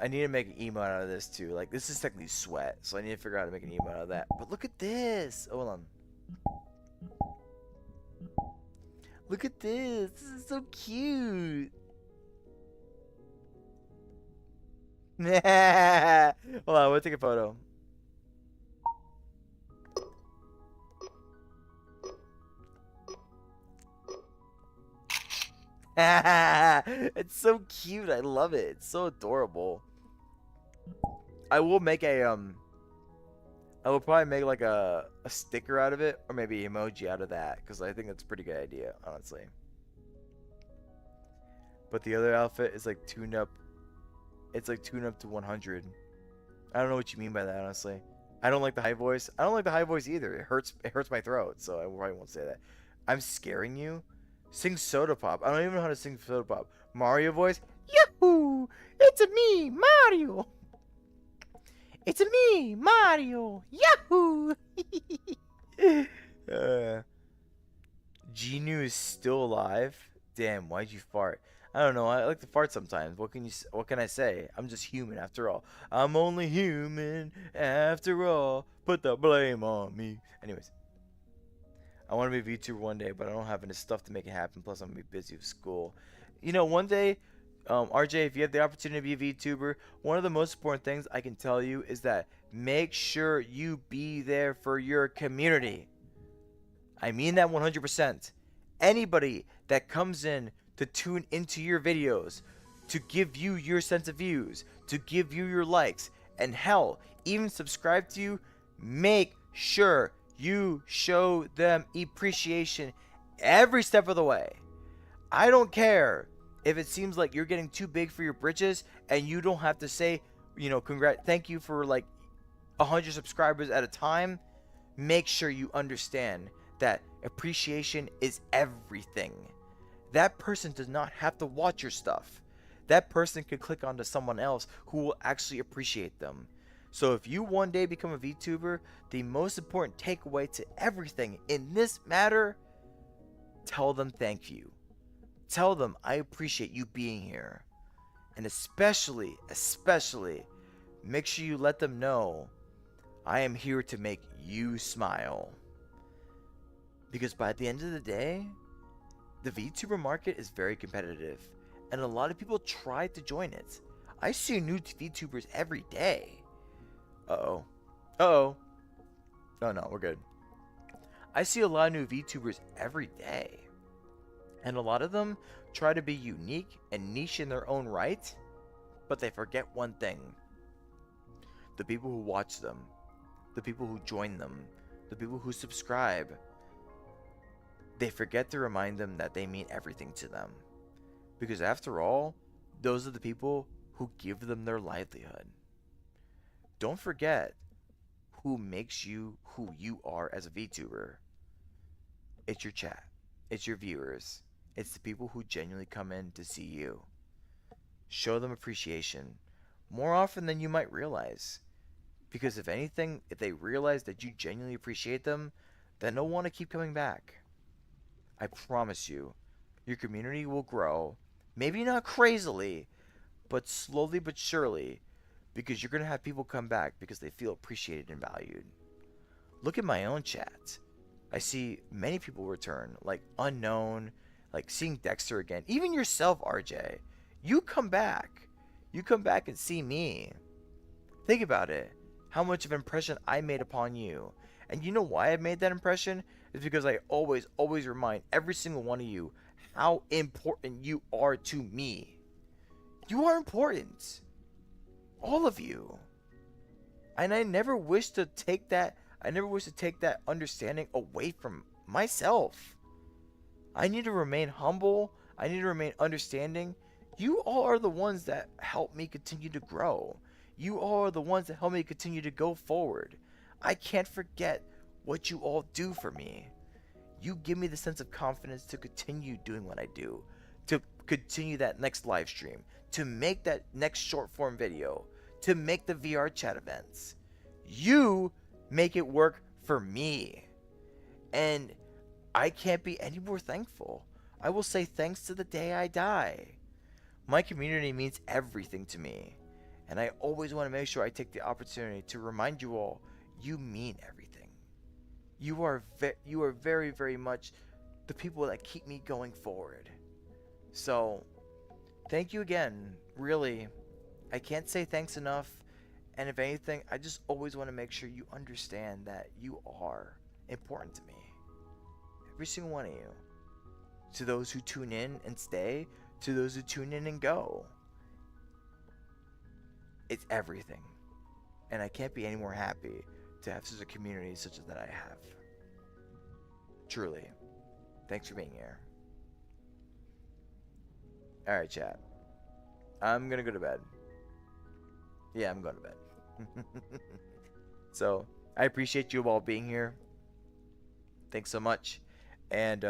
Speaker 1: emote out of this too. Like this is technically sweat, so I need to figure out how to make an emote out of that. But look at this. Oh, hold on. Look at this. This is so cute. Hold on, we'll take a photo. It's so cute. I love it. It's so adorable. I will make a I will probably make like a sticker out of it, or maybe an emoji out of that, because I think that's a pretty good idea, honestly. But the other outfit is like tuned up. It's like tuned up to 100. I don't know what you mean by that, honestly. I don't like the high voice. I don't like the high voice either. It hurts my throat, so I probably won't say that. I'm scaring you. Sing Soda Pop. I don't even know how to sing Soda Pop. Mario voice. Yahoo! It's a me, Mario. It's a me, Mario. Yahoo! Genu is still alive. Damn, why'd you fart? I don't know. I like to fart sometimes. What can I say? I'm just human after all. I'm only human after all. Put the blame on me. Anyways. I want to be a VTuber one day, but I don't have enough stuff to make it happen. Plus, I'm going to be busy with school. You know, one day, RJ, if you have the opportunity to be a VTuber, one of the most important things I can tell you is that make sure you be there for your community. I mean that 100%. Anybody that comes in to tune into your videos, to give you your sense of views, to give you your likes, and hell, even subscribe to you, make sure you show them appreciation every step of the way. I don't care if it seems like you're getting too big for your britches and you don't have to say, you know, thank you for like 100 subscribers at a time. Make sure you understand that appreciation is everything. That person does not have to watch your stuff. That person could click onto someone else who will actually appreciate them. So if you one day become a VTuber, the most important takeaway to everything in this matter, tell them thank you. Tell them I appreciate you being here. And especially, make sure you let them know I am here to make you smile. Because by the end of the day, the VTuber market is very competitive. And a lot of people try to join it. I see new VTubers every day. Uh-oh. Uh-oh. Oh, no, we're good. I see a lot of new VTubers every day. And a lot of them try to be unique and niche in their own right, but they forget one thing. The people who watch them, the people who join them, the people who subscribe, they forget to remind them that they mean everything to them. Because after all, those are the people who give them their livelihood. Don't forget who makes you who you are as a VTuber. It's your chat. It's your viewers. It's the people who genuinely come in to see you. Show them appreciation more often than you might realize. Because if anything, if they realize that you genuinely appreciate them, then they'll want to keep coming back. I promise you, your community will grow. Maybe not crazily, but slowly but surely. Because you're going to have people come back because they feel appreciated and valued. Look at my own chat. I see many people return, like Unknown, like seeing Dexter again. Even yourself, RJ. You come back. You come back and see me. Think about it. How much of an impression I made upon you. And you know why I made that impression? It's because I always remind every single one of you how important you are to me. You are important. All of you. And I never wish to take that understanding away from myself. I need to remain humble. I need to remain understanding. You all are the ones that help me continue to grow. You all are the ones that help me continue to go forward. I can't forget what you all do for me. You give me the sense of confidence to continue doing what I do, to continue that next live stream, to make that next short form video, to make the VR chat events. You make it work for me. And I can't be any more thankful. I will say thanks to the day I die. My community means everything to me, and I always want to make sure I take the opportunity to remind you all you mean everything. You are very, very much the people that keep me going forward. So, thank you again. Really, I can't say thanks enough. And if anything, I just always want to make sure you understand that you are important to me. Every single one of you. To those who tune in and stay, to those who tune in and go. It's everything. And I can't be any more happy to have such a community such as that I have. Truly. Thanks for being here. Alright, chat. I'm gonna go to bed. Yeah, I'm going to bed. So, I appreciate you all being here. Thanks so much. And,